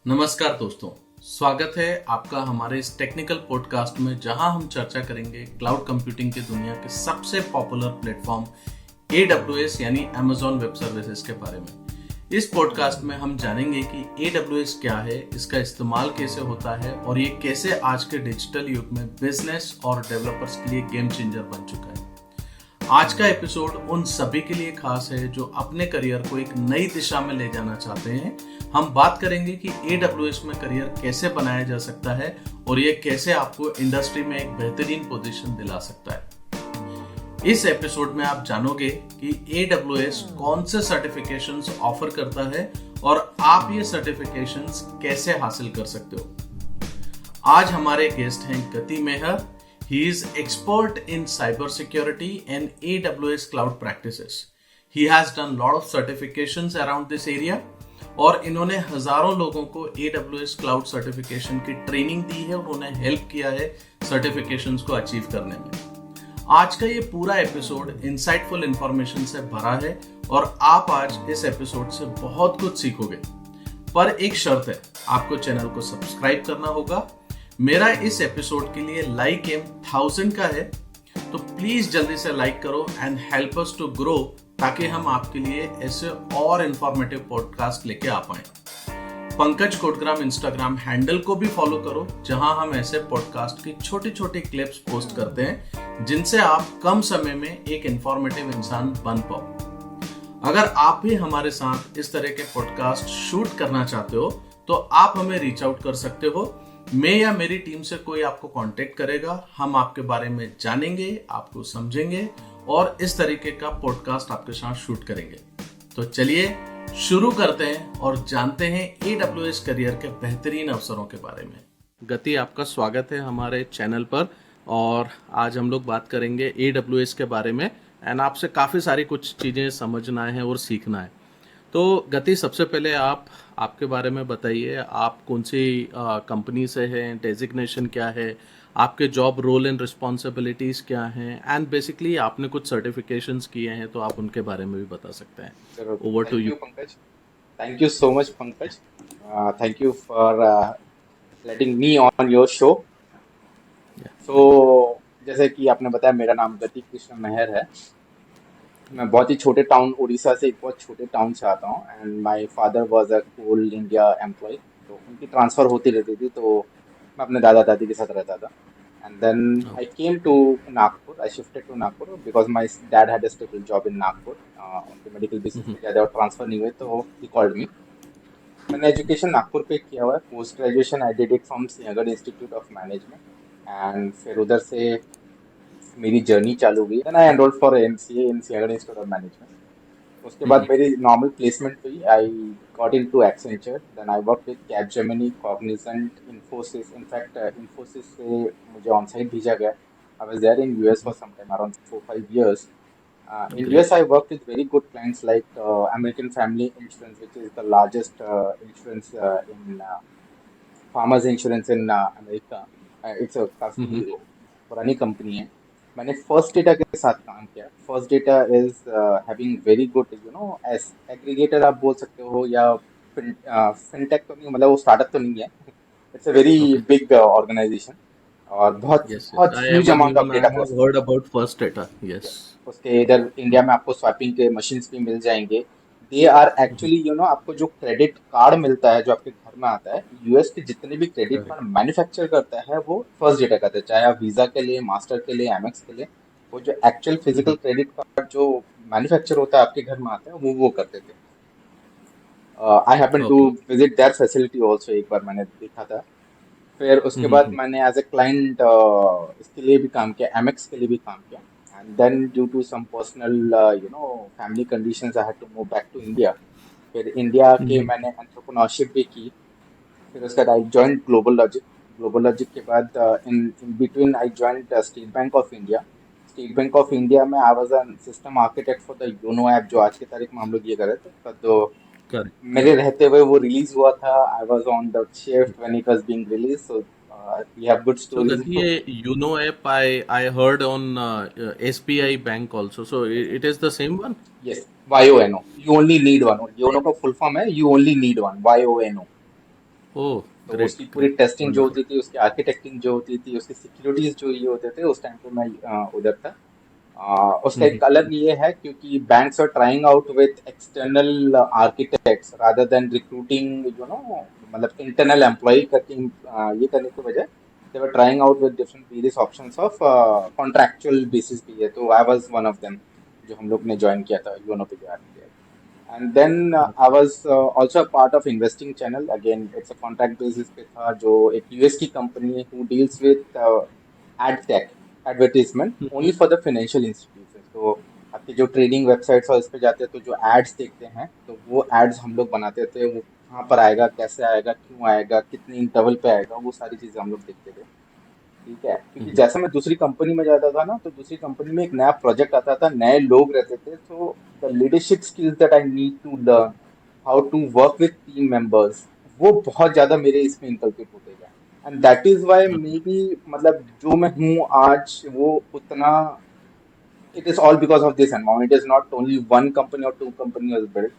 नमस्कार दोस्तों, स्वागत है आपका हमारे इस टेक्निकल पॉडकास्ट में जहां हम चर्चा करेंगे क्लाउड कंप्यूटिंग की दुनिया के सबसे पॉपुलर प्लेटफॉर्म AWS यानी Amazon वेब सर्विसेज के बारे में। इस पॉडकास्ट में हम जानेंगे कि AWS क्या है, इसका इस्तेमाल कैसे होता है और ये कैसे आज के डिजिटल युग में बिजनेस और डेवलपर्स के लिए गेम चेंजर बन चुका है। आज का एपिसोड उन सभी के लिए खास है जो अपने करियर को एक नई दिशा में ले जाना चाहते हैं। हम बात करेंगे कि AWS में करियर कैसे बनाया जा सकता है और ये कैसे आपको इंडस्ट्री में एक बेहतरीन पोजीशन दिला सकता है। इस एपिसोड में आप जानोगे कि AWS कौन से सर्टिफिकेशंस ऑफर करता है और आप ये सर्टिफिकेशंस कैसे हासिल कर सकते हो। आज हमारे गेस्ट हैं गति मेहर। He is expert in cybersecurity and AWS cloud practices. He has done lot of certifications around this area और इन्होंने हजारों लोगों को AWS cloud certification की ट्रेनिंग दी है और उन्हें हेल्प किया है सर्टिफिकेशंस को अचीव करने में। आज का ये पूरा एपिसोड इंसाइटफुल इंफॉर्मेशन से भरा है और आप आज इस एपिसोड से बहुत कुछ सीखोगे। पर एक शर्त है, आपको चैनल को सब्सक्राइब करना होगा। मेरा इस एपिसोड के लिए लाइक एम 1000 का है, तो प्लीज जल्दी से लाइक करो and help us to grow, ताकि हम आपके लिए ऐसे और इंफॉर्मेटिव पॉडकास्ट लेके आ पाए। पंकज कोटग्राम इंस्टाग्राम हैंडल को भी फॉलो करो, जहां हम ऐसे पॉडकास्ट की छोटी छोटी क्लिप्स पोस्ट करते हैं जिनसे आप कम समय में एक इंफॉर्मेटिव इंसान बन पाओ। अगर आप भी हमारे साथ इस तरह के पॉडकास्ट शूट करना चाहते हो तो आप हमें रीच आउट कर सकते हो। मैं या मेरी टीम से कोई आपको कांटेक्ट करेगा, हम आपके बारे में जानेंगे, आपको समझेंगे और इस तरीके का पॉडकास्ट आपके साथ शूट करेंगे। तो चलिए शुरू करते हैं और जानते हैं AWS करियर के बेहतरीन अवसरों के बारे में। गति, आपका स्वागत है हमारे चैनल पर और आज हम लोग बात करेंगे AWS के बारे में एंड आपसे काफ़ी सारी कुछ चीज़ें समझना है और सीखना है। तो गति, सबसे पहले आपके बारे में बताइए, आप कौन सी कंपनी से हैं, डेजिग्नेशन क्या है, आपके जॉब रोल एंड रिस्पॉन्सिबिलिटीज़ क्या हैं एंड बेसिकली आपने कुछ सर्टिफिकेशंस किए हैं तो आप उनके बारे में भी बता सकते हैं। Over to you Pankaj. Thank you so much Pankaj. Thank you for letting me on your show. So जैसे कि आपने बताया, मेरा नाम गति कृष्ण मेहर है। मैं बहुत ही छोटे टाउन उड़ीसा से एक बहुत छोटे टाउन से आता हूँ and my father was a Coal India employ. तो उनकी ट्रांसफ़र होती रहती थी, तो मैं अपने दादा दादी के साथ रहता था। And then I came to Nagpur. I shifted to Nagpur because my dad had a stable job in Nagpur. उनके मेडिकल बेसिस पे ज़्यादा और ट्रांसफ़र नहीं हुए, तो ही कॉल्ड मी। मैंने एजुकेशन नागपुर पे किया हुआ है। Post graduation I did it from Sinhgad Institute of Management and फिर उधर से मेरी जर्नी चालू हुई। Then I enrolled for MCA in Sinhgad Institute of Management. उसके बाद मेरी नॉर्मल प्लेसमेंट हुई। I got into Accenture, then I work with Capgemini, Cognizant, Infosys. In fact Infosys से मुझे ऑन साइट भेजा गया। I was there in US for some time, around 4-5 years. In US, I worked with very good clients like American Family Insurance, which is the largest insurance in farmers insurance in America. It's a काफी पुरानी company है। मैंने first data के साथ काम किया। First data is having very good S aggregator आप बोल सकते हो, या फिनटेक तो नहीं, मतलब वो स्टार्टअप तो नहीं है। It's a very big organisation और बहुत बहुत huge amount of data processing. heard about first data, yes. उसके इधर इंडिया में आपको स्वैपिंग के मशीन्स भी मिल जाएंगे। दे आर एक्चुअली आपको जो क्रेडिट कार्ड मिलता है जो आपके घर में आता है, US के जितने भी क्रेडिट कार्ड मैन्युफैक्चर करता है वो फर्स्ट डेटा करता है, चाहे आप वीजा के लिए, मास्टर के लिए, एमएक्स के लिए। वो जो एक्चुअल फिजिकल क्रेडिट कार्ड जो मैन्युफैक्चर होता है आपके घर में आता है, वो करते थे। I happen to visit their facility also, एक बार मैंने देखा था। फिर उसके बाद मैंने एज ए क्लाइंट इसके लिए भी काम किया, एमएक्स के लिए भी काम किया। And then due to some personal family conditions I had to move back to India. फिर इंडिया के मैंने एंटरप्रेन्योरशिप भी की। फिर उसके बाद I join GlobalLogic. GlobalLogic के बाद in between I join State Bank of India. State Bank of India में I was an system architect for the YONO app, जो आज की तारीख में हम लोग ये कर रहे थे। तो मेरे रहते हुए वो रिलीज हुआ था। I was on the shift when it was being release, so we have good So stories. Gati, Uno app I heard on SBI Bank also. So it is the same one? Yes, YONO, you only need one. YONO का full form है you only need one, YONO। ओह, तो great उसकी पूरी great, testing जो wonderful. होती थी, उसकी आर्किटेक्टिंग जो होती थी, उसकी सिक्योरिटीज जो ये होते थे, उस टाइम पे मैं उधर था। उसका हम्म एक अलग ये है क्योंकि banks are trying out with external architects rather than recruiting मतलब इंटरनल एम्प्लॉय करके ये करने के बजाय they were trying out with different various options of contractual basis पे है। तो I was one of them जो हम लोग ने ज्वाइन किया था, योनो पे ज्वाइन किया था। And then I was also a part of investing channel. Again, it's a contract basis पे था, जो एक यूएस की company who deals with ad tech advertisement only for the financial institutions. तो आपके जो ट्रेडिंग वेबसाइट्स और इस पे जाते हैं तो जो एड्स देखते हैं, तो वो एड्स हम लोग बनाते थे। वो कहाँ पर आएगा, कैसे आएगा, क्यों आएगा, कितने इंटरवल पे आएगा, वो सारी चीजें हम लोग देखते थे। ठीक है, क्योंकि जैसे मैं दूसरी कंपनी में जाता था ना, तो दूसरी कंपनी में एक नया प्रोजेक्ट आता था, नए लोग रहते थे, तो the leadership skills that I need to learn, how to work with team members, वो बहुत ज्यादा मेरे इसमें इनकलकेट होते गए। And that is why maybe मतलब जो मैं हूँ आज वो उतना, it is all because of this environment, it is not only one company और टू कंपनी वाज बिल्ट।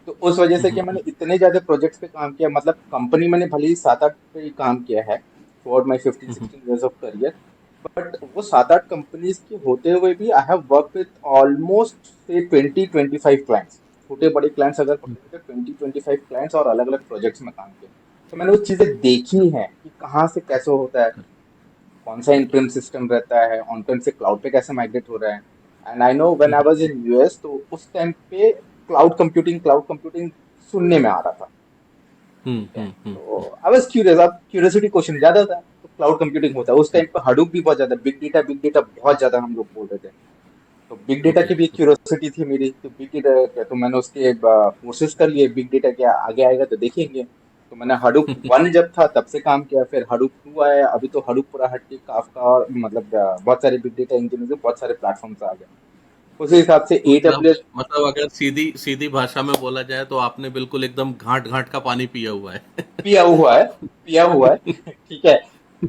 तो उस वजह से कि मैंने इतने ज्यादा प्रोजेक्ट्स पे काम किया, मतलब कंपनी मैंने भले ही 7-8 पे ही काम किया है through out my 15-16 years of career, but वो 7-8 कंपनीज के होते हुए भी I have work with almost से 20-25 क्लाइंट्स। छोटे बड़े क्लाइंट्स अगर पकड़े तो 20-25 क्लाइंट्स और अलग अलग प्रोजेक्ट्स में काम किया। तो मैंने वो चीजें देखी हैं कि कहाँ से कैसे होता है, कौन सा इन प्रेम सिस्टम रहता है, ऑन प्रेम से क्लाउड पे कैसे माइग्रेट हो रहा है। And I know when I was in US, तो उस टाइम पे क्लाउड कंप्यूटिंग सुनने में आ रहा था। ठीक है, तो आई वाज क्यूरियस, अब क्यूरियोसिटी क्वेश्चन ज्यादा था, तो क्लाउड कंप्यूटिंग होता है उस टाइम पे, हडूप भी बहुत ज्यादा, बिग डेटा बहुत ज्यादा हम लोग बोल रहे थे। तो बिग डेटा ओके। की भी क्यूरियोसिटी थी मेरी, तो बिग डेटा क्या, तो मैंने उसके कोर्सेज कर लिए, बिग डेटा क्या आगे आएगा तो देखेंगे। तो मैंने हडूप 1 जब था तब से काम किया, फिर हडूप 2 आया, अभी तो हडूप पूरा हट के काफका और मतलब बहुत सारे बिग डेटा इंजन से बहुत सारे प्लेटफॉर्म्स आ गए। उसी हिसाब से मतलब एडब्ल्यूएस मतलब अगर सीधी सीधी भाषा में बोला जाए तो आपने बिल्कुल एकदम घाट घाट का पानी पिया हुआ है। पिया हुआ है ठीक है,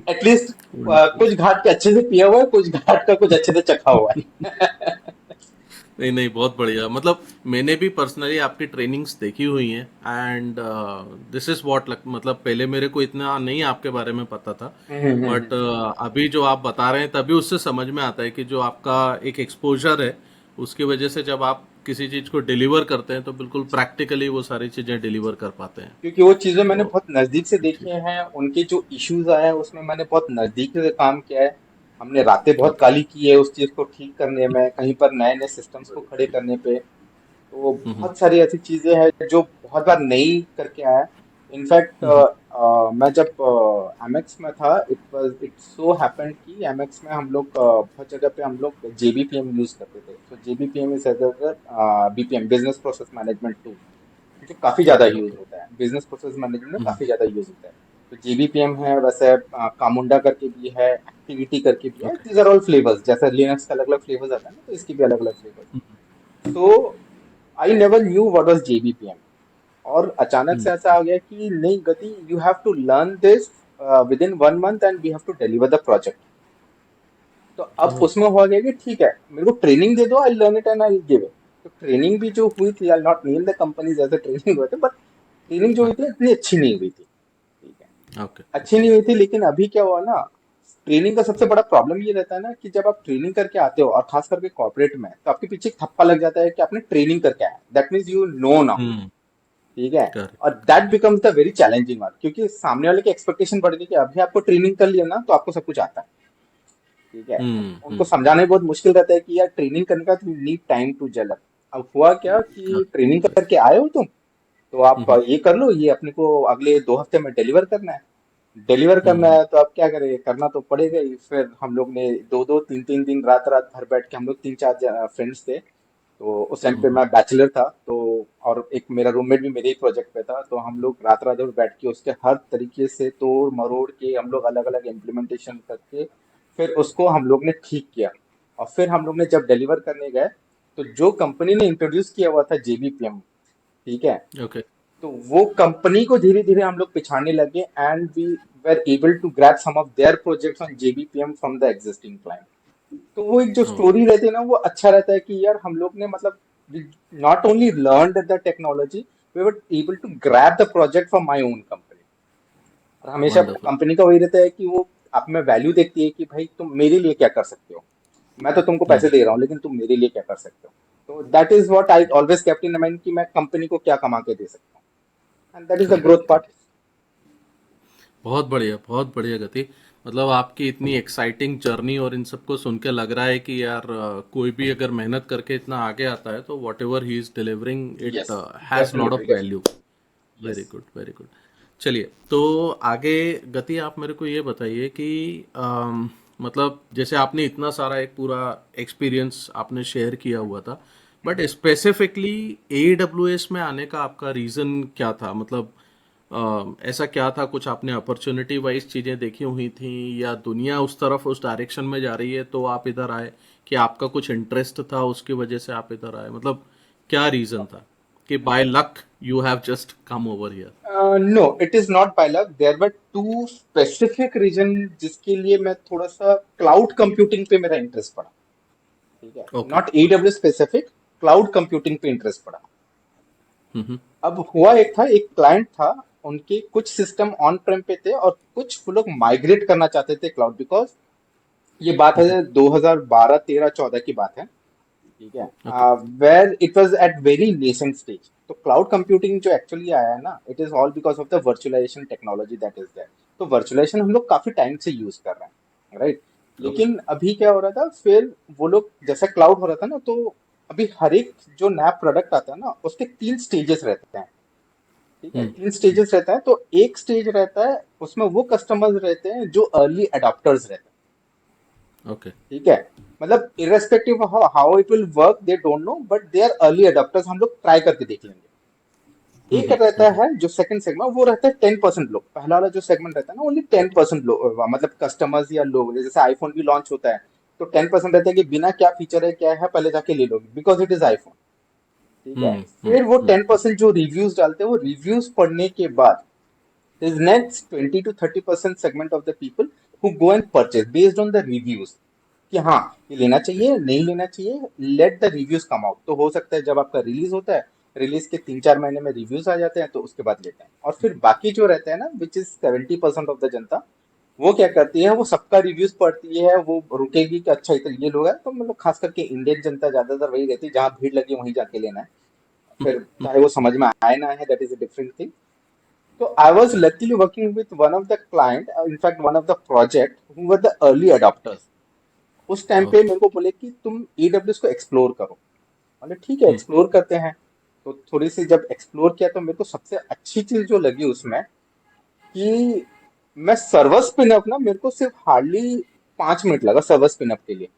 एटलीस्ट कुछ घाट के अच्छे से पिया हुआ है, कुछ घाट का कुछ अच्छे से चखा हुआ है नहीं नहीं, बहुत बढ़िया। मतलब मैंने भी पर्सनली आपकी ट्रेनिंग्स देखी हुई हैं, एंड दिस इज व्हाट, मतलब पहले मेरे को इतना नहीं आपके बारे में पता था, बट अभी जो आप बता रहे हैं तभी उससे समझ में आता है कि जो आपका एक एक्सपोजर है उसकी वजह से जब आप किसी चीज को डिलीवर करते हैं तो बिल्कुल प्रैक्टिकली वो सारी चीजें डिलीवर कर पाते हैं। क्योंकि वो चीजें मैंने तो बहुत नजदीक से देखी हैं, उनके जो इश्यूज आए हैं उसमें मैंने बहुत नजदीक से काम किया है। हमने रातें बहुत ओके। काली की है उस चीज को ठीक करने में, कहीं पर नए नए सिस्टम्स को खड़े करने पे। तो बहुत सारी ऐसी चीजें हैं जो बहुत बार नहीं करके आया। इनफैक्ट मैं जब एमएक्स में था, इट सो हैपेंड कि एमएक्स में हम लोग बहुत जगह पे हम लोग जेबीपीएम यूज करते थे। तो JBPM is BPM, business process management tool, जो काफी ज्यादा ओके यूज ओके। होता है बिजनेस प्रोसेस मैनेजमेंट में, काफी ज्यादा यूज होता है। तो जेबीपीएम है, वैसे कामुंडा करके भी है, एक्टिविटी करके भी है, okay. These are all flavours, जैसे लिनक्स का अलग अलग फ्लेवर्स आता है ना, तो इसकी भी अलग अलग फ्लेवर्स। तो I never knew what was JBPM, और अचानक से ऐसा आ गया कि नहीं Gati, you have to learn this within 1 month and we have to deliver the project. तो अब उसमें हुआ गया कि ठीक है, मेरे को ट्रेनिंग दे दो, I learn it and I give it. तो ट्रेनिंग भी जो हुई थी, I not name the companies as a training हुए थे, बट ट्रेनिंग जो हुई थी इतनी अच्छी नहीं हुई थी। ठीक है, ओके अच्छी नहीं हुई थी, लेकिन अभी क्या हुआ ना, ट्रेनिंग का सबसे बड़ा प्रॉब्लम ये रहता है ना कि जब आप ट्रेनिंग करके आते हो, और खास करके कॉर्पोरेट में, तो आपके पीछे एक थप्पा लग जाता है कि आपने ट्रेनिंग करके आया, that means you know now. Hmm. ठीक है, करेक्ट। और that becomes the very challenging one, क्योंकि सामने वाले की एक्सपेक्टेशन बढ़ गई कि अभी आपको ट्रेनिंग कर लिया ना तो आपको सब कुछ आता है। ठीक है, उनको समझाना भी बहुत मुश्किल रहता है कि यार ट्रेनिंग करने का you need time to gel up. अब हुआ क्या कि ट्रेनिंग करके आए हो तुम, तो आप ये कर लो, ये अपने को अगले 2 हफ्ते में डिलीवर करना है। डिलीवर करना है तो आप क्या करें, करना तो पड़ेगा ही। फिर हम लोग ने 2-2 3-3 दिन रात रात भर बैठ के, हम लोग 3-4 फ्रेंड्स थे, तो उस टाइम पे मैं बैचलर था, तो और एक मेरा रूममेट भी मेरे ही प्रोजेक्ट पे था, तो हम लोग रात रात भर बैठ के उसके हर तरीके से तोड़ मरोड़ के हम लोग अलग अलग इम्प्लीमेंटेशन करके फिर उसको हम लोग ने ठीक किया। और फिर हम लोग ने जब डिलीवर करने गए, तो जो कंपनी ने इंट्रोड्यूस किया हुआ था जेबीपीएम, ठीक है, ओके। तो वो कंपनी को धीरे धीरे हम लोग पिछाड़ने लगे, and we were able to grab some of their projects on JBPM from the existing client. तो वो एक जो स्टोरी रहती है ना, वो अच्छा रहता है कि यार हम लोग ने मतलब not only learn the technology, we were able to grab the project from my own company. और हमेशा वंडरफुल। कंपनी का वही रहता है कि वो आप में वैल्यू देखती है कि भाई तुम मेरे लिए क्या कर सकते हो। मैं तो तुमको पैसे हम्म। दे रहा हूँ लेकिन तुम मेरे लिए क्या कर सकते हो। तो that is what I always kept in mind कि मैं कंपनी को क्या कमा के दे सकता हूँ, and that is the correct growth part. Correct. बहुत बढ़िया गति। मतलब आपकी इतनी एक्साइटिंग जर्नी और इन सबको सुन के लग रहा है कि यार कोई भी अगर मेहनत करके इतना आगे आता है तो what ever he is delivering it yes, has lot definitely of value. Definitely. Very yes. Good very good. चलिए तो आगे गति आप मेरे को ये बताइए कि मतलब जैसे आपने इतना सारा एक पूरा एक्सपीरियंस आपने शेयर किया हुआ था, बट स्पेसिफिकली AWS में आने का आपका रीज़न क्या था? मतलब ऐसा क्या था, कुछ आपने अपॉर्चुनिटी वाइज चीज़ें देखी हुई थी या दुनिया उस तरफ उस डायरेक्शन में जा रही है तो आप इधर आए, कि आपका कुछ इंटरेस्ट था उसकी वजह से आप इधर आए? मतलब क्या रीज़न था कि by luck you have just come over here? No, it is not by luck, there were two specific reason जिसके लिए मैं थोड़ा सा क्लाउड कंप्यूटिंग पे मेरा इंटरेस्ट पड़ा। ठीक है, okay not okay. AWS specific, cloud computing पे इंटरेस्ट पड़ा। हम्म। अब हुआ एक था, एक क्लाइंट था, उनके कुछ सिस्टम ऑन प्रेम पे थे और कुछ वो लोग माइग्रेट करना चाहते थे क्लाउड, बिकॉज ये बात है 2012 13 14 की बात है। ठीक है, okay where it was at very nascent stage. तो क्लाउड कंप्यूटिंग जो एक्चुअली आया है ना, it is all because of the virtualisation technology that is there. तो वर्चुअलाइजेशन हम लोग काफी टाइम से यूज कर रहे हैं, राइट। ओके। लेकिन अभी क्या हो रहा था, फिर वो लोग जैसा क्लाउड हो रहा था ना, तो अभी हर एक जो नया प्रोडक्ट आता है ना, उसके 3 स्टेजेस रहते हैं। ठीक है, हम्म। 3 स्टेजेस रहता है। तो एक स्टेज रहता है, उसमें वो कस्टमर्स रहते हैं जो अर्ली अडॉप्टर्स रहते हैं। ओके। ठीक है, मतलब irrespective how it will work they don't know, but they are early adopters, हम लोग ट्राई करके देख लेंगे। एक रहता है जो सेकंड सेगमेंट, वो रहता है 10% लोग। पहला वाला जो सेगमेंट रहता है ना, ओनली 10% लोग, मतलब कस्टमर्स या लोग, जैसे आईफोन भी लॉन्च होता है तो 10% रहता है कि बिना क्या फीचर है क्या है पहले जाके ले लोगे, बिकॉज इट इज आईफोन। ठीक है, फिर वो 10% जो रिव्यूज डालते हैं, वो रिव्यूज पढ़ने के बाद is next 20 to 30% segment of the people who go and purchase based on the reviews, कि हाँ ये लेना चाहिए नहीं लेना चाहिए, let the reviews come out. तो हो सकता है जब आपका रिलीज होता है, रिलीज के 3 4 महीने में रिव्यूज आ जाते हैं, तो उसके बाद लेते हैं। और फिर बाकी जो रहते हैं ना, विच इज 70% ऑफ द जनता, वो क्या करती है, वो सबका रिव्यूज पढ़ती है, वो रुकेगी कि अच्छा इतना ये लोग है। तो मतलब खास करके इंडियन जनता ज्यादातर वही रहती है, जहाँ भीड़ लगी वहीं जाके लेना है। फिर चाहे वो समझ में आए ना आए, that is a different thing. So I was luckily working with one of the client, in fact one of the project who were the early adopters। उस टाइम पे ओके। मेरे को बोले कि तुम AWS को एक्सप्लोर करो। मैंने ठीक है एक्सप्लोर करते हैं। तो थोड़ी सी जब एक्सप्लोर किया, तो मेरे को सबसे अच्छी चीज जो लगी उसमें, कि मैं सर्वर स्पिन अप ना, मेरे को सिर्फ हार्डली 5 मिनट लगा सर्वर स्पिन अप के लिए,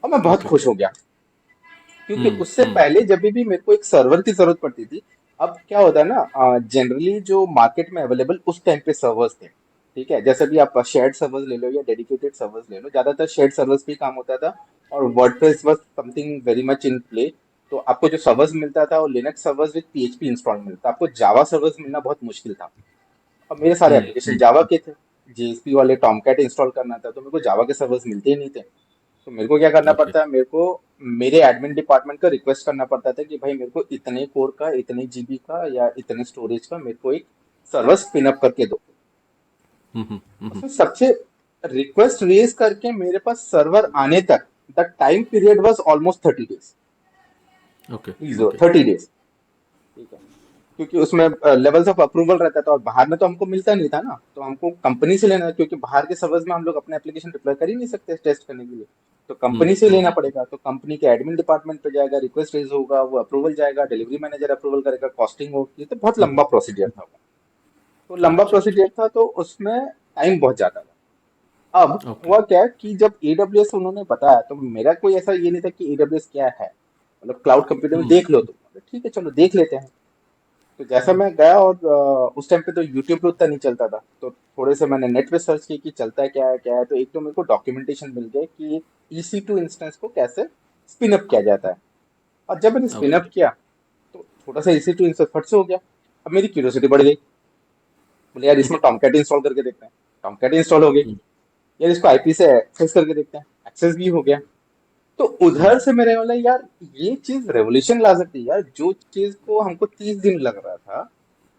और मैं बहुत ओके। खुश हो गया। क्योंकि उससे पहले जब भी मेरे को एक सर्वर की जरूरत पड़ती थी, अब क्या होता है ना, जनरली जो मार्केट में अवेलेबल उस टाइम पे सर्वर्स थे। ठीक है, जैसे भी आप शेयर्ड सर्वर्स ले लो या डेडिकेटेड सर्वर्स ले लो, ज्यादातर शेयर्ड सर्वर्स पे ही काम होता था। और WordPress was something very much in play. तो आपको जो सर्वर्स मिलता था, वो Linux servers with PHP install मिलता, आपको जावा सर्वर्स मिलना बहुत मुश्किल था। अब मेरे सारे एप्लीकेशन जावा के थे, JSP वाले टॉमकैट इंस्टॉल करना था, तो मेरे को जावा के सर्वर्स मिलते ही नहीं थे। तो मेरे को क्या करना ओके पड़ता है, मेरे को मेरे एडमिन डिपार्टमेंट का रिक्वेस्ट करना पड़ता था कि भाई मेरे को इतने कोर का, इतने जीबी का या इतने स्टोरेज का मेरे को एक सर्वर स्पिन अप करके दो। उसमें सबसे रिक्वेस्ट रेज करके मेरे पास सर्वर आने तक the time period was almost 30 days. Okay 30 days. ठीक है, क्योंकि उसमें लेवल्स ऑफ अप्रूवल रहता था, और बाहर में तो हमको मिलता नहीं था ना, तो हमको कंपनी से लेना, क्योंकि बाहर के सर्वर्स में हम लोग अपने एप्लीकेशन डिप्लॉय कर ही नहीं सकते टेस्ट करने के लिए। तो कंपनी से लेना पड़ेगा, तो कंपनी के एडमिन डिपार्टमेंट पे जाएगा, रिक्वेस्ट रेज होगा, वो अप्रूवल जाएगा, डिलीवरी मैनेजर अप्रूवल करेगा, कॉस्टिंग होगी। तो बहुत लंबा प्रोसीजर था वो। तो लंबा अच्छा अच्छा। प्रोसीजर था, तो उसमें टाइम बहुत ज्यादा था। अब ओके। हुआ क्या कि जब AWS उन्होंने बताया, तो मेरा कोई ऐसा ये नहीं था कि AWS क्या है, मतलब क्लाउड कंप्यूटिंग में देख लो तुम। ठीक है चलो देख लेते हैं। तो जैसा मैं गया, और उस टाइम पे तो यूट्यूब पे उतना नहीं चलता था, तो थोड़े से मैंने नेट पे सर्च की कि चलता है क्या है क्या है। तो एक तो मेरे को डॉक्यूमेंटेशन मिल गया कि EC2 इंस्टेंस को कैसे स्पिन अप किया जाता है। और जब मैंने स्पिन ओके। अप किया, तो थोड़ा सा EC2 इंस्टेंस फट से हो गया। अब मेरी क्यूरियोसिटी बढ़ गई, बोले यार इसमें टॉमकैट इंस्टॉल करके देखते हैं। टॉमकैट इंस्टॉल हो गई। यार इसको IP से एक्सेस करके देखते हैं, एक्सेस भी हो गया। तो उधर से मेरे वाला यार, ये चीज रेवोल्यूशन ला सकती है यार, जो चीज को हमको 30 दिन लग रहा था,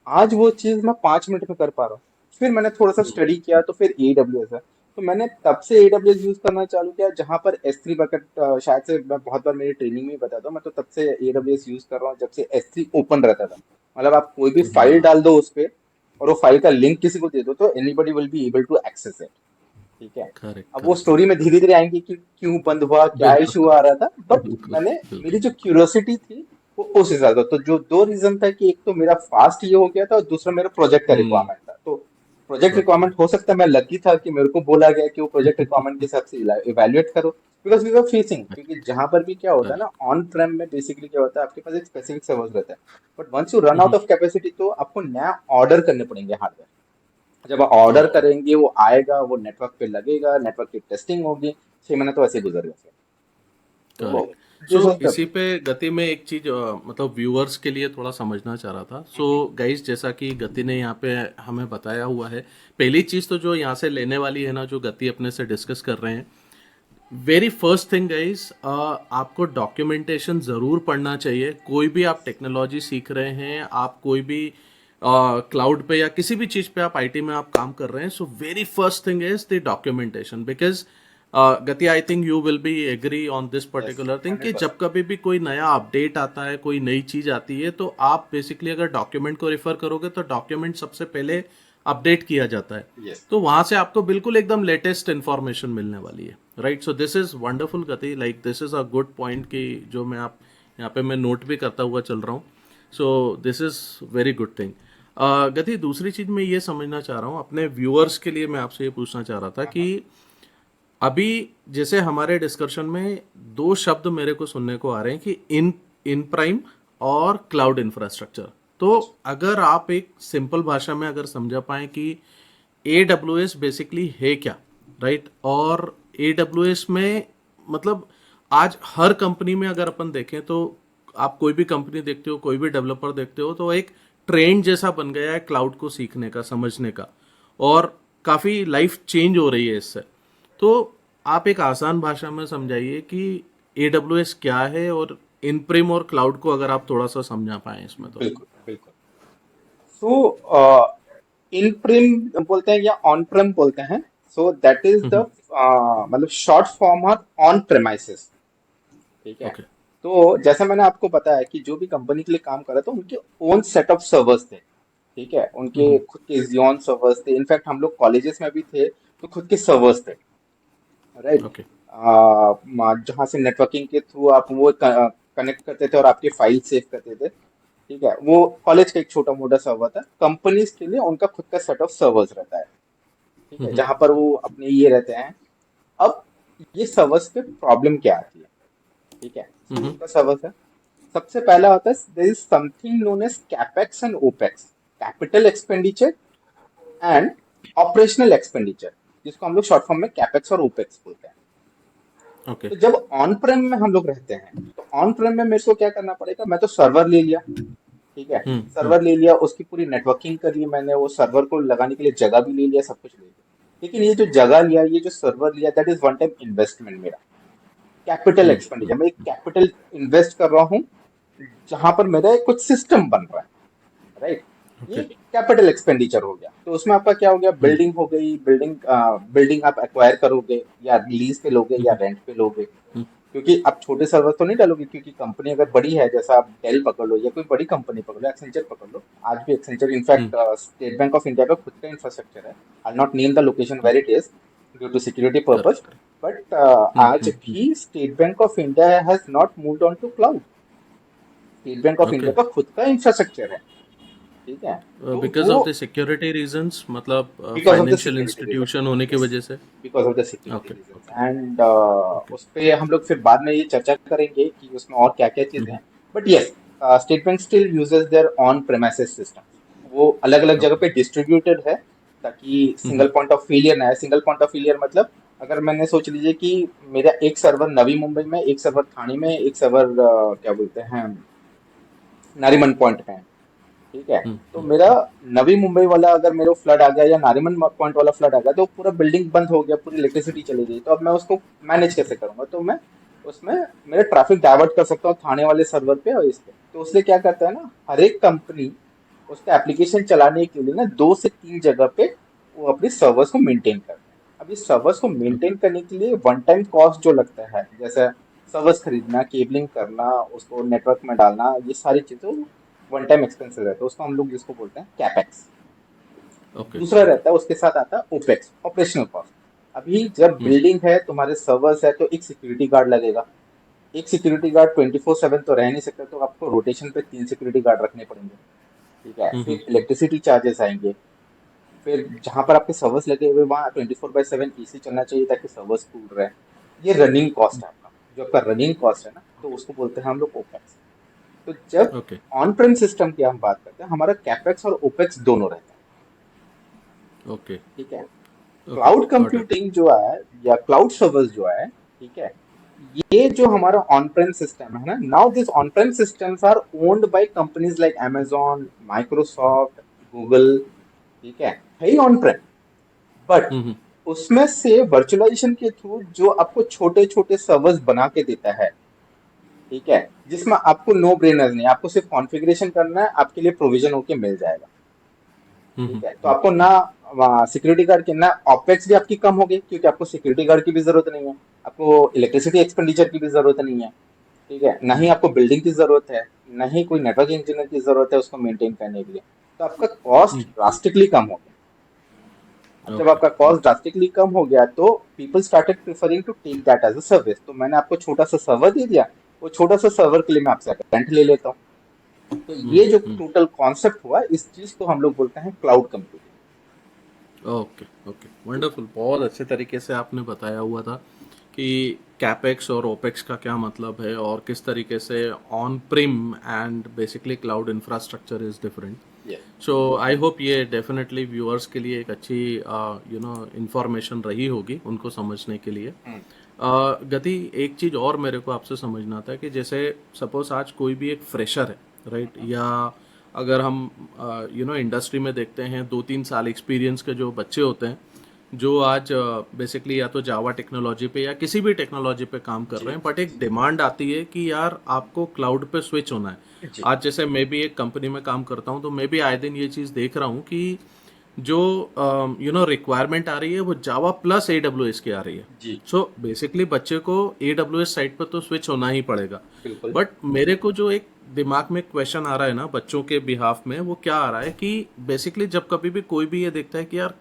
आज वो चीज मैं 5 मिनट में कर पा रहा हूँ। फिर मैंने थोड़ा सा स्टडी किया तो फिर AWS है। तो मैंने तब से AWS यूज करना चालू किया, जहां पर S3 बकेट, शायद से मैं बहुत बार मेरी ट्रेनिंग में ही बताता हूँ, मैं तो तब से AWS यूज कर रहा हूँ जब से S3 ओपन रहता था। मतलब आप कोई भी फाइल हाँ, डाल दो उस पे, और वो फाइल का लिंक किसी को दे दो, तो anybody will be able to access it. ठीक है। करेक्ट अब वो करेक्ट स्टोरी करेक्ट। में धीरे धीरे आएंगे कि क्यों बंद हुआ, क्या बिल्कुल इशू आ रहा था, बट बिल्कुल मैंने, मेरी बिल्कुल। जो क्यूरियोसिटी थी वो उस हिसाब से, तो जो दो रीजन था कि एक तो मेरा फास्ट ये हो गया था और दूसरा मेरा प्रोजेक्ट का हम्म। रिक्वायरमेंट था। तो प्रोजेक्ट ओके। रिक्वायरमेंट हो सकता है, मैं लकी था कि मेरे को बोला गया कि वो प्रोजेक्ट रिक्वायरमेंट के हिसाब से इवेल्युएट करो, बिकॉज वी वर फेसिंग, क्योंकि जहां पर भी क्या होता है ना, करेक्ट। ऑन प्रेम में बेसिकली क्या होता है, आपके पास एक स्पेसिफिक सर्वर रहता है, but once you run out of capacity तो आपको नया ऑर्डर करने पड़ेंगे हार्डवेयर। जब ओ, ऑर्डर करेंगे वो आएगा, वो नेटवर्क पे लगेगा, नेटवर्क की टेस्टिंग होगी, 6 महीने तो ऐसे गुजर गए फिर। तो correct. So this was the इसी पे गति में एक चीज मतलब व्यूअर्स के लिए थोड़ा समझना चाह रहा था। सो गाइस, जैसा कि गति ने यहाँ पे हमें बताया हुआ है, पहली चीज तो जो यहाँ से लेने वाली है ना, जो गति अपने से डिस्कस कर रहे हैं, वेरी फर्स्ट थिंग गाइस, आपको डॉक्यूमेंटेशन ज़रूर पढ़ना चाहिए। कोई भी आप टेक्नोलॉजी सीख रहे हैं, आप कोई भी क्लाउड पे या किसी भी चीज़ पे आप आईटी में आप काम कर रहे हैं, so very first thing is the documentation. Because Gati, I think you will be agree on this yes, particular thing कि जब 100%। कभी भी कोई नया अपडेट आता है, कोई नई चीज़ आती है, तो आप बेसिकली अगर डॉक्यूमेंट को रेफर करोगे तो डॉक्यूमेंट सबसे पहले अपडेट किया जाता है। यस। तो वहां से आपको बिल्कुल एकदम लेटेस्ट इंफॉर्मेशन मिलने वाली है, right. So this is wonderful Gati, like this is a good point कि जो मैं आप यहाँ पे मैं नोट भी करता हुआ चल रहा हूँ। सो this is very good thing. गति, दूसरी चीज मैं ये समझना चाह रहा हूँ अपने व्यूअर्स के लिए, मैं आपसे ये पूछना चाह रहा था हाँ, कि हाँ। अभी जैसे हमारे डिस्कशन में दो शब्द मेरे को सुनने को आ रहे हैं कि इन इन प्राइम और क्लाउड इंफ्रास्ट्रक्चर। तो अच्छा। अगर आप एक सिंपल भाषा में अगर समझा पाए कि ए डब्ल्यू एस बेसिकली है क्या, राइट। और ए डब्ल्यू एस में मतलब आज हर कंपनी में अगर अपन देखें तो आप कोई भी कंपनी देखते हो, कोई भी डेवलपर देखते हो, तो एक ट्रेंड जैसा बन गया है क्लाउड को सीखने का, समझने का, और काफ़ी लाइफ चेंज हो रही है इससे। तो आप एक आसान भाषा में समझाइए कि ए डब्ल्यू एस क्या है, और इन प्रिम और क्लाउड को अगर आप थोड़ा सा समझा पाए इसमें तो। बिल्कुल, बिल्कुल। सो इन प्रिम बोलते हैं या ऑन प्रेम बोलते हैं। सो दैट इज द, मतलब short form of on premises. ठीक है। ओके। तो जैसा मैंने आपको बताया कि जो भी कंपनी के लिए काम कर रहा था, उनके ओन सेट ऑफ सर्वर्स थे। ठीक है, उनके खुद के जियोन सर्वर्स थे, इनफैक्ट हम लोग कॉलेजेस में भी थे तो खुद के सर्वर्स थे, राइट। ओके। जहाँ से नेटवर्किंग के थ्रू आप वो कनेक्ट करते थे और आपके फाइल सेव करते थे। ठीक है, वो कॉलेज का एक छोटा मोटा सर्वर था। कंपनीज के लिए उनका खुद का सेट ऑफ सर्वर्स रहता है। ठीक है, जहाँ पर वो अपने ये रहते हैं। अब ये सर्वर्स पे प्रॉब्लम क्या आती है? ठीक है, सिंपल सा सर्वर्स है। सबसे पहला होता है, there is something known as capex and opex, capital expenditure and operational expenditure, जिसको हम लोग शॉर्ट फॉर्म में कैपेक्स और ओपेक्स बोलते हैं। ओके। तो जब ऑन प्रेम में हम लोग रहते हैं, तो ऑन प्रेम में मेरे को क्या करना पड़ेगा, मैं तो सर्वर ले लिया। ठीक है, सर्वर ले लिया, उसकी पूरी नेटवर्किंग करी मैंने, वो सर्वर को लगाने के लिए जगह भी ले लिया, सब कुछ ले लिया। लेकिन ये जो जगह लिया, ये जो सर्वर लिया, that is one time investment मेरा, कैपिटल एक्सपेंडिचर। मैं एक कैपिटल इन्वेस्ट कर रहा हूँ जहां पर मेरा एक कुछ सिस्टम बन रहा है, राइट। ओके। ये कैपिटल एक्सपेंडिचर हो गया। तो उसमें आपका क्या हो गया, बिल्डिंग हो गई, बिल्डिंग आप एक्वायर करोगे या लीज पे लोगे या रेंट पे लोगे। क्योंकि आप छोटे सर्वर तो नहीं डालोगे, क्योंकि कंपनी अगर बड़ी है, जैसा आप डेल पकड़ लो या कोई बड़ी कंपनी पकड़ लो, एक्सेंचर पकड़ लो। आज भी Accenture, in fact State Bank of India का खुद का इंफ्रास्ट्रक्चर है। I not name the location where it is due to security purpose. Correct. But आज भी State Bank of India has not moved on to cloud. State Bank of okay. India का खुद का infrastructure है। ठीक है। तो बिकॉज वो ऑफ द सिक्योरिटी रीजंस, मतलब because of the financial security reason. Institution होने की यस, वजह से। Because of the security okay reason. Okay and okay. उस पे हम लोग फिर बाद में ये चर्चा करेंगे कि उसमें और क्या क्या चीजें हैं। But yes, State Bank still uses their on premises system. वो अलग अलग जगह ओके। पे डिस्ट्रीब्यूटेड है, ताकि सिंगल पॉइंट ऑफ फेलियर ना है। सिंगल पॉइंट ऑफ फेलियर मतलब, अगर मैंने सोच लीजिए कि मेरा एक सर्वर नवी मुंबई में, एक सर्वर ठाणे में, एक सर्वर क्या बोलते हैं, नारीमन पॉइंट में है। ठीक है। तो मेरा नवी मुंबई वाला अगर मेरे फ्लड आ गया या नारीमन पॉइंट वाला फ्लड आ गया, तो पूरा बिल्डिंग बंद हो गया, पूरी इलेक्ट्रिसिटी चली गई। तो अब मैं उसको मैनेज कैसे करूंगा? तो मैं उसमें मेरा ट्रैफिक डाइवर्ट कर सकता हूँ थाने वाले सर्वर पे और इस पे। तो उसलिए क्या करता है ना, हर एक कंपनी उसका एप्लीकेशन चलाने के लिए ना 2 से 3 जगह पे वो अपनी सर्वर्स को मेंटेन करते हैं। अब इस सर्वर्स को मेंटेन करने के लिए वन टाइम कॉस्ट जो लगता है, जैसे सर्वर्स खरीदना, केबलिंग करना, उसको नेटवर्क में डालना, ये सारी चीजें वन टाइम एक्सपेंसेस रहते हैं, उसको हम लोग जिसको बोलते हैं कैपेक्स। ओके दूसरा ओके। रहता है, उसके साथ आता है ओपेक्स, ऑपरेशनल कॉस्ट। अभी जब हम्म बिल्डिंग है, तुम्हारे सर्वर्स है, तो एक सिक्योरिटी गार्ड लगेगा। एक सिक्योरिटी गार्ड 24/7 तो रह नहीं सकता, तो आपको रोटेशन पे 3 सिक्योरिटी गार्ड रखने पड़ेंगे। ठीक है, फिर हम्म। इलेक्ट्रिसिटी चार्जेस आएंगे। फिर जहां पर आपके सर्वर्स लगे हुए वहाँ 24/7 एसी चलना चाहिए ताकि सर्वर्स कूल रहे। ये रनिंग कॉस्ट है आपका। जो आपका रनिंग कॉस्ट है ना, तो उसको बोलते हैं हम लोग ओपेक्स। तो जब ओके ऑन प्रेम सिस्टम की हम बात करते हैं, हमारा कैपेक्स और ओपेक्स दोनों रहते हैं। ओके ठीक है। Okay, cloud got it. Computing जो है या क्लाउड सर्वर्स जो है, ठीक है, ये जो हमारा ऑन प्रेम सिस्टम है ना, now this on prem systems are owned by companies like Amazon, Microsoft, Google. ठीक है ही ऑन प्रेम। बट हम्म। उसमें से वर्चुअलाइजेशन के थ्रू जो आपको छोटे छोटे सर्वर्स बना के देता है, ठीक है, जिसमें आपको नो ब्रेनर नहीं, आपको सिर्फ कॉन्फ़िगरेशन करना है, आपके लिए प्रोविजन होके मिल जाएगा। ठीक है, तो आपको ना सिक्योरिटी गार्ड की ना ऑपेक्स भी आपकी कम होगी, क्योंकि आपको सिक्योरिटी गार्ड की भी जरूरत नहीं है, आपको इलेक्ट्रिसिटी एक्सपेंडिचर की भी जरूरत नहीं है। ठीक है, ना ही आपको बिल्डिंग की जरूरत है, ना ही कोई नेटवर्क इंजीनियर की जरूरत है उसको मेंटेन करने के लिए। तो आपका कॉस्ट ड्रास्टिकली कम हो गया। अब जब ओके आपका कॉस्ट ओके। ड्रास्टिकली कम हो गया, तो people started preferring to take that as a service. तो मैंने आपको छोटा सा सर्वर दे दिया, वो छोटा सा सर्वर के लिए मैं आपसे रेंट ले लेता हूँ। तो ये जो हम्म। टोटल कॉन्सेप्ट हुआ, इस चीज को हम लोग बोलते हैं क्लाउड कंप्यूटिंग। ओके ओके, ठीक है। वंडरफुल। बहुत अच्छे तरीके से आपने बताया हुआ था कि कैपेक्स और ओपेक्स का क्या मतलब है और किस तरीके से on prim and basically cloud infrastructure is different. Yes. So I hope ये डेफिनेटली व्यूअर्स के लिए एक अच्छी इंफॉर्मेशन रही होगी उनको समझने के लिए। हम्म। गति, एक चीज़ और मेरे को आपसे समझना था कि जैसे सपोज आज कोई भी एक फ्रेशर है, राइट, हम्म। या अगर हम इंडस्ट्री में देखते हैं 2-3 साल एक्सपीरियंस के जो बच्चे होते हैं जो आज बेसिकली या तो जावा टेक्नोलॉजी पे या किसी भी टेक्नोलॉजी पे काम कर जी रहे हैं, बट जी एक डिमांड आती है कि यार आपको क्लाउड पे स्विच होना है। जी आज जैसे मैं भी एक कंपनी में काम करता हूँ तो मैं भी आए दिन ये चीज़ देख रहा हूँ कि जो रिक्वायरमेंट आ रही है वो जावा प्लस AWS की आ रही है। जी। सो बेसिकली बच्चे को AWS साइड पर तो स्विच होना ही पड़ेगा। बिल्कुल। बट मेरे को जो एक दिमाग में क्वेश्चन आ रहा है ना बच्चों के बिहाफ में, वो क्या आ रहा है कि बेसिकली जब कभी भी कोई भी ये देखता है कि यार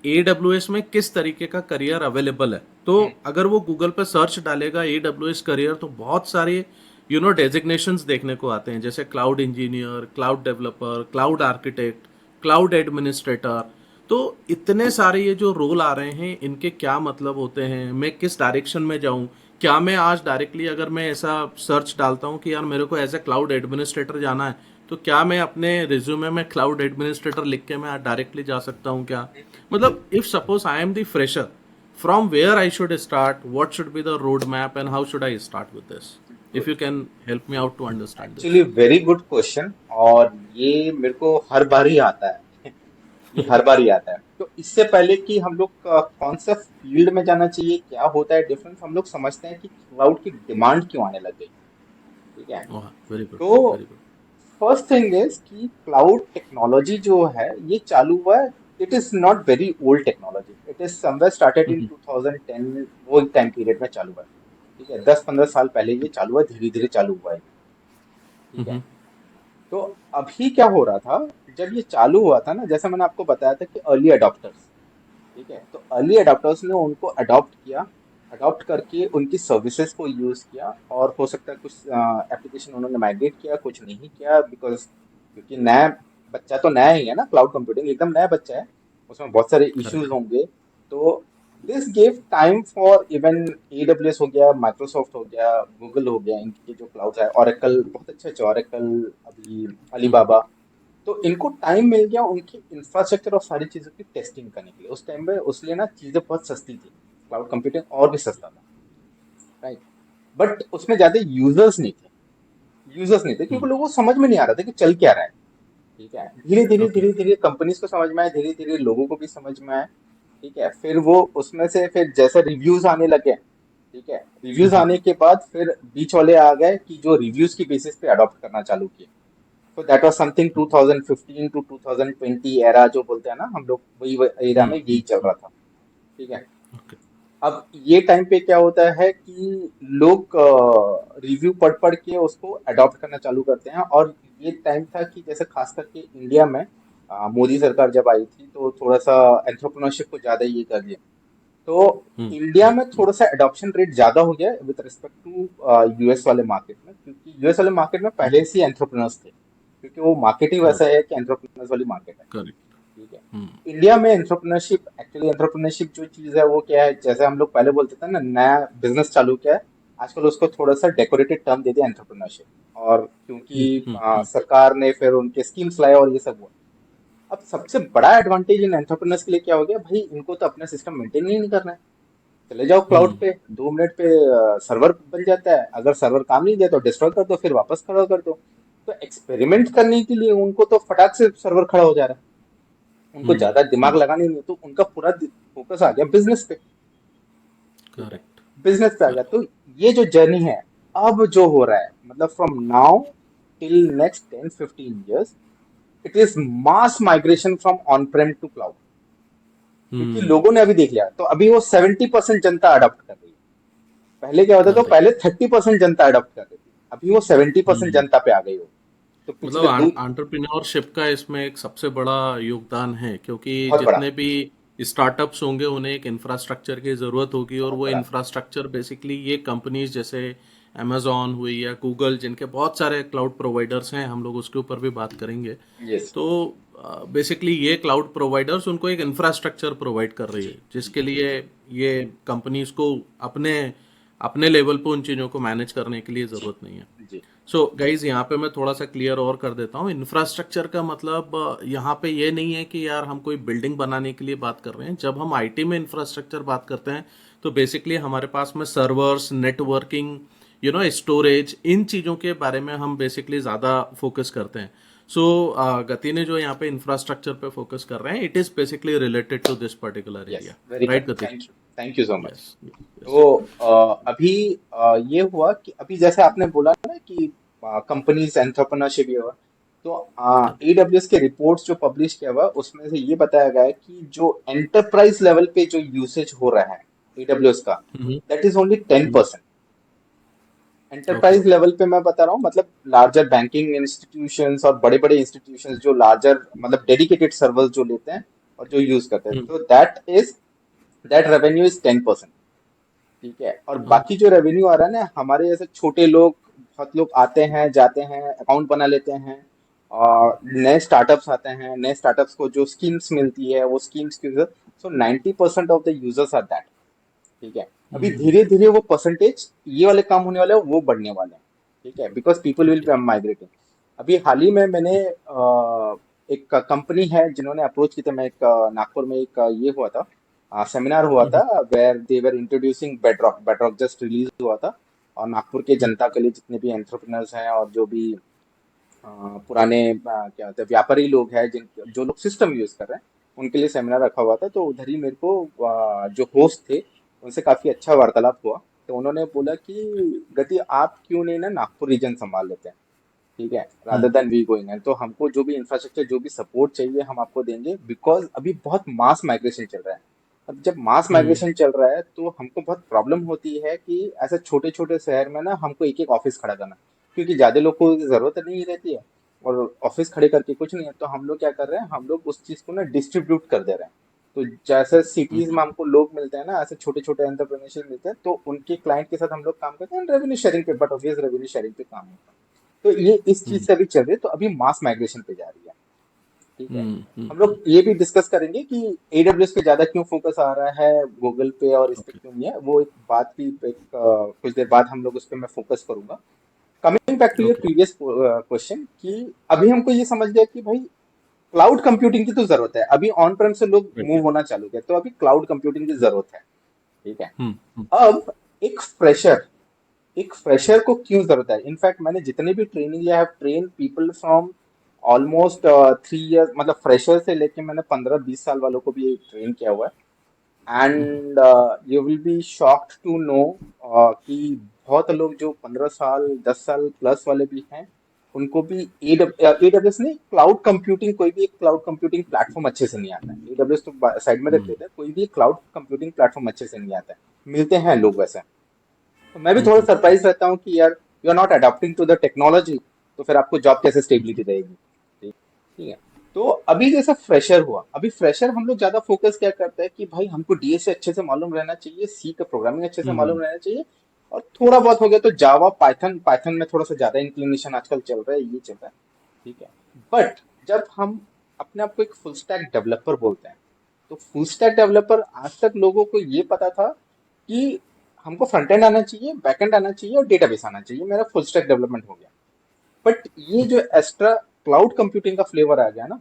AWS में किस तरीके का करियर अवेलेबल है, तो हम्म। अगर वो गूगल पे सर्च डालेगा AWS करियर तो बहुत सारे डेजिग्नेशंस देखने को आते हैं, जैसे cloud engineer, cloud developer, cloud architect, cloud administrator. तो इतने सारे ये जो रोल आ रहे हैं, इनके क्या मतलब होते हैं, मैं किस डायरेक्शन में जाऊं? क्या मैं आज डायरेक्टली अगर मैं ऐसा सर्च डालता हूं कि यार मेरे को एज ए क्लाउड एडमिनिस्ट्रेटर जाना है, तो क्या मैं अपने रिज्यूमे में क्लाउड एडमिनिस्ट्रेटर लिख के मैं डायरेक्टली जा सकता हूं क्या? मतलब if suppose I am the fresher, from where I should start, what should be the road map and how should I start with this? If you good. Can help me out to understand actually very good question. और ये मेरे को हर बार ही आता है। ये हर बार ही आता है। तो इससे पहले कि हम लोग कौन सा फील्ड में जाना चाहिए, क्या होता है डिफरेंस, हम लोग समझते हैं कि क्लाउड की डिमांड क्यों आने लग गई। ठीक है। दिस। वेरी गुड, तो very good. First thing is कि क्लाउड टेक्नोलॉजी जो है ये चालू हुआ है। It is not very old technology, it is somewhere started in 2010, वो टाइम पीरियड में चालू हुआ है। ठीक है, 10-15 साल पहले ये चालू हुआ, धीरे धीरे चालू हुआ है। ठीक है। तो अभी क्या हो रहा था, जब ये चालू हुआ था ना, जैसे मैंने आपको बताया था कि अर्ली अडॉप्टर्स, ठीक है, तो अर्ली अडॉप्टर्स ने उनको अडॉप्ट किया। अडॉप्ट करके उनकी सर्विसेज को यूज किया, और हो सकता है कुछ एप्लीकेशन उन्होंने माइग्रेट किया, कुछ नहीं किया, बिकॉज क्योंकि नया बच्चा तो नया ही है ना, क्लाउड कंप्यूटिंग एकदम नया बच्चा है, उसमें बहुत सारे इश्यूज करेक्ट। होंगे। तो this give time for even AWS हो गया, माइक्रोसॉफ्ट हो गया, गूगल हो गया, इनके जो क्लाउड है, ओरेकल बहुत अच्छे अच्छे, ओरेकल, अभी अलीबाबा। तो इनको टाइम मिल गया उनकी इंफ्रास्ट्रक्चर और सारी चीजों की टेस्टिंग करने के लिए। उस टाइम पे उसलिए ना चीजें बहुत सस्ती थी, क्लाउड कंप्यूटिंग और भी सस्ता था। राइट। बट उसमें ज्यादा यूजर्स नहीं थे, क्योंकि लोगों को समझ में नहीं आ रहा था कि चल क्या रहा है। ठीक है, धीरे धीरे ओके। धीरे धीरे कंपनीज को समझ में आया, धीरे धीरे लोगों को भी समझ में आया। ठीक है, फिर वो उसमें से फिर जैसे रिव्यूज आने लगे, ठीक है, रिव्यूज आने के बाद फिर बीच वाले आ गए कि जो रिव्यूज की बेसिस पे अडॉप्ट करना चालू किए। तो that was something 2015 to 2020 era जो बोलते हैं ना हम लोग, वही एरा में यही चल हम्म। रहा था। ठीक है। ओके। अब ये टाइम पे क्या होता है कि लोग रिव्यू पढ़ पढ़ के उसको अडॉप्ट करना चालू करते हैं। और ये टाइम था कि जैसे खास करके इंडिया में मोदी सरकार जब आई थी तो थोड़ा सा एंटरप्रेन्योरशिप को ज्यादा ये कर दिया। तो इंडिया में थोड़ा सा अडॉप्शन रेट ज्यादा हो गया विद रिस्पेक्ट टू यूएस वाले मार्केट में, क्योंकि यूएस वाले मार्केट में पहले से ही एंटरप्रेन्योर्स थे, क्योंकि वो मार्केट ही वैसा है कि एंटरप्रेन्योर्स वाली मार्केट है। करेक्ट। ठीक है। हम्म। इंडिया में एंटरप्रेन्योरशिप, एक्चुअली एंटरप्रेन्योरशिप जो चीज है वो क्या है, जैसे हम लोग पहले बोलते थे ना नया बिजनेस चालू किया है, आजकल उसको थोड़ा सा डेकोरेटेड टर्म दे दिया एंटरप्रेन्योरशिप। और क्योंकि सरकार ने फिर उनके स्कीम्स लाए और ये सब हुआ। अब सबसे बड़ा एडवांटेज इन एंटरप्रेन्योर्स के लिए क्या हो गया भाई, इनको तो अपना सिस्टम मेंटेन ही नहीं करना है। चले जाओ क्लाउड हम्म। पे, 2 मिनट पे सर्वर बन जाता है, अगर सर्वर काम नहीं दिया तो डिस्ट्रॉय कर दो, फिर वापस खड़ा कर दो। तो एक्सपेरिमेंट करने के लिए उनको तो फटाक से सर्वर खड़ा हो जा रहा है, उनको हम्म। ज्यादा दिमाग हम्म। लगानी नहीं है, तो उनका पूरा फोकस आ गया बिजनेस पे। ठीक है। करेक्ट। बिजनेस पे आ गया। करेक्ट। तो ये जो जर्नी है अब जो हो रहा है, मतलब from now till next 10-15 years, it is mass migration from on prem to cloud. क्योंकि हम्म। लोगों ने अभी देख लिया, तो अभी वो 70% जनता अडॉप्ट कर रही है। पहले क्या होता था, करेक्ट। पहले 30% जनता अडॉप्ट कर रही थी, अभी वो 70% हम्म। जनता पे आ गई हो। तो मतलब पिछले दो, एंटरप्रेन्योरशिप का इसमें एक सबसे बड़ा योगदान है, क्योंकि बहुत बड़ा, जितने भी स्टार्टअप्स होंगे उन्हें एक इंफ्रास्ट्रक्चर की ज़रूरत होगी, और बहुत वो बड़ा। इंफ्रास्ट्रक्चर बेसिकली ये कंपनीज जैसे अमेजोन हुई या गूगल, जिनके बहुत सारे क्लाउड प्रोवाइडर्स हैं, हम लोग उसके ऊपर भी बात करेंगे। यस। तो बेसिकली ये क्लाउड प्रोवाइडर्स उनको एक इंफ्रास्ट्रक्चर प्रोवाइड कर रही है, जिसके लिए ये कंपनीज को अपने अपने लेवल पे उन चीज़ों को मैनेज करने के लिए ज़रूरत नहीं है। जी। सो गाइज, यहाँ पे मैं थोड़ा सा क्लियर और कर देता हूँ। इंफ्रास्ट्रक्चर का मतलब यहाँ पे ये नहीं है कि यार हम कोई बिल्डिंग बनाने के लिए बात कर रहे हैं। जब हम आईटी में इंफ्रास्ट्रक्चर बात करते हैं तो बेसिकली हमारे पास में सर्वर्स, नेटवर्किंग, स्टोरेज, इन चीज़ों के बारे में हम बेसिकली ज़्यादा फोकस करते हैं। सो गति ने जो यहाँ पे इंफ्रास्ट्रक्चर पे फोकस कर रहे हैं, it is basically related to this particular yes, area. Very right correct, Gati? Thank you so much. Yes. Yes. तो अभी ये हुआ कि अभी जैसे आपने बोला ना कि कंपनीज एंटरप्रेन्योरशिप ये हुआ, तो AWS के रिपोर्ट्स जो पब्लिश किया हुआ उसमें से ये बताया गया है कि जो एंटरप्राइज लेवल पे जो यूसेज हो रहा है AWS का, that is only 10%। Okay. Enterprise level पे मैं बता रहा हूँ, मतलब लार्जर बैंकिंग इंस्टीट्यूशंस और बड़े बड़े इंस्टीट्यूशंस जो लार्जर मतलब डेडिकेटेड सर्वर्स जो लेते हैं और जो यूज करते हैं, तो दैट रेवेन्यू इज 10%। ठीक है। और बाकी जो रेवेन्यू आ रहा है ना, हमारे जैसे छोटे लोग, बहुत लोग आते हैं जाते हैं, अकाउंट बना लेते हैं, और नए स्टार्टअप्स आते हैं, नए स्टार्टअप्स को जो स्कीम्स मिलती है वो स्कीम्स की, so 90% of the users are that. ठीक है। अभी धीरे धीरे वो परसेंटेज, ये वाले काम होने वाले हैं वो बढ़ने वाले हैं। ठीक है, because people will okay. Be migrating. अभी हाल ही में मैंने एक कंपनी है जिन्होंने अप्रोच की थी, मैं एक नागपुर में एक ये हुआ था, सेमिनार हुआ था, where they were introducing Bedrock. Bedrock just release हुआ था, और नागपुर के जनता के लिए जितने भी एंटरप्रेन्योर्स हैं और जो भी पुराने क्या होते हैं व्यापारी लोग हैं, जिन जो लोग सिस्टम यूज कर रहे हैं, उनके लिए सेमिनार रखा हुआ था। तो उधर ही मेरे को जो होस्ट थे उनसे काफी अच्छा वार्तालाप हुआ। तो उन्होंने बोला कि गति आप क्यों नहीं ना नागपुर रीजन संभाल लेते हैं, ठीक है, rather than we going, and तो हमको जो भी इंफ्रास्ट्रक्चर जो भी सपोर्ट चाहिए हम आपको देंगे, बिकॉज अभी बहुत मास माइग्रेशन चल रहा है। अब जब मास माइग्रेशन चल रहा है तो हमको बहुत प्रॉब्लम होती है कि ऐसे छोटे छोटे शहर में ना हमको एक एक ऑफिस खड़ा करना, क्योंकि ज्यादा लोग को जरूरत नहीं रहती है, और ऑफिस खड़े करके कुछ नहीं है। तो हम लोग क्या कर रहे हैं, हम लोग उस चीज को ना डिस्ट्रीब्यूट कर दे रहे हैं। तो जैसे सिटीज में हमको लोग मिलते हैं ना, ऐसे छोटे छोटे एंटरप्रेन्योरशिप मिलते हैं, तो उनके क्लाइंट के साथ हम लोग काम करते हैं रेवेन्यू शेयरिंग पे, बट ऑब्वियस रेवेन्यू शेयरिंग पे काम होता है। तो ये इस चीज से अभी चल रही है, तो अभी मास माइग्रेशन पे जा रही है। ठीक है। हम लोग ये भी डिस्कस करेंगे कि AWS पे ज्यादा क्यों फोकस आ रहा है, गूगल पे और इस पे ओके। क्यों नहीं है, वो एक बात की एक कुछ देर बाद हम लोग उस पे मैं फोकस करूंगा। Coming back to your okay. Previous question, कि अभी हमको ये समझ गया कि भाई क्लाउड कंप्यूटिंग की तो जरूरत है, अभी ऑन प्रेम से लोग मूव होना चालू किया, तो अभी क्लाउड कंप्यूटिंग की जरूरत है। ठीक है। अब एक फ्रेशर एक फ्रेशर को क्यों जरूरत है, इनफैक्ट मैंने जितने भी ट्रेनिंग लिया है, train people from almost 3 years, मतलब फ्रेशर से लेके मैंने 15-20 साल वालों को भी ट्रेन किया हुआ है। And you will be shocked to know कि बहुत लोग जो 15 साल 10 साल प्लस वाले भी हैं, उनको भी एडब्ल्यूएस नहीं, क्लाउड कंप्यूटिंग, कोई भी एक क्लाउड कंप्यूटिंग प्लेटफॉर्म अच्छे से नहीं आता है। एडब्ल्यूएस तो साइड में रख हम्म देते हैं, कोई भी क्लाउड कंप्यूटिंग प्लेटफॉर्म अच्छे से नहीं आता है। मिलते हैं लोग वैसे। तो मैं भी थोड़ा हम्म सरप्राइज रहता हूँ कि यार you are not adopting to the technology, तो फिर आपको जॉब कैसे स्टेबिलिटी रहेगी। ठीक ठीक है। तो अभी जैसा फ्रेशर हुआ, अभी फ्रेशर हम लोग ज्यादा फोकस क्या करते हैं कि भाई हमको डीएस अच्छे से मालूम रहना चाहिए, सी का प्रोग्रामिंग अच्छे से हम्म मालूम रहना चाहिए, और थोड़ा बहुत हो गया तो जावा पाइथन, पाइथन में थोड़ा सा ज्यादा इंक्लिनेशन आजकल चल रहा है, ये चल रहा है। ठीक है। बट जब हम अपने आप को एक फुल स्टैक डेवलपर बोलते हैं, तो फुल स्टैक डेवलपर आज तक लोगों को ये पता था कि हमको फ्रंट एंड आना चाहिए, बैक एंड आना चाहिए और डेटाबेस आना चाहिए, मेरा फुल स्टैक डेवलपमेंट हो गया। बट ये जो एक्स्ट्रा क्लाउड कंप्यूटिंग का फ्लेवर आ गया ना,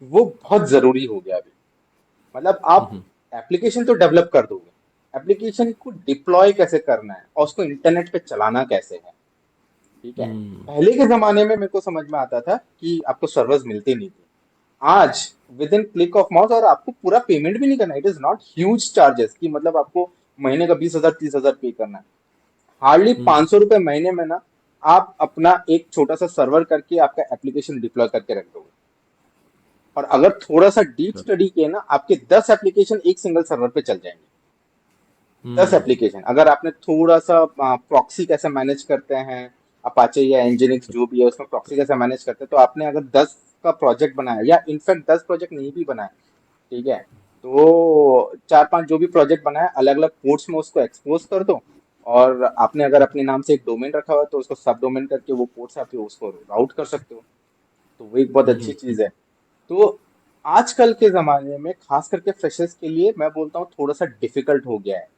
वो बहुत जरूरी हो गया अभी। मतलब आप हम्म एप्लीकेशन तो डेवलप कर दोगे, एप्लीकेशन को डिप्लॉय कैसे करना है और उसको इंटरनेट पे चलाना कैसे है। ठीक है। हम्म पहले के जमाने में मेरे को समझ में आता था कि आपको सर्वर्स मिलते नहीं थे। आज with in click of mouse, और आपको पूरा पेमेंट भी नहीं करना, it is not huge charges कि मतलब आपको महीने का 20,000 30,000 पे करना है। हार्डली हम्म 500 रुपए महीने में ना, आप अपना एक छोटा सा सर्वर करके आपका एप्लीकेशन डिप्लॉय करके रख दोगे। और अगर थोड़ा सा डीप correct, स्टडी किए ना, आपके 10 एप्लीकेशन एक सिंगल सर्वर पे चल जाएंगे। 10 एप्लीकेशन, हम्म अगर आपने थोड़ा सा प्रॉक्सी कैसे मैनेज करते हैं, अपाचे या एनजिनिक्स जो भी है उसमें प्रॉक्सी कैसे मैनेज करते हैं, तो आपने अगर 10 का प्रोजेक्ट बनाया, या इनफैक्ट 10 प्रोजेक्ट नहीं भी बनाया, ठीक है, तो 4 5 जो भी प्रोजेक्ट बनाया, अलग अलग पोर्ट्स में उसको एक्सपोज कर दो। और आपने अगर अपने नाम से एक डोमेन रखा हुआ है, तो उसको सब डोमेन करके वो पोर्ट्स आप उसको राउट कर सकते हो। तो वो एक बहुत अच्छी हम्म चीज है। तो आजकल के जमाने में खास करके फ्रेशर्स के लिए मैं बोलता हूँ थोड़ा सा डिफिकल्ट हो गया है।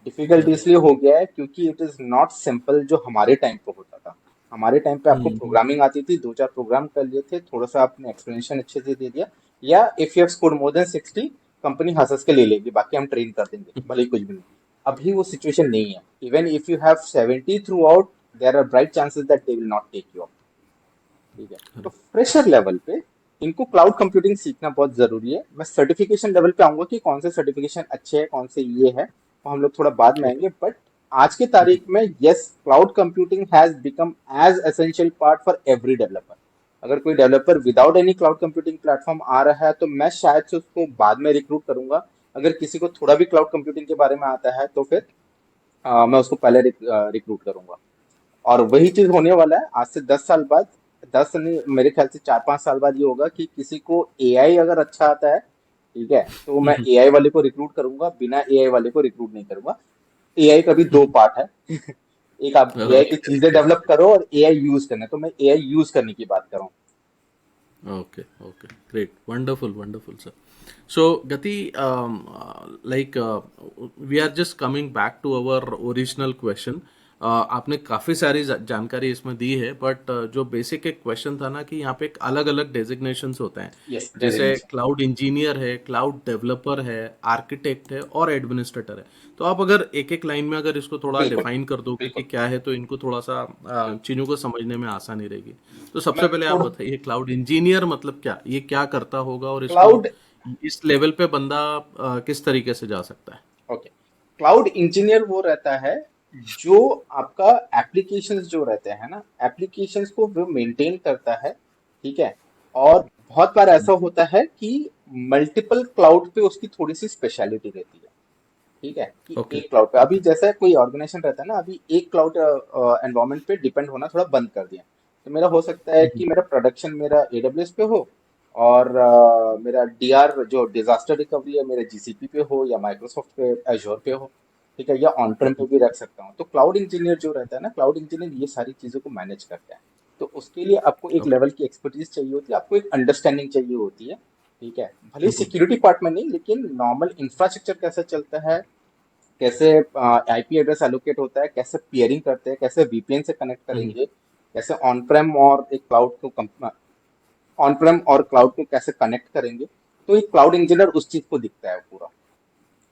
डिफिकल्ट correct, इसलिए हो गया है क्योंकि इट इज नॉट सिंपल जो हमारे टाइम पे होता था। हमारे टाइम पे आपको हम्म प्रोग्रामिंग आती थी, 2 4 प्रोग्राम कर लिए थे, थोड़ा सा आपने एक्सप्लेनेशन अच्छे से दे दिया, या if you have scored more than 60, company हंस हंस के ले लेगी, बाकी हम ट्रेन कर देंगे भले ही कुछ भी नहीं। अभी वो सिचुएशन नहीं है। Even if you have 70 throughout, there are bright chances that they will not take you. ठीक है। तो correct, फ्रेशर लेवल पे इनको क्लाउड कंप्यूटिंग सीखना बहुत जरूरी है। मैं सर्टिफिकेशन लेवल पे आऊंगा कि कौन से सर्टिफिकेशन अच्छे हैं, कौन से ये है, वो हम लोग थोड़ा बाद में okay, आएंगे। बट आज के तारीख में yes, cloud computing has become as essential part for every developer. अगर कोई developer without any cloud computing platform आ रहा है, तो मैं शायद से उसको बाद में रिक्रूट करूंगा। अगर किसी को थोड़ा भी क्लाउड कंप्यूटिंग के बारे में आता है, तो फिर मैं उसको पहले रिक्रूट करूंगा। और वही चीज होने वाला है आज से 10 साल बाद। 10 नहीं, मेरे ख्याल से 4 5 साल बाद ये होगा कि किसी को एआई अगर अच्छा आता है, ठीक है, तो मैं हम्म एआई वाले को रिक्रूट करूंगा, बिना एआई वाले को रिक्रूट नहीं करूंगा। एआई का भी दो पार्ट है। एक आप एआई की okay, चीजें डेवलप करो, और एआई यूज करना, तो मैं एआई यूज करने की बात कर रहा हूँ। okay, okay, great, wonderful, wonderful, sir. So, Gati, we are just coming back to our original question. आपने काफ़ी सारी जानकारी इसमें दी है, बट जो बेसिक एक क्वेश्चन था ना कि यहाँ पे एक अलग अलग डेजिग्नेशंस होते हैं, यस, जैसे डेजिग्नेशन। क्लाउड इंजीनियर है, क्लाउड डेवलपर है, आर्किटेक्ट है और एडमिनिस्ट्रेटर है। तो आप अगर एक एक लाइन में अगर इसको थोड़ा बिल्कुल, डिफाइन कर दोगे कि बिल्कुल, क्या है, तो इनको थोड़ा सा बिल्कुल। चीज़ों को समझने में आसानी रहेगी। तो मैं सबसे पहले आप थोड़ा बताइए, क्लाउड इंजीनियर मतलब क्या, ये क्या करता होगा और इसको क्लाउड इस लेवल पे बंदा किस तरीके से जा सकता है? ओके, क्लाउड इंजीनियर वो रहता है जो आपका एप्लीकेशंस जो रहते हैं ना, एप्लीकेशंस को वो मेंटेन करता है। ठीक है। और बहुत बार ऐसा होता है कि मल्टीपल क्लाउड पे उसकी थोड़ी सी स्पेशलिटी रहती है। ठीक है, कि ओके, एक क्लाउड पे, अभी ओके, जैसे कोई ऑर्गेनाइजेशन रहता है ना, अभी एक क्लाउड एनवायरनमेंट पे डिपेंड होना थोड़ा बंद कर दिया। तो मेरा हो सकता है कि मेरा प्रोडक्शन मेरा एडब्ल्यूएस पे हो, और मेरा डीआर जो डिजास्टर रिकवरी है मेरा जीसीपी पे हो, या माइक्रोसॉफ्ट पे एज्योर पे हो। ठीक है, या ऑन प्रेम पे भी रख सकता हूँ। तो क्लाउड इंजीनियर जो रहता है ना, क्लाउड इंजीनियर ये सारी चीजों को मैनेज करता है। तो उसके लिए आपको एक ओके, लेवल की एक्सपर्टीज चाहिए होती है, आपको एक अंडरस्टैंडिंग चाहिए होती है। ठीक है, भले सिक्योरिटी पार्ट में नहीं, लेकिन नॉर्मल इंफ्रास्ट्रक्चर कैसे चलता है, कैसे आईपी एड्रेस एलोकेट होता है, कैसे पियरिंग करते हैं, कैसे वीपीएन से कनेक्ट करेंगे, कैसे ऑन प्रेम और एक क्लाउड को ऑन प्रेम और क्लाउड को कैसे कनेक्ट करेंगे। तो एक क्लाउड इंजीनियर उस चीज को दिखता है पूरा।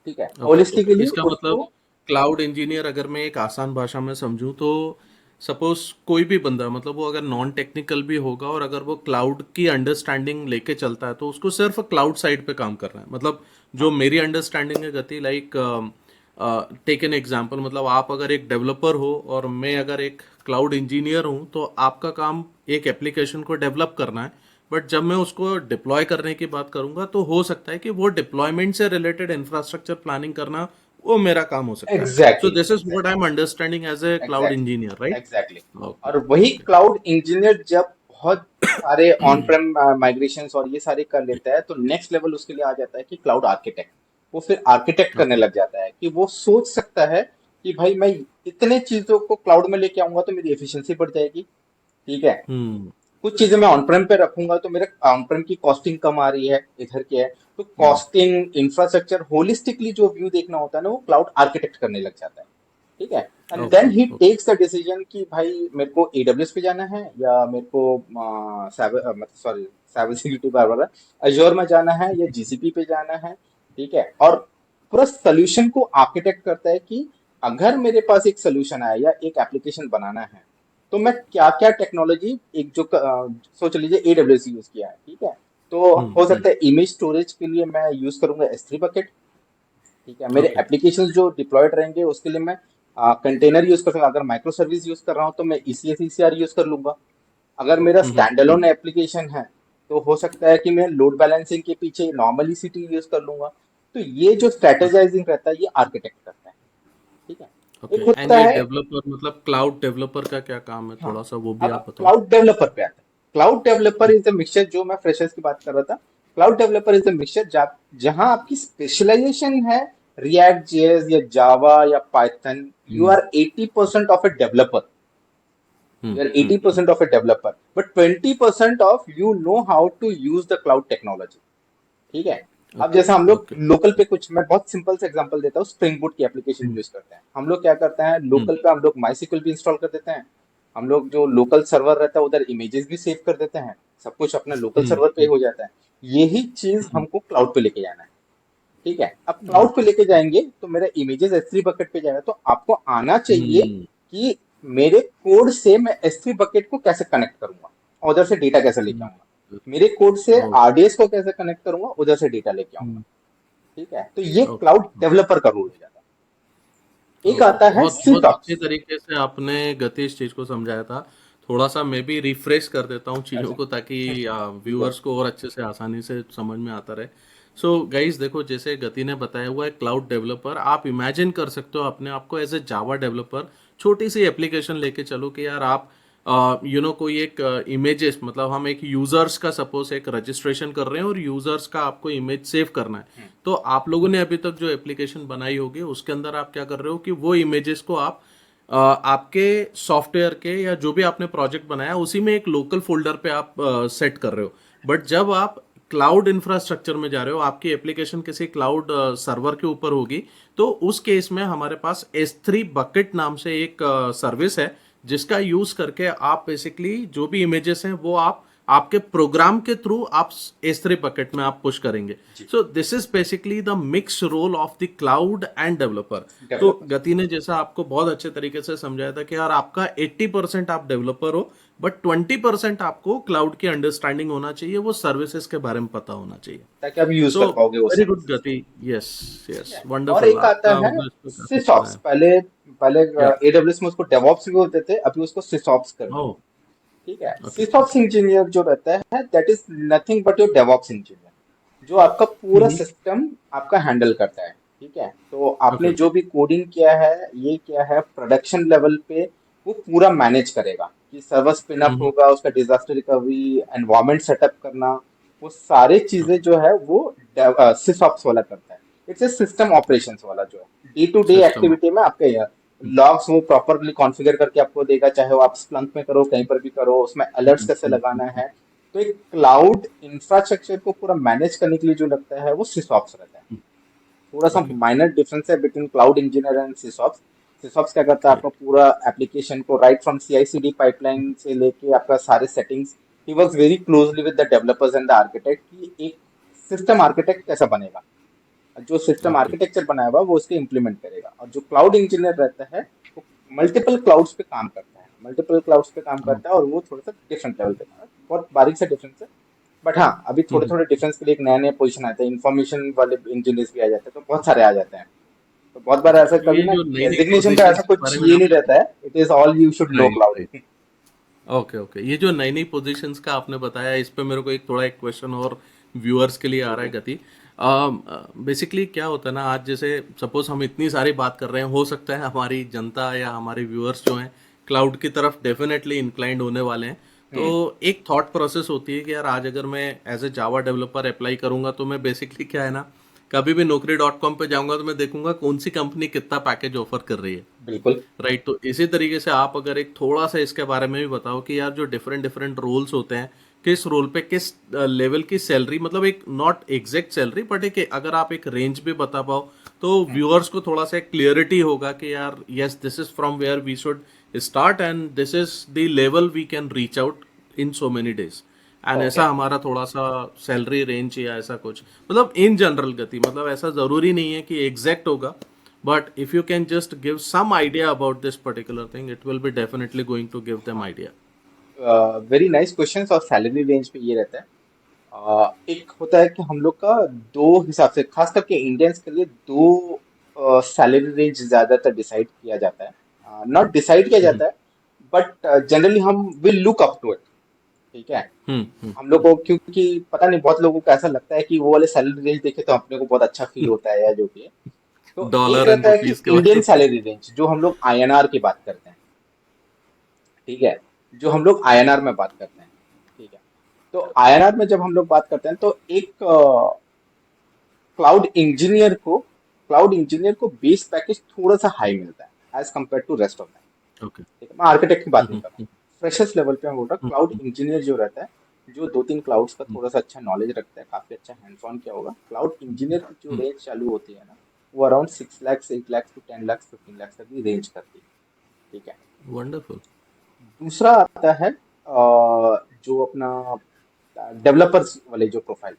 ठीक है, ओके, ओके, होलिस्टिकली इसका मतलब उसको। क्लाउड इंजीनियर अगर मैं एक आसान भाषा में समझूं तो सपोज कोई भी बंदा, मतलब वो अगर नॉन टेक्निकल भी होगा और अगर वो क्लाउड की अंडरस्टैंडिंग लेके चलता है तो उसको सिर्फ क्लाउड साइड पे काम कर रहा है, मतलब जो हाँ, मेरी अंडरस्टैंडिंग है गति, लाइक टेक एन एग्जांपल, मतलब आप अगर एक डेवलपर हो और मैं अगर एक क्लाउड इंजीनियर हूं, तो आपका काम एक एप्लीकेशन को डेवलप करना है, बट जब मैं उसको डिप्लॉय करने की बात करूंगा तो हो सकता है कि वो डिप्लॉयमेंट से रिलेटेड इंफ्रास्ट्रक्चर प्लानिंग करना वो मेरा काम हो सकता है। So exactly this is what I am exactly understanding as a cloud exactly engineer, right? Exactly. Okay. और वही ओके। क्लाउड इंजीनियर जब बहुत सारे ऑन प्रेम माइग्रेशंस और ये सारे कर लेता है, तो नेक्स्ट लेवल उसके लिए आ जाता है कि क्लाउड आर्किटेक्ट। वो फिर आर्किटेक्ट करने ओके। लग जाता है कि वो सोच सकता है कि भाई मैं इतने चीजों को क्लाउड में लेके आऊंगा तो मेरी एफिशिएंसी बढ़ जाएगी। ठीक है, हम्म। कुछ चीजें मैं ऑन प्रेम पे रखूंगा तो मेरे ऑन प्रेम की कॉस्टिंग कम आ रही है, इधर की है। तो हम्म। कॉस्टिंग, इंफ्रास्ट्रक्चर, होलिस्टिकली जो व्यू देखना होता है ना, वो क्लाउड आर्किटेक्ट करने लग जाता है। ठीक है, and then okay. He okay. Takes the decision कि भाई मेरे को एडब्ल्यूएस पे जाना है या मेरे को मतलब सॉरी, साइबर सिक्योरिटी बराबर अजोर में जाना है या जीसीपी पे जाना है। ठीक है, और पूरा सोल्यूशन को आर्किटेक्ट करता है कि अगर मेरे पास एक सोल्यूशन आया या एक एप्लीकेशन बनाना है, तो मैं क्या क्या टेक्नोलॉजी, एक जो सोच लीजिए एडब्ल्यूएस यूज किया है। ठीक है, तो हो हम्म। सकता है इमेज स्टोरेज के लिए मैं यूज करूंगा S3 बकेट। ठीक है, मेरे ओके। एप्लीकेशंस जो डिप्लॉयड रहेंगे उसके लिए मैं कंटेनर यूज कर सकता हूँ। अगर माइक्रो सर्विस यूज कर रहा हूँ तो मैं ECS ECR यूज कर लूंगा। अगर मेरा स्टैंड अलोन एप्लीकेशन है, तो हो सकता है कि मैं लोड बैलेंसिंग के पीछे नॉर्मल EC2 यूज कर लूंगा। तो ये जो स्ट्रेटेजाइजिंग रहता है, ये आर्किटेक्ट करता है। ठीक है, ओके। एक एंड होता ये है। डेवलपर, मतलब क्लाउड डेवलपर का क्या काम है, हाँ, थोड़ा सा वो भी अब आप बताओ। क्लाउड डेवलपर पे आता है। Cloud developer is the mixture, जो मैं फ्रेशर्स की बात कर रहा था। Cloud developer is the mixture जहां आपकी स्पेशलाइजेशन है रिएक्ट जेएस या जावा या Python, you hmm. Are 80% of a developer. Hmm. You are 80% of a developer, but 20% of you know how to use the cloud technology. ठीक है, अब okay. जैसे हम लोग ओके। लोकल पे, कुछ मैं बहुत सिंपल से एग्जांपल देता हूँ, स्प्रिंग बूट की एप्लीकेशन हम्म। यूज करते हैं हम लोग। क्या करते हैं हम्म। लोकल पे, हम लोग माई भी इंस्टॉल कर देते हैं। हम लोग जो लोकल सर्वर रहता है उधर इमेजेस भी सेव कर देते हैं। सब कुछ अपने लोकल हम्म। सर्वर पे हो जाता है। यही चीज हम्म। हमको क्लाउड पे लेके जाना है। ठीक है, अब क्लाउड पे ओके। लेके जाएंगे तो मेरा इमेजेस S3 बकेट पे जाएगा, तो आपको आना चाहिए हम्म। कि मेरे कोड से मैं S3 बकेट को कैसे कनेक्ट करूंगा और उधर से डेटा कैसे लेके आऊंगा। मेरे कोड से ओके। RDS को कैसे कनेक्ट करूंगा, उधर से डेटा लेके आऊंगा। ठीक है, तो ये ओके। क्लाउड डेवलपर का रोल हो जाता है। एक ओके, आता है बहुत बहुत अच्छे सिटॉप्स। तरीके से आपने गति इस चीज को समझाया था। थोड़ा सा मैं भी रिफ्रेश कर देता हूँ चीजों अच्छा, को, ताकि ठीक है। व्यूअर्स को और अच्छे से आसानी से समझ में आता रहे। सो गाइस, देखो, जैसे गति ने बताया हुआ है क्लाउड डेवलपर, आप इमेजिन कर सकते हो अपने आप को एज ए जावा डेवलपर। छोटी सी एप्लीकेशन लेके चलो कि यार आप कोई एक इमेजेस, मतलब हम एक यूजर्स का सपोज एक रजिस्ट्रेशन कर रहे हैं और यूजर्स का आपको इमेज सेव करना है। हम्म, तो आप लोगों ने अभी तक जो एप्लीकेशन बनाई होगी उसके अंदर आप क्या कर रहे हो कि वो इमेजेस को आप आपके सॉफ्टवेयर के या जो भी आपने प्रोजेक्ट बनाया उसी में एक लोकल फोल्डर पे आप सेट कर रहे हो। बट जब आप क्लाउड इंफ्रास्ट्रक्चर में जा रहे हो, आपकी एप्लीकेशन किसी क्लाउड सर्वर के ऊपर होगी, तो उस केस में हमारे पास S3 बकेट नाम से एक सर्विस है, जिसका यूज करके आप बेसिकली जो भी इमेजेस हैं वो आप आपके प्रोग्राम के थ्रू आप S3 बकेट में आप पुश करेंगे। जी, so this is basically the mix role of the cloud and developer. तो डेवलपर। गति ने जैसा आपको बहुत अच्छे तरीके से समझाया था कि यार आपका 80% आप डेवलपर हो, बट 20% आपको क्लाउड की अंडरस्टैंडिंग होना चाहिए, वो सर्विसेज के बारे में पता होना चाहिए। ताकि आप यूज सो कर पाओगे वो वेरी गुड सर्विसेज को। गति। यस। ठीक यस, है, और वंडरफुल, एक आता आपका है मतलब इसको काफी पता सिसॉप्स। है। पहले पहले या। AWS में उसको डेवॉप्स भी बोलते थे, अभी उसको सिसॉप्स कर ओ। दिया। ठीक है, ओके। सिसऑप्स ओके। इंजीनियर जो रहता है, that is nothing but your DevOps engineer, जो आपका पूरा सिस्टम आपका हैंडल करता है। ठीक है, तो आपने ओके। जो भी कोडिंग किया है, ये किया है प्रोडक्शन लेवल पे, वो पूरा मैनेज करेगा कि सर्वर स्पिन अप हम्म। होगा, उसका डिजास्टर रिकवरी, एनवायरमेंट सेटअप करना, वो सारे चीजें जो है वो सिसऑप्स वाला करता है। इट्स ए सिस्टम ऑपरेशंस वाला जो है day to day system. Activity में आपके लॉग्स वो प्रॉपरली कॉन्फ़िगर करके आपको देगा, चाहे वो आप स्प्लंक में करो, कहीं पर भी करो, उसमें अलर्ट्स कैसे लगाना है। तो एक क्लाउड इंफ्रास्ट्रक्चर को पूरा मैनेज करने के लिए जो लगता है वो सिसॉप्स रहता है। थोड़ा सा ओके। माइनर डिफरेंस है बिटवीन क्लाउड इंजीनियर एंड सिसॉप्स। सिसॉप्स क्या करता है, आपका राइट। पूरा एप्लीकेशन को राइट फ्रॉम CI/CD पाइपलाइन से लेके आपका सारे settings, he works very closely with the developers and the architect कि एक सिस्टम आर्किटेक्ट कैसा बनेगा। जो सिस्टम ओके। आर्किटेक्चर बनाया हुआ है, वो उसके इम्प्लीमेंट करेगा। और जो क्लाउड इंजीनियर रहता है, वो मल्टीपल क्लाउड्स पे काम करता है, मल्टीपल क्लाउड्स पे काम करता है, और वो थोड़ा सा डिफरेंट लेवल पे काम करता है। बहुत बारीक से डिफरेंस है। बट हाँ, अभी थोड़े थोड़े डिफरेंस के लिए एक नया नया पोजीशन आते हैं, इन्फॉर्मेशन वाले इंजीनियर्स भी आ जाते हैं, तो बहुत सारे आ जाते हैं। तो बहुत बार ऐसा ये कभी ना जो नई नई डेजिग्नेशन का पोजीशंस ऐसा के कुछ बारे में ये नहीं आपने, रहता है, it is all you should know right right, cloud. Okay okay, ये जो नई नई पोजीशंस का आपने बताया, इस पे मेरे को एक थोड़ा एक क्वेश्चन और व्यूअर्स के लिए आ जी रहा है जी गति। बेसिकली क्या होता है ना, आज जैसे सपोज हम इतनी सारी बात कर रहे हैं, हो सकता है हमारी जनता या हमारे व्यूअर्स जो हैं क्लाउड की तरफ डेफिनेटली इंक्लाइंड होने वाले हैं। तो हम्म एक थॉट प्रोसेस होती है कि यार आज अगर मैं as a Java developer apply करूंगा तो मैं बेसिकली क्या है ना, कभी भी Naukri.com पे जाऊंगा तो मैं देखूंगा कौन सी कंपनी कितना पैकेज ऑफर कर रही है। बिल्कुल। राइट, तो इसी तरीके से आप अगर एक थोड़ा सा इसके बारे में भी बताओ कि यार जो डिफरेंट डिफरेंट रोल्स होते हैं, किस रोल पे किस लेवल की सैलरी, मतलब एक नॉट एग्जैक्ट सैलरी बट एक अगर आप एक रेंज भी बता पाओ तो हम्म व्यूअर्स को थोड़ा सा क्लियरिटी होगा कि यार yes this is from where we should start and this is the level we can reach out in so many days. And okay. ऐसा हमारा थोड़ा सा सैलरी रेंज या ऐसा कुछ, मतलब इन जनरल गति, मतलब ऐसा जरूरी नहीं है कि एग्जैक्ट होगा, but if you can just give some idea about this particular thing, it will be definitely going to give them हाँ, idea. Very nice questions. और सैलरी रेंज पे ये रहता है, एक होता है कि हम लोग का दो हिसाब से, खास करके इंडियंस के लिए दो सैलरी रेंज ज्यादातर डिसाइड किया जाता है। नॉट डिसाइड किया हम्म जाता है, बट जनरली हम will look up to it. ठीक है। हम्म, हम लोग को क्योंकि पता नहीं, बहुत लोगों को ऐसा लगता है कि वो वाले सैलरी रेंज देखे तो अपने को बहुत अच्छा फील होता है या जो भी है। तो एक डॉलर एंड रहता है कि रुपीस के इंडियन बारे में। सैलरी रेंज, जो हम लोग आईएनआर की बात करते हैं। ठीक है। जो हम लोग आईएनआर में बात करते हैं। ठीक है। तो आईएनआर में जब हम लोग बात करते हैं तो एक क्लाउड इंजीनियर को बेस पैकेज थोड़ा सा हाई मिलता है as compare to rest of them. Okay. ठीक है, मैं आर्किटेक्ट की बात नहीं हम्म कर रहा हूँ। फ्रेशर्स लेवल पे मैं बोल रहा हूँ, क्लाउड इंजीनियर जो रहता है, जो दो तीन क्लाउड्स का थोड़ा सा अच्छा नॉलेज रखता है, काफी अच्छा हैंड्स ऑन किया होगा, क्लाउड इंजीनियर की जो रेंज चालू होती है ना, वो अराउंड 6 लाख, 8 लाख टू 10 लाख, 15 लाख तक की रेंज करती है। ठीक है। वंडरफुल। दूसरा आता है जो अपना डेवलपर्स वाले जो प्रोफाइल।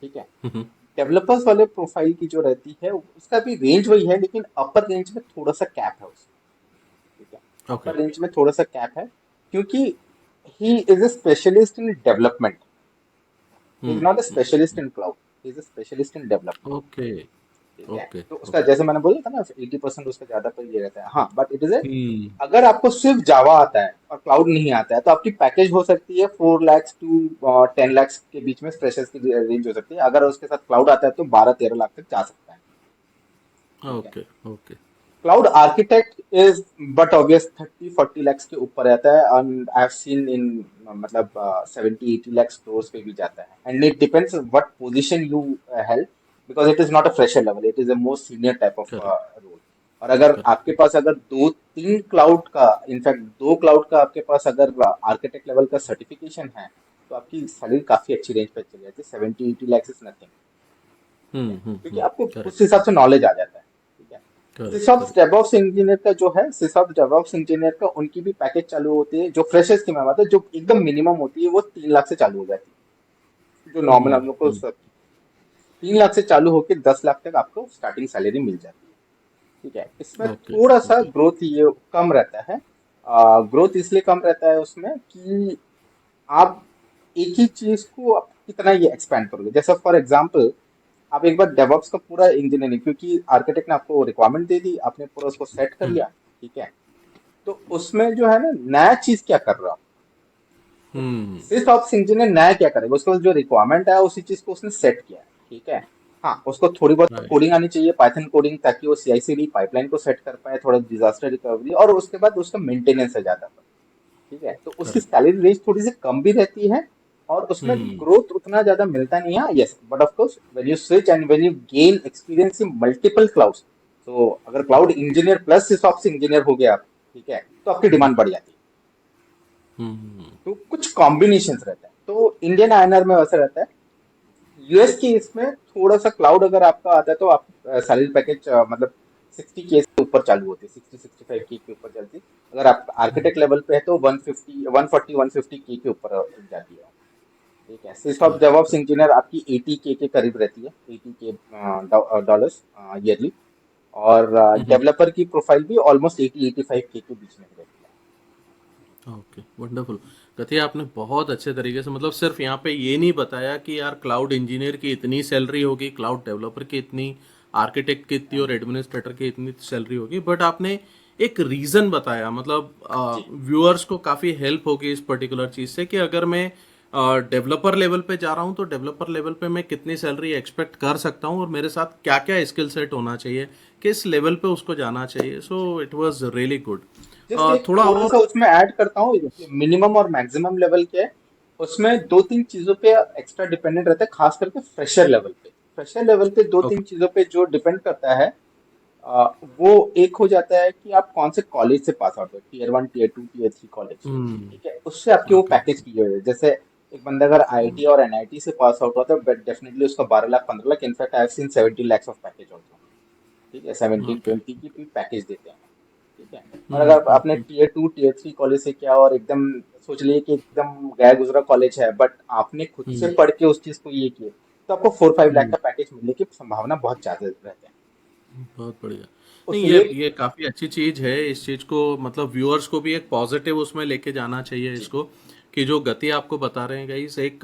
ठीक है। हम्म डेवलपर्स वाले प्रोफाइल की जो रहती है, उसका भी रेंज वही है, लेकिन अपर रेंज में थोड़ा सा कैप है उसका। ठीक है। ओके। अपर रेंज में थोड़ा सा कैप है, क्योंकि he is a specialist in development. He is not a specialist in cloud, he is a specialist in development. Okay ठीक है। ओके तो उसका ओके। जैसे मैंने बोला था ना, 80% उसका ज्यादा पर ये रहता है। हाँ, बट इट इज ए, हम्म अगर आपको सिर्फ जावा आता है और क्लाउड नहीं आता है, तो आपकी पैकेज हो सकती है 4 लाख टू 10 लाख के बीच में, फ्रेशर्स की रेंज हो सकती है। अगर उसके साथ क्लाउड आता है तो 12-13 लाख तक जा सकता है। ठीक है। Okay okay. Cloud architect is but obvious 30-40 lakh के ऊपर रहता है, and I have seen in, मतलब 70-80 लाख क्रोर्स पे भी जाता है। And it depends what position you held, because it is not a fresher level, it is a most senior type of correct role. और अगर करेक्ट आपके पास अगर दो तीन क्लाउड का, इनफैक्ट दो क्लाउड का आपके पास अगर आर्किटेक्ट लेवल का सर्टिफिकेशन है, तो आपकी सैलरी काफी अच्छी रेंज पे चली जाती है। 70-80 लाख इज नथिंग। ठीक है, क्योंकि आपको उस करेक्ट हिसाब से नॉलेज आ जाता है। ठीक है। Correct SysOps correct. DevOps engineer का जो है, सिसऑप्स डेवऑप्स इंजीनियर का, उनकी भी पैकेज चालू होती है, जो फ्रेशर्स की मैं बात है, जो एकदम मिनिमम होती है वो 3 लाख से चालू हो जाती है। जो नॉर्मल हम लोग को हम्म, 3 लाख से चालू होकर 10 लाख तक आपको स्टार्टिंग सैलरी मिल जाती है। ठीक है। इसमें ओके थोड़ा सा ओके। ग्रोथ ये कम रहता है। ग्रोथ इसलिए कम रहता है उसमें कि आप एक ही चीज को आप कितना ये एक्सपेंड करोगे। जैसे फॉर एग्जांपल, आप एक बार डेवऑप्स का पूरा इंजीनियरिंग, क्योंकि आर्किटेक्ट ने आपको रिक्वायरमेंट दे दी, आपने पूरा उसको सेट कर लिया। ठीक है। तो उसमें जो है ना, नया चीज क्या कर रहा हो, तो हम्म सिर्फ ऑप्स इंजीनियर नया क्या करेगा, उसके पास जो रिक्वायरमेंट है उसी चीज को उसने सेट किया है। ठीक है। हाँ, उसको थोड़ी बहुत राइट कोडिंग आनी चाहिए, पाइथन कोडिंग, ताकि वो सीआई/सीडी पाइपलाइन को सेट कर पाए, थोड़ा डिजास्टर रिकवरी, और उसके बाद उसका मेंटेनेंस है ज्यादा। ठीक है। तो उसकी करेक्ट। सैलरी रेंज थोड़ी सी कम भी रहती है, और उसमें हम्म ग्रोथ उतना ज्यादा मिलता नहीं है। Yes, but of course when you switch and when you gain experience in multiple clouds, तो अगर क्लाउड इंजीनियर प्लस सिसऑप्स इंजीनियर हो गया आप, ठीक है, तो आपकी डिमांड बढ़ जाती है। हम्म। तो कुछ कॉम्बिनेशन रहता है। तो इंडियन आईएनआर में वैसा रहता है। यूएस की इसमें थोड़ा सा क्लाउड अगर आपका आता है तो आप सैलरी पैकेज मतलब 60 के से ऊपर चालू होती है, 60-65 के ऊपर चलती है। अगर आप आर्किटेक्ट लेवल पे है तो 140-150 के ऊपर जाती है। ठीक है। सिसऑप करेक्ट डेवऑप्स करेक्ट। इंजीनियर आपकी 80 के करीब रहती है, 80 के डॉलर्स ईयरली। और डेवलपर की प्रोफाइल भी ऑलमोस्ट 80-85 के बीच में ही रहती है। Okay wonderful. कथिया आपने बहुत अच्छे तरीके से, मतलब सिर्फ यहाँ पे ये नहीं बताया कि यार क्लाउड इंजीनियर की इतनी सैलरी होगी, क्लाउड डेवलपर की इतनी, आर्किटेक्ट की इतनी और एडमिनिस्ट्रेटर की इतनी सैलरी होगी, बट आपने एक रीजन बताया, मतलब जी व्यूअर्स को काफी हेल्प होगी इस पर्टिकुलर चीज से कि अगर मैं डेवलपर लेवल पे जा रहा हूँ तो डेवलपर लेवल पे मैं कितनी सैलरी एक्सपेक्ट कर सकता हूँ और मेरे साथ क्या क्या स्किल सेट होना चाहिए, किस लेवल पे उसको जाना चाहिए। So it was really good. Just एक थोड़ा थोड़ा और। सा उसमें ऐड करता हूँ, मिनिमम और मैक्सिमम लेवल क्या है, उसमें दो तीन चीजों पे एक्स्ट्रा डिपेंडेंट रहता है, खास करके फ्रेशर लेवल पे। फ्रेशर लेवल पे दो तीन ओके। चीजों पे जो डिपेंड करता है, वो एक हो जाता है कि आप कौन से कॉलेज से पास आउट हो, टीयर 1, टीयर 2, टीयर 3 कॉलेज। ठीक है, उससे आपकी वो ओके। पैकेज की हुई है। जैसे एक बंदा अगर आईआईटी और एनआईटी से पास आउट हुआ तो डेफिनेटली उसका 12 lakh 15 lakh, in fact I have scene 70 lakhs of package also. ठीक है, 17-20 की भी पैकेज देते हैं। ठीक है, और अगर आपने टीयर 2 टीयर 3 कॉलेज से किया और एकदम सोच लिए कि एकदम गया गुजरा कॉलेज है, बट आपने खुद से पढ़ के उस चीज को ये किए, तो आपको 4-5 लाख का पैकेज मिलने की संभावना बहुत ज्यादा रहते हैं। बहुत बढ़िया। नहीं, ये उसमें ये काफी अच्छी चीज है। इस चीज को मतलब व्यूअर्स को भी एक पॉजिटिव उसमें लेके जाना चाहिए जी इसको, कि जो गति आपको बता रहे हैं गाइस, एक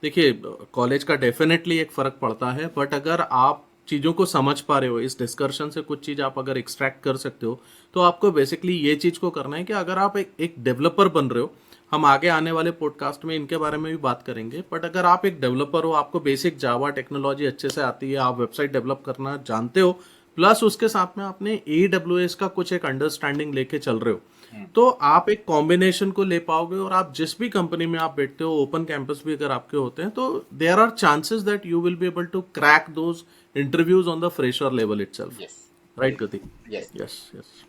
देखिए, कॉलेज का डेफिनेटली एक फर्क पड़ता है, बट अगर आप चीजों को समझ पा रहे हो इस डिस्कशन से, कुछ चीज आप अगर एक्सट्रैक्ट कर सकते हो, तो आपको बेसिकली ये चीज को करना है कि अगर आप एक डेवलपर बन रहे हो, हम आगे आने वाले पॉडकास्ट में इनके बारे में भी बात करेंगे, बट अगर आप एक डेवलपर हो, आपको बेसिक जावा टेक्नोलॉजी अच्छे से आती है, आप वेबसाइट डेवलप करना जानते हो, प्लस उसके साथ में आपने AWS का कुछ एक अंडरस्टैंडिंग लेके चल रहे हो, हम्म, तो आप एक कॉम्बिनेशन को ले पाओगे, और आप जिस भी कंपनी में आप बैठते हो, ओपन कैंपस भी अगर आपके होते हैं, तो there are chances that you will be able to crack those interviews on the fresher level itself. Yes right yes Gati? Yes. Yes, yes.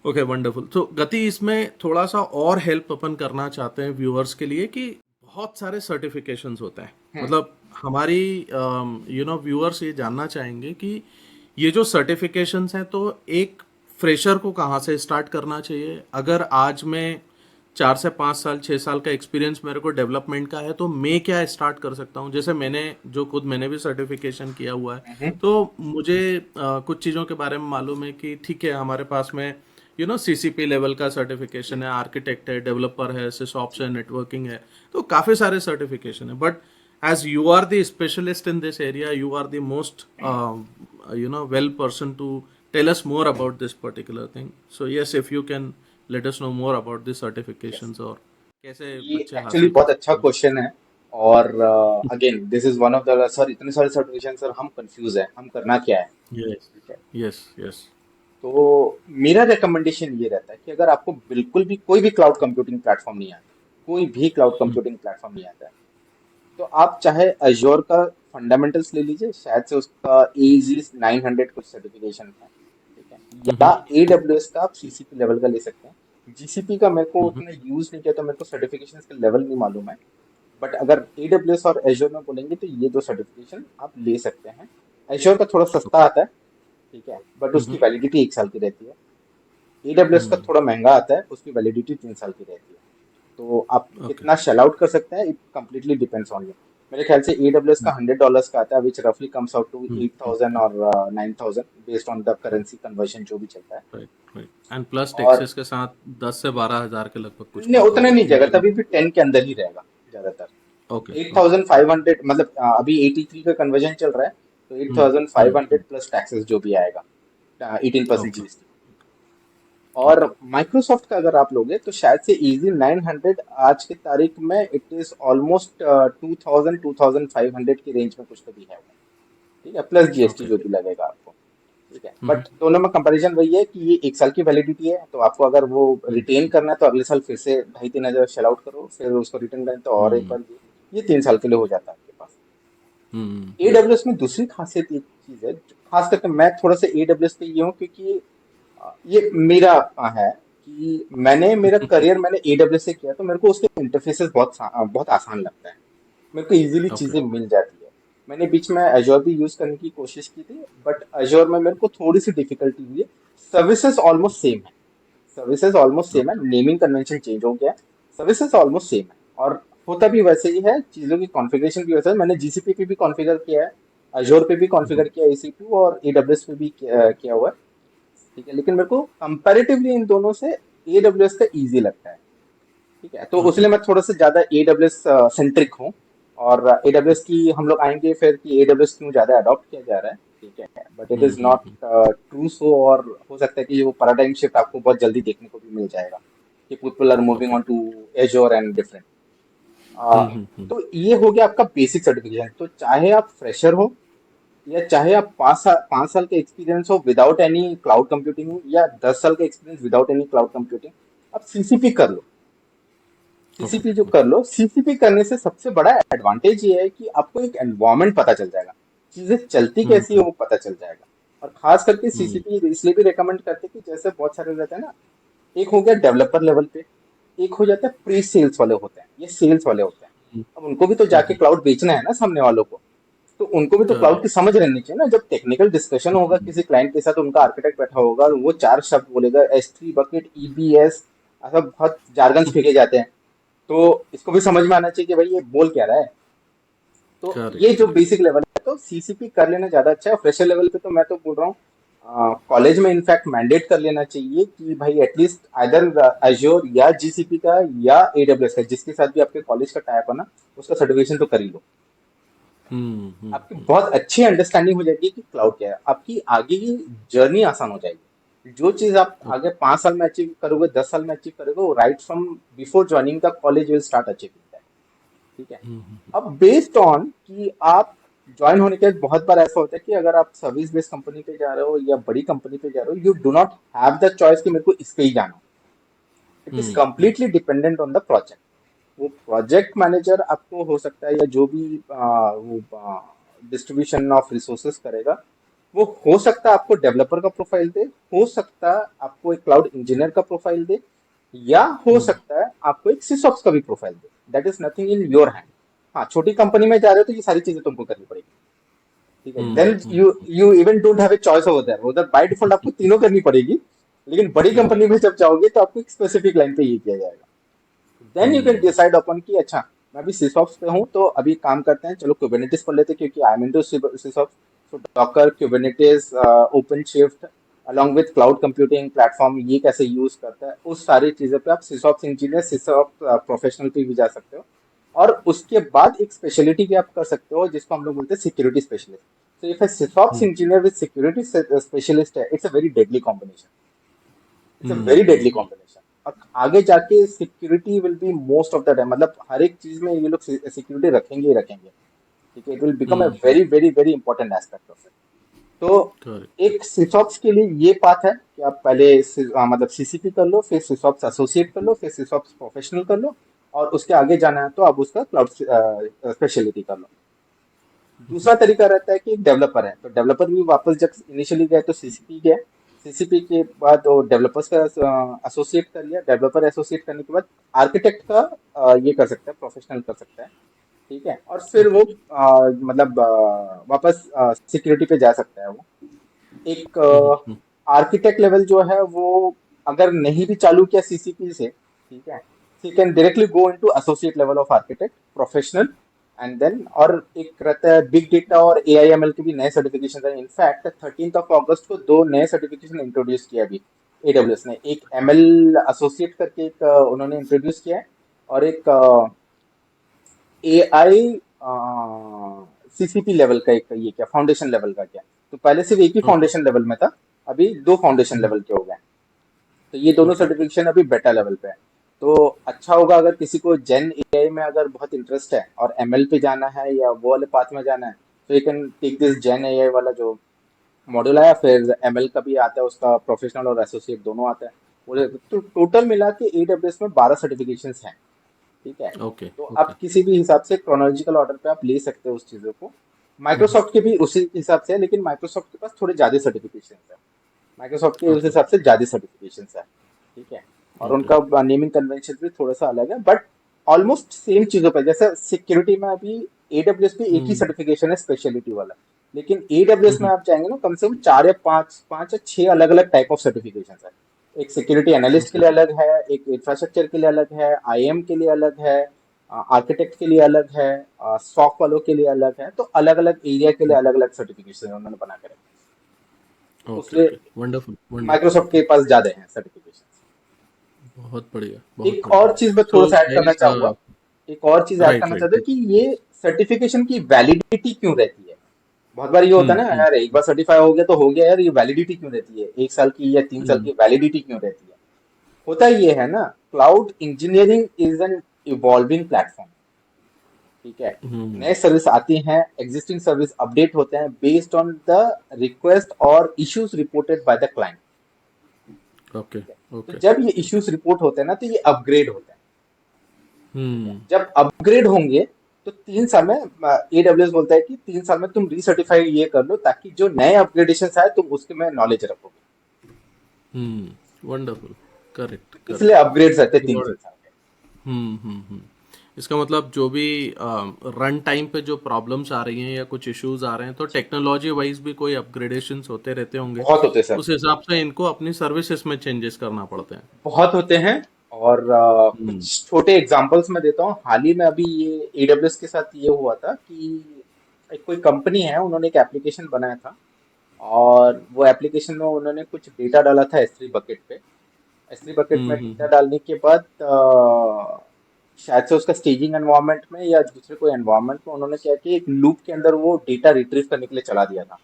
Okay, wonderful. तो गति, इसमें थोड़ा सा और हेल्प अपन करना चाहते हैं व्यूअर्स के लिए कि बहुत सारे सर्टिफिकेशंस होते हैं, हम्म, मतलब हमारी व्यूअर्स ये जानना चाहेंगे कि ये जो सर्टिफिकेशंस हैं, तो एक फ्रेशर को कहाँ से स्टार्ट करना चाहिए? अगर आज मैं 4 से 5 साल 6 साल का एक्सपीरियंस मेरे को डेवलपमेंट का है, तो मैं क्या स्टार्ट कर सकता हूँ? जैसे मैंने भी सर्टिफिकेशन किया हुआ है, हम्म, तो मुझे कुछ चीज़ों के बारे में मालूम है कि ठीक है, हमारे पास में CCP लेवल का जी सर्टिफिकेशन है, आर्किटेक्ट है, डेवलपर है, सिसऑप्स जी है, नेटवर्किंग है, तो काफ़ी सारे सर्टिफिकेशन है। But as you are the specialist in this area, you are the most well person to tell us more about this particular thing. So yes, if you can let us know more about the yes. certifications और कैसे ये बच्चे actually हासिल कर बहुत अच्छा सकते हैं। क्वेश्चन है। और again this is one of the, sir इतने सारे सर्टिफिकेशन सर, हम कंफ्यूज है, हम करना क्या है। यस, ठीक है, यस, यस। तो मेरा रिकमेंडेशन ये रहता है कि अगर आपको बिल्कुल भी कोई भी क्लाउड कंप्यूटिंग प्लेटफॉर्म नहीं आता, कोई भी क्लाउड कंप्यूटिंग प्लेटफॉर्म नहीं आता है, तो आप चाहे अज्योर का फंडामेंटल्स ले लीजिए, शायद से उसका एजी 900 कुछ सर्टिफिकेशन है। ठीक है, या AWS का आप सीसीपी लेवल का ले सकते हैं। जीसीपी का मेरे को उतना यूज नहीं किया, तो मेरे को सर्टिफिकेशन का लेवल नहीं मालूम है। बट अगर AWS और एज्योर में बोलेंगे तो ये दो सर्टिफिकेशन आप ले सकते हैं। एज्योर का थोड़ा सस्ता आता है, ठीक है, बट उसकी वैलिडिटी 1 साल की रहती है। AWS का थोड़ा महंगा आता है, उसकी वैलिडिटी 3 साल की रहती है। तो आप ओके। कितना शेल आउट कर सकते हैं, it completely depends on you. मेरे ख्याल से AWS का $100 का आता है, विच रफली कम्स आउट टू 8,000 और 9,000 based on the currency conversion जो भी चलता है। Right, right. एंड प्लस और टैक्सेस के साथ 10 से 12 हज़ार के लगभग कुछ नहीं, पड़ता उतना होगा, नहीं जाएगा, तभी भी इंक्लूडिंग। 10 के अंदर ही रहेगा ज्यादातर। ओके, ओके, 8,500 मतलब अभी 83 का कन्वर्जन चल रहा है, तो 8,500 प्लस टैक्सेस जो भी आएगा, 18% ओके, GST। और ओके, माइक्रोसॉफ्ट का अगर आप लोगे तो शायद से इजी 900 आज की तारीख में, इट इज ऑलमोस्ट 2,000 2,500 की रेंज में कुछ तो भी है वो। ठीक है, प्लस जीएसटी ओके। जो भी लगेगा आपको। ठीक है, बट दोनों में कंपैरिजन वही है कि ये 1 साल की वैलिडिटी है, तो आपको अगर वो रिटेन करना है तो अगले साल फिर से 2,500-3,000 शेल आउट करो, फिर उसको रिटर्न करना है तो और एक बार ये 3 साल के लिए हो जाता है आपके पास। AWS में दूसरी खासियत एक चीज है, खास करके मैं थोड़ा सा AWS पे ये हूँ, क्योंकि ये मेरा है कि मेरा करियर मैंने AWS से किया, तो मेरे को उसके इंटरफेसेस बहुत आसान लगता है। मेरे को इजीली ओके, चीजें मिल जाती है। मैंने बीच में Azure भी यूज करने की कोशिश की थी, बट Azure में मेरे को थोड़ी सी डिफिकल्टी हुई है। सर्विसेज ऑलमोस्ट सेम है, सर्विसेज ऑलमोस्ट सेम है, ओके। नेमिंग कन्वेंशन चेंज हो गया है, सर्विसेज ऑलमोस्ट सेम है। और होता भी वैसे ही है, चीजों की कॉन्फ़िगरेशन भी वैसे है। मैंने GCP पे भी कॉन्फ़िगर किया है, Azure पे भी कॉन्फ़िगर किया है EC2, और AWS पे भी किया हुआ है। ठीक है, लेकिन मेरे को कंपैरेटिवली इन दोनों से AWS का इजी लगता है। ठीक है, तो ओके। उसलिए मैं थोड़ा सा ज्यादा AWS सेंट्रिक हूँ। और AWS की हम लोग आएंगे फिर कि AWS क्यों ज़्यादा अडॉप्ट किया जा रहा है, ठीक है, but it is not true so, और हो सकता है कि वो पैराडाइम शिफ्ट आपको बहुत जल्दी देखने को भी मिल जाएगा कि people are moving okay. On to Azure and different. तो ये हो गया आपका बेसिक सर्टिफिकेशन। तो चाहे आप फ्रेशर हो या चाहे आप 5 साल का एक्सपीरियंस हो विदाउट एनी क्लाउड कंप्यूटिंग, या 10 साल का experience without any cloud computing, आप सीसीपी कर लो। ओके। सीसीपी जो कर लो, सीसीपी करने से सबसे बड़ा एडवांटेज ये है कि आपको एक एनवायरनमेंट पता चल जाएगा, चीजें चलती कैसी है वो पता चल जाएगा। और खास करके सीसीपी इसलिए भी रेकमेंड करते हैं कि जैसे बहुत सारे रहते हैं ना, एक हो गया डेवलपर लेवल पे, एक हो जाता है प्री सेल्स वाले होते हैं, ये सेल्स वाले होते हैं। अब उनको भी तो जाके क्लाउड बेचना है ना सामने वालों को, तो उनको भी तो क्लाउड की करेक्ट। समझ रहनी चाहिए ना। जब टेक्निकल डिस्कशन होगा किसी क्लाइंट के साथ, उनका आर्किटेक्ट बैठा होगा, वो 4 शब्द बोलेगा, S3 बकेट, EBS, ऐसा बहुत जार्गन्स फेंके जाते हैं, तो इसको भी समझ में आना चाहिए कि भाई ये बोल क्या रहा है। तो करेक्ट। ये जो करेक्ट। बेसिक लेवल है, तो सीसीपी कर लेना ज्यादा अच्छा है। फ्रेशर लेवल पे तो मैं तो बोल रहा हूँ कॉलेज में इनफैक्ट मैंडेट कर लेना चाहिए कि भाई एटलीस्ट आइदर एज्योर या जीसीपी का या AWS का, जिसके साथ भी आपके कॉलेज का टाइप है ना, उसका सर्टिफिकेशन तो कर ही लो। आपकी बहुत अच्छी अंडरस्टैंडिंग हो जाएगी कि क्लाउड क्या है, आपकी आगे की जर्नी आसान हो जाएगी। जो चीज आप आगे 5 साल में अचीव करोगे, 10 साल में अचीव करोगे, वो right from before joining the college will start achieving that, ठीक है। अब बेस्ड ऑन कि आप ज्वाइन होने के बाद, बहुत बार ऐसा होता है कि अगर आप सर्विस बेस्ड कंपनी पे जा रहे हो या बड़ी कंपनी पे जा रहे हो, you do not have the choice कि मेरे को इस पे ही जाना। It is completely dependent on the project. वो प्रोजेक्ट मैनेजर आपको हो सकता है, या जो भी वो डिस्ट्रीब्यूशन ऑफ रिसोर्सेस करेगा, वो हो सकता है आपको डेवलपर का प्रोफाइल दे, हो सकता है आपको एक क्लाउड इंजीनियर का प्रोफाइल दे, या हो सकता है आपको एक सिसॉप्स का भी profile they. That is nothing in your hand. हाँ, छोटी कंपनी में जा रहे हो तो ये सारी चीजें तुमको करनी पड़ेगी, ठीक है। Then you you even don't have a choice over there, उधर बाय डिफॉल्ट आपको तीनों करनी पड़ेगी। लेकिन बड़ी कंपनी में जब जाओगे तो आपको एक स्पेसिफिक लाइन पे ये किया जाएगा। देन यू कैन डिसाइड अपन कि अच्छा, मैं अभी सिसॉप्स पे हूँ, तो अभी काम करते हैं, चलो कुबरनेटिस पर लेते हैं, क्योंकि आई एम इनटू सिसॉप्स। तो Docker, Kubernetes, OpenShift along with cloud computing platform, ये कैसे यूज करता है, उस सारी चीजों पे आप सिसॉप्स इंजीनियर, सिसॉप्स प्रोफेशनल पे भी जा सकते हो। और उसके बाद एक स्पेशलिटी भी आप कर सकते हो जिसको हम लोग बोलते हैं सिक्योरिटी स्पेशलिस्ट। तो if a SysOps engineer with security specialist है, it's a very deadly combination. It's a very deadly combination. और आगे जाके security will be most of the time, मतलब हर एक चीज में ये लोग सिक्योरिटी रखेंगे ही रखेंगे, ठीक है। It will become a very very very important aspect of it. तो करेक्ट। एक सिसॉप्स के लिए ये बात है कि आप पहले मतलब सीसीपी कर लो, फिर सिसॉप्स एसोसिएट कर लो, फिर सिसॉप्स प्रोफेशनल कर लो, और उसके आगे जाना है तो आप उसका क्लाउड स्पेशलिटी कर लो। दूसरा तरीका रहता है कि डेवलपर है, तो डेवलपर भी वापस जब इनिशियली गए तो सीसीपी गए, सीसीपी के बाद वो डेवलपर्स का एसोसिएट कर लिया, डेवलपर एसोसिएट करने के बाद आर्किटेक्ट का ये कर सकता है, प्रोफेशनल कर सकता है, ठीक है। और फिर वो मतलब वापस सिक्योरिटी पे जा सकता है वो। एक आर्किटेक्ट लेवल जो है वो अगर नहीं भी चालू किया सीसीपी से, ठीक है, so you can directly go into associate level of architect professional। And then और एक रहता है बिग डेटा और AIML के भी नए सर्टिफिकेशन है। इनफैक्ट 13 अगस्त को 2 नए सर्टिफिकेशन इंट्रोड्यूस किया अभी AWS ने। एक ML एसोसिएट करके एक उन्होंने इंट्रोड्यूस किया है, और एक AI CCP लेवल का एक ये क्या फाउंडेशन लेवल का क्या। तो पहले सिर्फ एक ही ओके। फाउंडेशन लेवल में था, अभी 2 फाउंडेशन लेवल के हो गए। तो ये दोनों ओके। सर्टिफिकेशन अभी बेटा लेवल पे है। तो अच्छा होगा अगर किसी को जेन AI में अगर बहुत इंटरेस्ट है और ML पे जाना है या वो वाले पाथ में जाना है, तो you can take this gen AI वाला जो मॉड्यूल आया, फिर ML का भी आता है, उसका प्रोफेशनल और एसोसिएट दोनों आता है। तो टोटल मिला के AWS में 12 सर्टिफिकेशन हैं, ठीक है। ओके। तो ओके। आप किसी भी हिसाब से क्रोनोलॉजिकल ऑर्डर पे आप ले सकते हो उस चीजों को। माइक्रोसॉफ्ट के भी उसी हिसाब से है, लेकिन माइक्रोसॉफ्ट के पास थोड़े ज्यादा सर्टिफिकेशन है। माइक्रोसॉफ्ट के उस ओके। हिसाब से ज्यादा सर्टिफिकेशन है, ठीक है। और ओके। उनका नेमिंग कन्वेंशन भी थोड़ा सा अलग है, बट ऑलमोस्ट सेम चीजों पर। जैसे सिक्योरिटी में अभी AWS पे एक ही सर्टिफिकेशन है स्पेशलिटी वाला, लेकिन AWS में आप जाएंगे ना, कम से कम 4 या 5 या 6 अलग अलग टाइप ऑफ सर्टिफिकेशन है। एक सिक्योरिटी एनालिस्ट के ओके। लिए अलग है, एक इंफ्रास्ट्रक्चर के लिए अलग है, IAM के लिए अलग है, आर्किटेक्ट के लिए अलग है, सॉफ्ट वालों के लिए अलग है। तो अलग अलग एरिया के लिए अलग अलग सर्टिफिकेशन उन्होंने बना के रखे। ओके। उसलिए ओके। वंडरफुल। वंडरफुल। माइक्रोसॉफ्ट के पास ज्यादा हैं सर्टिफिकेशन। बहुत बढ़िया। बहुत एक बढ़िया। और चीज मैं थोड़ा तो सा ऐड करना चाहूंगा, एक और चीज ऐड राइट। करना राइट। चाहता हूँ कि ये सर्टिफिकेशन की वैलिडिटी क्यों रहती है? बहुत बार ये होता है ना हम्म यार, एक बार सर्टिफाई हो गया तो हो गया यार, ये वैलिडिटी क्यों रहती है, 1 साल की या 3 साल हम्म की वैलिडिटी क्यों रहती है? होता ये है ना, cloud engineering is an evolving platform. ठीक है, हम्म नए सर्विस आती हैं, एग्जिस्टिंग सर्विस अपडेट होते हैं बेस्ड ऑन द रिक्वेस्ट और issues reported by the client. Okay ठीक है, तो ओके जब ये इश्यूज रिपोर्ट होते हैं ना, तो ये अपग्रेड होते हैं। ठीक है, हम्म जब अपग्रेड होंगे तो 3 साल में एडब्ल्यूएस बोलता है कि 3 साल में तुम रीसर्टिफाई ये कर लो, ताकि जो नए अपग्रेडेशन आए तुम उसके में नॉलेज रखोगे। वंडरफुल करेक्ट तो इसलिए करेक्ट अपग्रेड्स रहते हैं तीन गॉट तीन इट साल के। हम्म इसका मतलब जो भी रन टाइम पे जो प्रॉब्लम्स आ रही हैं या कुछ इश्यूज आ रहे हैं तो जी, टेक्नोलॉजी वाइज भी कोई अपग्रेडेशंस होते रहते होंगे बहुत होते हैं सर, उस हिसाब से इनको अपनी सर्विसेज में चेंजेस करना पड़ते हैं बहुत होते हैं। और हम्म कुछ छोटे एग्जांपल्स मैं देता हूँ। हाल ही में अभी ये एडब्ल्यूएस के साथ ये हुआ था कि एक कोई कंपनी है, उन्होंने एक एप्लीकेशन बनाया था, और वो एप्लीकेशन में उन्होंने कुछ डेटा डाला था एस3 बकेट पे। एस3 बकेट में डेटा हम्म डालने के बाद शायद से उसका स्टेजिंग एनवायरनमेंट में या दूसरे कोई एनवायरनमेंट में उन्होंने क्या किया, एक लूप के अंदर वो डेटा रिट्रीव करने के लिए चला दिया था।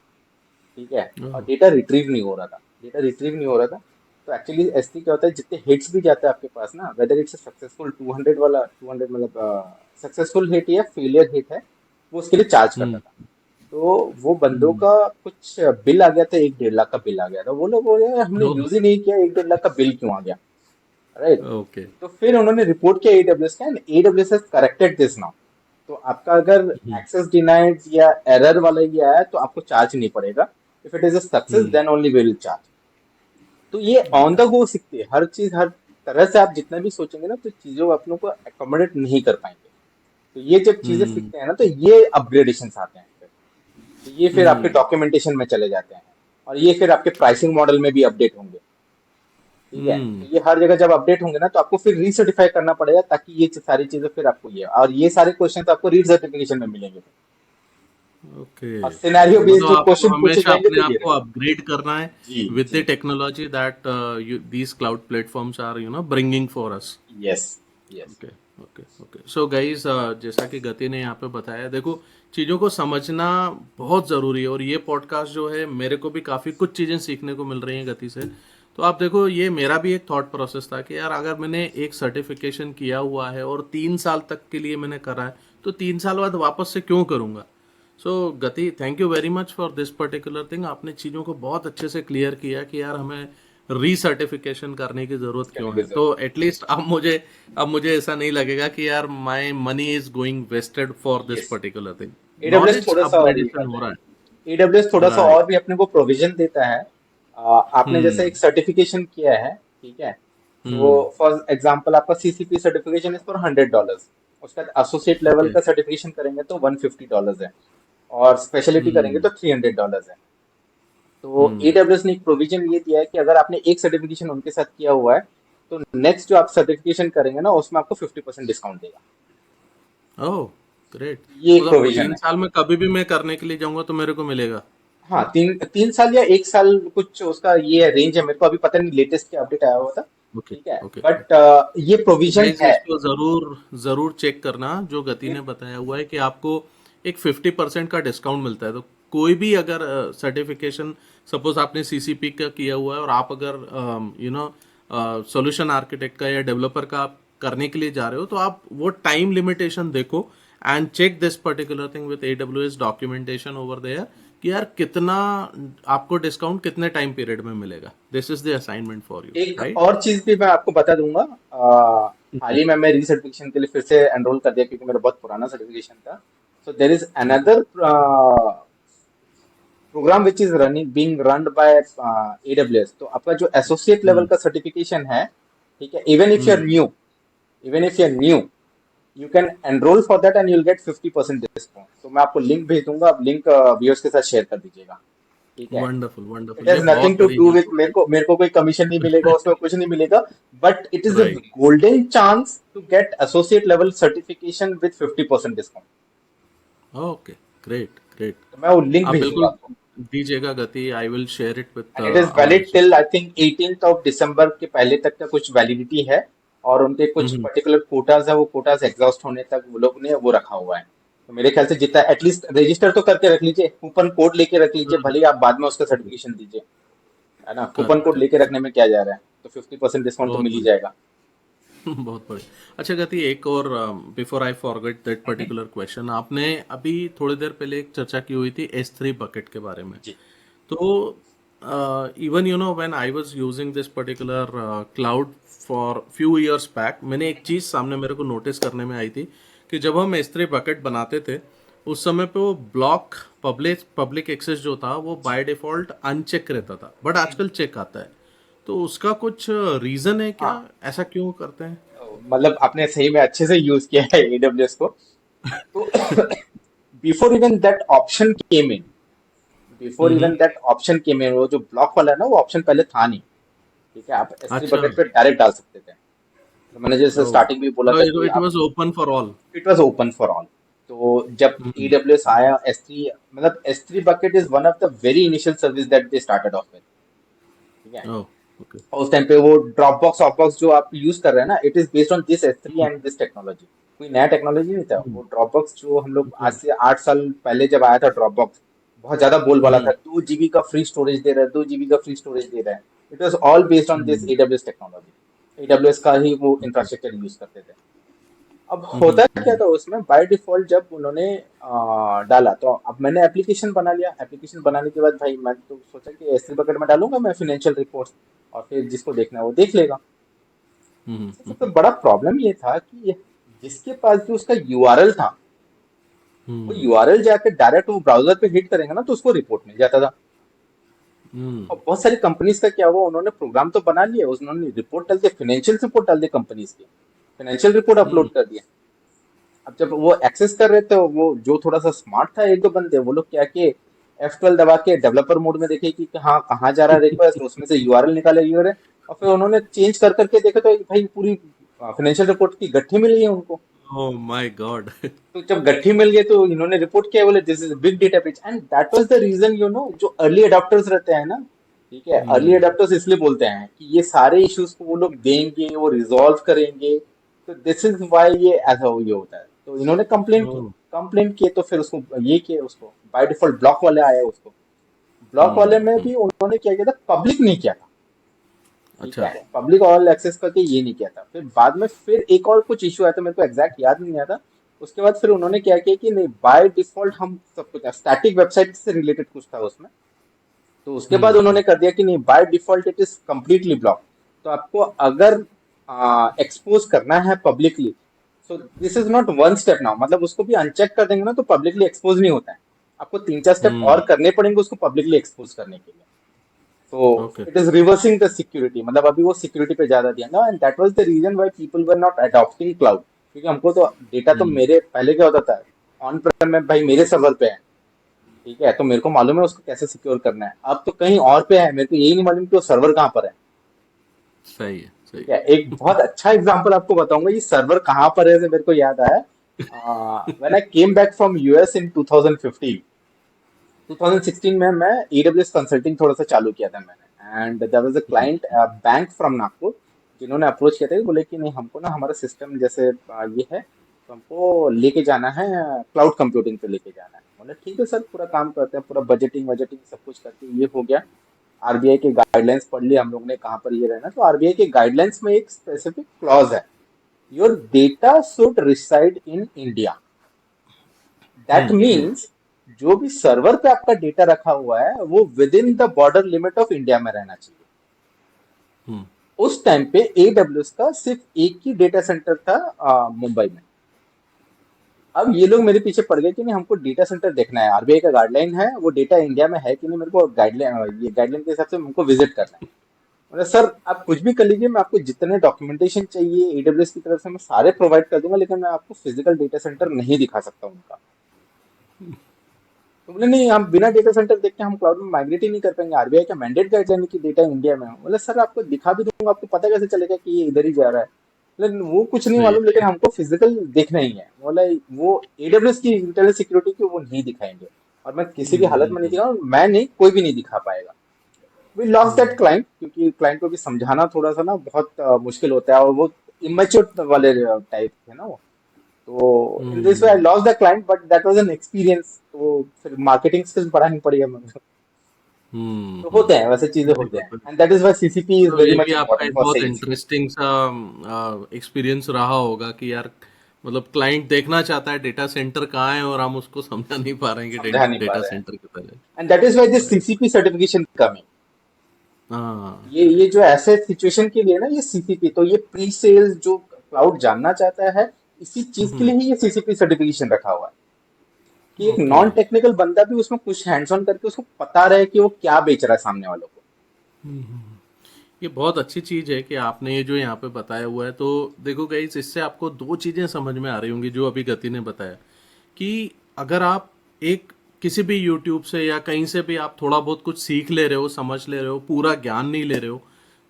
ठीक है, और ओह डेटा रिट्रीव नहीं हो रहा था, डेटा रिट्रीव नहीं हो रहा था। तो एक्चुअली एस क्या होता है, जितने हिट्स भी जाते हैं आपके पास ना, वेदर इट्स सक्सेसफुल 200 वाला, 200 मतलब सक्सेसफुल हिट या फेलियर हिट है, वो उसके लिए चार्ज करता हम्म था। तो वो बंदों हम्म का कुछ बिल आ गया था, 1-1.5 लाख का बिल आ गया था। वो लोग बोल रहे हैं हमने ओह यूज ही नहीं किया, 1-1.5 लाख का बिल क्यों आ गया? राइट। ओके तो फिर उन्होंने रिपोर्ट किया एडब्ल्यूएस का, and AWS has corrected this now. तो आपका अगर हम्म एक्सेस डिनाइड या एरर वाला ये आया तो आपको चार्ज नहीं पड़ेगा। If it is a success hmm then only will charge. तो ये ऑन द अच्छा गो सीखते हैं हर चीज, हर तरह से आप जितना भी सोचेंगे ना, तो चीजों को आप लोग को अकोमोडेट नहीं कर पाएंगे। तो ये जब चीजें हम्म सीखते हैं ना, तो ये अपग्रेडेशन आते हैं फिर। तो ये फिर आपके हम्म डॉक्यूमेंटेशन में चले जाते हैं, और ये फिर आपके प्राइसिंग मॉडल में भी अपडेट होंगे। ठीक है, तो हम्म ये हर जगह जब अपडेट होंगे ना, तो आपको फिर रीसर्टिफाई करना पड़ेगा, ताकि ये सारी चीजें फिर आपको ये, और ये सारे क्वेश्चन तो आपको रीसर्टिफिकेशन में मिलेंगे। ओके और सिनेरियो बेस्ड मतलब जो आपको क्वेश्चन पूछे हमेशा जाएंगे अपने तो आप ये को रहेगा। अपग्रेड करना है जी विद द जी। Technology that these cloud platforms are bringing for us yes yes. Okay okay okay so guys जैसा कि गति ने यहाँ पे बताया देखो चीज़ों को समझना बहुत ज़रूरी है और ये पॉडकास्ट जो है मेरे को भी काफ़ी कुछ चीज़ें सीखने को मिल रही हैं गति से तो आप देखो ये मेरा भी एक थॉट प्रोसेस था कि यार अगर मैंने एक सर्टिफिकेशन किया हुआ है और 3 साल तक के लिए मैंने करा है तो 3 साल बाद वापस से क्यों करूँगा सो गति thank you very much for this particular thing आपने चीज़ों को बहुत अच्छे से क्लियर किया कि यार हमें रीसर्टिफिकेशन करने की ज़रूरत क्यों करने की है तो जरूरत है। एटलीस्ट अब मुझे ऐसा नहीं लगेगा कि यार my money is going wasted for this yes, particular thing AWS knowledge थोड़ा सा और ये अपग्रेडेशन करता हो है। रहा एडब्ल्यूएस थोड़ा है सा राइट और भी अपने को प्रोविजन देता है। आपने जैसे हम्म एक सर्टिफिकेशन किया है, ठीक है, तो हम्म फॉर एग्जांपल आपका सीसीपी सर्टिफिकेशन इज फॉर $100। उसका एसोसिएट लेवल ओके का सर्टिफिकेशन करेंगे तो $150 है, और स्पेशलिटी करेंगे हम्म तो $300 है। तो हम्म एडब्ल्यूएस ने एक प्रोविजन ये दिया है कि अगर आपने एक सर्टिफिकेशन उनके साथ किया हुआ है, तो नेक्स्ट जो आप सर्टिफिकेशन करेंगे ना, उसमें आपको 50% डिस्काउंट देगा। ओह ग्रेट ये एक मतलब प्रोविजन तीन है। साल में कभी भी मैं करने के लिए जाऊंगा तो मेरे को मिलेगा हाँ, 3 3 साल या 1 साल, कुछ उसका ये रेंज है, मेरे को अभी पता नहीं लेटेस्ट क्या अपडेट आया हुआ था। ओके ठीक है, ओके बट ये तो प्रोविजन गाइज है। इसको जरूर जरूर चेक करना जो गति ये ने बताया हुआ है कि आपको एक 50% का डिस्काउंट मिलता है तो कोई भी अगर सर्टिफिकेशन सपोज आपने सीसीपी का किया हुआ है और आप अगर सॉल्यूशन आर्किटेक्ट का या डेवलपर का आप करने के लिए जा रहे हो तो आप वो टाइम लिमिटेशन देखो and check this particular thing with AWS documentation over there कि यार कितना आपको डिस्काउंट कितने टाइम पीरियड में मिलेगा this is the assignment for you एक राइट और चीज भी मैं आपको बता दूंगा। हाल ही में मैं रीसर्टिफिकेशन के लिए फिर से एनरोल कर दिया, क्योंकि मेरा बहुत पुराना सर्टिफिकेशन था। So there is okay another program which is running being run by AWS. तो आपका जो एसोसिएट लेवल हम्म का सर्टिफिकेशन है, ठीक है, even if you are hmm new, even if you are new, you can enrol for that and you will get 50% discount. तो मैं आपको लिंक भेज दूंगा, आप लिंक व्यूअर्स के साथ शेयर कर दीजिएगा। ठीक है, वंडरफुल इट वंडरफुल हैज ये नथिंग बहुत टू बड़ी डू विथ, हेल्प मेरे को कोई कमीशन नहीं मिलेगा होगी उसमें, कुछ नहीं मिलेगा। But it is a right golden chance to get associate level certification with 50% discount. Okay great great तो मैं वो लिंक आप भेजूंगा बिल्कुल आपको। दीजिएगा Gati I will share it with and it is our valid till I associate think 18 दिसंबर के पहले तक का कुछ वैलिडिटी है। और उनके कुछ हम्म पर्टिकुलर कोटाज है, वो कोटाज एग्जॉस्ट होने तक वो लोग ने वो रखा हुआ है। तो मेरे ख्याल से जितना एटलीस्ट रजिस्टर तो करके रख लीजिए, कूपन कोड लेके रख लीजिए, हम्म, भले ही आप बाद में उसका सर्टिफिकेशन दीजिए, है ना। कूपन करेक्ट कोड लेके करेक्ट। रखने में क्या जा रहा है, तो 50% डिस्काउंट तो बहुत मिल ही बढ़िया। जाएगा। बहुत बढ़िया। अच्छा गति, एक और before I forget that hmm, particular question, आपने अभी थोड़ी देर पहले एक चर्चा की हुई थी S3 बकेट के बारे में। जी। तो even you know when I was using this particular cloud for few years back, मैंने एक चीज़ सामने मेरे को नोटिस करने में आई थी कि जब हम S3 बकेट बनाते थे उस समय पे वो ब्लॉक पब्लिक पब्लिक एक्सेस जो था वो जी। बाय डिफॉल्ट अनचेक रहता था, बट आजकल चेक आता है। तो उसका कुछ रीजन है क्या, हाँ, ऐसा क्यों करते हैं? मतलब आपने सही में अच्छे से यूज किया है AWS को। तो before even that option came in before hmm. Even that option came in वो जो ब्लॉक वाला है ना, वो ऑप्शन पहले था नहीं। ठीक है, आप S3 अच्छा। बकेट पे डायरेक्ट डाल सकते थे। तो मैंने जैसे ओह, स्टार्टिंग में बोला था कि इट आप, was open for all. It was open for all. तो जब हम्म। AWS आया S3, मतलब S3 bucket is one of the very initial service that they started off with. ठीक है। ओह, ओके। और उस टाइम पे वो ड्रॉपबॉक्स ऑफबॉक्स जो आप यूज कर रहे हैं ना, it is based on this S3 and this technology. कोई नया टेक्नोलॉजी नहीं था वो। ड्रॉपबॉक्स जो हम लोग ओके। आज से 8 साल पहले जब आया था ड्रॉपबॉक्स, बहुत ज्यादा बोल वाला था, हम्म। 2 GB का फ्री स्टोरेज दे रहा है, 2 GB का फ्री स्टोरेज दे रहा है। It was all based on this hmm. AWS technology. AWS का ही वो ओके। इंफ्रास्ट्रक्चर यूज करते थे। अब हम्म। होता क्या था उसमें, बाय डिफॉल्ट जब उन्होंने डाला, तो अब मैंने एप्लीकेशन बना लिया। एप्लीकेशन बनाने के बाद भाई मैं तो सोचा कि S3 बकेट में डालूंगा मैं फाइनेंशियल रिपोर्ट्स, और फिर जिसको देखना है वो देख लेगा। सबसे हम्म। बड़ा प्रॉब्लम ये था कि जिसके पास जो उसका यूआरएल था, वो हम्म। यूआरएल जाके डायरेक्ट वो ब्राउजर पे हिट करेंगे ना, तो उसको रिपोर्ट मिल जाता था। हम्म। और बहुत सारी कंपनीज का क्या हुआ, उन्होंने प्रोग्राम तो बना लिया, उन्होंने रिपोर्ट डाल दिया, फाइनेंशियल रिपोर्ट डाल दी कंपनीज की, फाइनेंशियल रिपोर्ट अपलोड हम्म। कर दिया। अब जब वो एक्सेस कर रहे थे, वो जो थोड़ा सा स्मार्ट था, एक दो बंदे, वो लोग क्या किए, F12 दबा के डेवलपर मोड में देखे कि हाँ कहाँ जा रहा है रिक्वेस्ट, उसमें से यूआरएल निकाले यूआरएल, और फिर उन्होंने चेंज कर करके देखा तो भाई पूरी फाइनेंशियल रिपोर्ट की गट्ठी मिल गई है उनको। Oh my God. तो जब गट्ठी मिल गई तो इन्होंने रिपोर्ट किया, बोले this is big data breach, and that was the reason, जो अर्ली अडॉप्टर्स रहते हैं ना, ठीक है, अर्ली हम्म। अडॉप्टर्स इसलिए बोलते हैं कि ये सारे इश्यूज को वो लोग देंगे, वो रिजॉल्व करेंगे। तो दिस इज व्हाई ये ऐसा ये होता है। तो इन्होंने कंप्लेन की, ओह। कंप्लेन किए, तो फिर उसको ये किए, उसको बाय डिफॉल्ट ब्लॉक वाले आए उसको। ब्लॉक वाले में हम्म। भी उन्होंने क्या किया था, पब्लिक नहीं किया था। ठीक अच्छा। है, पब्लिक ऑल एक्सेस करके ये नहीं किया था। फिर बाद में फिर एक और कुछ इशू आया था, मेरे को एग्जैक्ट याद नहीं आता। उसके बाद फिर उन्होंने क्या किया कि नहीं, बाय डिफॉल्ट हम सब कुछ स्टैटिक वेबसाइट से रिलेटेड कुछ था उसमें, तो उसके बाद हम्म। उन्होंने कर दिया कि नहीं, by default it is completely block. तो आपको अगर एक्सपोज करना है publicly, so this is not one step now, मतलब उसको भी अनचेक कर देंगे ना तो पब्लिकली एक्सपोज नहीं होता है। आपको 3 4 स्टेप और हम्म। करने पड़ेंगे उसको पब्लिकली एक्सपोज करने के लिए। So okay. it is reversing the security, मतलब अभी वो सिक्योरिटी पे ज्यादा ध्यान ना, and that was the reason why people were not adopting cloud. क्योंकि हमको तो डेटा तो हम्म। मेरे पहले क्या होता था, ऑन प्रेम में भाई मेरे सर्वर पे है, ठीक है, तो मेरे को मालूम है उसको कैसे सिक्योर करना है। अब तो कहीं और पे है, मेरे को यही नहीं मालूम कि वो सर्वर कहाँ पर है। सही है, ठीक सही है, एक बहुत अच्छा एग्जांपल आपको बताऊंगा, ये सर्वर कहाँ पर है से मेरे को याद आया। When I came back from US in 2015, 2016 में मैं AWS कंसल्टिंग थोड़ा सा चालू किया था मैंने, एंड देयर वाज अ है। क्लाइंट बैंक फ्रॉम नागपुर, जिन्होंने अप्रोच किया था कि बोले कि नहीं हमको ना हमारा सिस्टम जैसे ये है, तो हमको लेके जाना है, क्लाउड कंप्यूटिंग पे लेके जाना है। बोले ठीक है सर, पूरा काम करते हैं, पूरा बजटिंग वजटिंग सब कुछ करके ये हो गया। आरबीआई के गाइडलाइंस पढ़ लिए हम लोग ने, कहाँ पर ये रहना। तो आरबीआई के गाइडलाइंस में एक स्पेसिफिक क्लॉज है, your data should reside in India. That hmm. Means जो भी सर्वर पे आपका डेटा रखा हुआ है वो with in the border limit of India में रहना चाहिए। हम्म। उस टाइम पे AWS का सिर्फ एक ही डेटा सेंटर था मुंबई में। अब ये लोग मेरे पीछे पड़ गए कि नहीं हमको डेटा सेंटर देखना है, आरबीआई का गाइडलाइन है, वो डेटा इंडिया में है कि नहीं, मेरे को गाइडलाइन, ये गाइडलाइन के हिसाब से हमको विजिट करना है। बोला सर आप कुछ भी कर लीजिए, मैं आपको जितने डॉक्यूमेंटेशन चाहिए AWS की तरफ से मैं सारे प्रोवाइड कर दूंगा, लेकिन मैं आपको फिजिकल डेटा सेंटर नहीं दिखा सकता उनका। तो बोले नहीं, हम बिना डेटा सेंटर देख के हम क्लाउड में माइग्रेट ही नहीं कर पाएंगे, आरबीआई का मैंडेट गाइडलाइन है कि डेटा इंडिया में हो। बोले सर आपको दिखा भी दूंगा, आपको पता कैसे चलेगा कि ये इधर ही जा रहा है। बोले वो कुछ नहीं सही मालूम, है। लेकिन हमको फिजिकल देखना ही है। बोला वो AWS की इंटरनल सिक्योरिटी की वो नहीं दिखाएंगे, और मैं किसी भी हालत में नहीं हम्म। दिखाऊंगा, मैं नहीं, कोई भी नहीं दिखा पाएगा। We lost that hmm. Client, क्योंकि क्लाइंट को भी समझाना थोड़ा सा ना बहुत मुश्किल होता है, और वो इमेच्योर वाले टाइप थे ना वो। तो in this way I hmm. Lost the client, but that was an experience. तो फिर मार्केटिंग स्किल्स बढ़ानी पड़ी हमें। तो होते हैं, वैसे चीजें नहीं होते हैं, बिल्कुल। And that is why CCP is तो वेरी ये भी मच आपका इंपॉर्टेंट एक फॉर बहुत सेल्स। इंटरेस्टिंग सा एक्सपीरियंस रहा होगा कि यार मतलब क्लाइंट देखना चाहता है डेटा सेंटर कहाँ है और हम उसको समझा नहीं पा रहे हैं कि समझा नहीं पा डेटा रहे हैं, सेंटर की तरह है। And that is why this right. CCP certification coming. हाँ ये करेक्ट। जो ऐसे सिचुएशन के लिए ना, ये सीसीपी, तो ये प्री सेल्स जो क्लाउड जानना चाहता है, इसी चीज के लिए ही ये सीसीपी सर्टिफिकेशन रखा हुआ है, कि एक ओके। नॉन टेक्निकल बंदा भी उसमें कुछ हैंड्स ऑन करके उसको पता रहे कि वो क्या बेच रहा है सामने वालों को। ये बहुत अच्छी चीज है कि आपने ये जो यहाँ पे बताया हुआ है। तो देखो गाइस, इससे आपको दो चीजें समझ में आ रही होंगी जो अभी गति ने बताया कि अगर आप एक किसी भी यूट्यूब से या कहीं से भी आप थोड़ा बहुत कुछ सीख ले रहे हो, समझ ले रहे हो, पूरा ज्ञान नहीं ले रहे हो,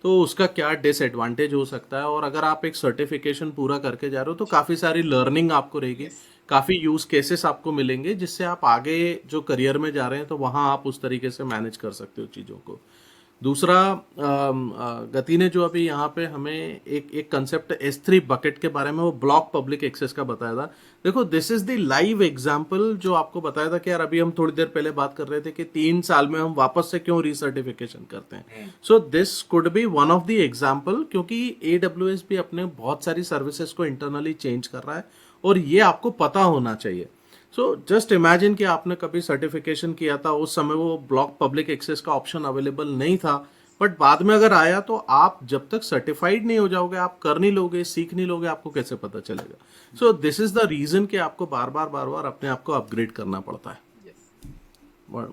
तो उसका क्या डिसएडवांटेज हो सकता है। और अगर आप एक सर्टिफिकेशन पूरा करके जा रहे हो तो काफ़ी सारी लर्निंग आपको रहेगी, यस। काफ़ी यूज़ केसेस आपको मिलेंगे जिससे आप आगे जो करियर में जा रहे हैं तो वहाँ आप उस तरीके से मैनेज कर सकते हो चीज़ों को। दूसरा, गति ने जो अभी यहाँ पे हमें एक एक कंसेप्ट S3 बकेट के बारे में, वो ब्लॉक पब्लिक एक्सेस का बताया था। देखो this is the live example जो आपको बताया था कि यार अभी हम थोड़ी देर पहले बात कर रहे थे कि 3 साल में हम वापस से क्यों रीसर्टिफिकेशन करते हैं। Hmm. So this could be one of the example, क्योंकि AWS भी अपने बहुत सारी सर्विसेज को इंटरनली चेंज कर रहा है और ये आपको पता होना चाहिए। सो जस्ट इमेजिन कि आपने कभी सर्टिफिकेशन किया था, उस समय वो ब्लॉक पब्लिक एक्सेस का ऑप्शन अवेलेबल नहीं था, बट बाद में अगर आया तो आप जब तक सर्टिफाइड नहीं हो जाओगे, आप कर नहीं लोगे, सीख नहीं लोगे, आपको कैसे पता चलेगा। So this is the reason कि आपको बार बार अपने आप को अपग्रेड करना पड़ता है। Yes.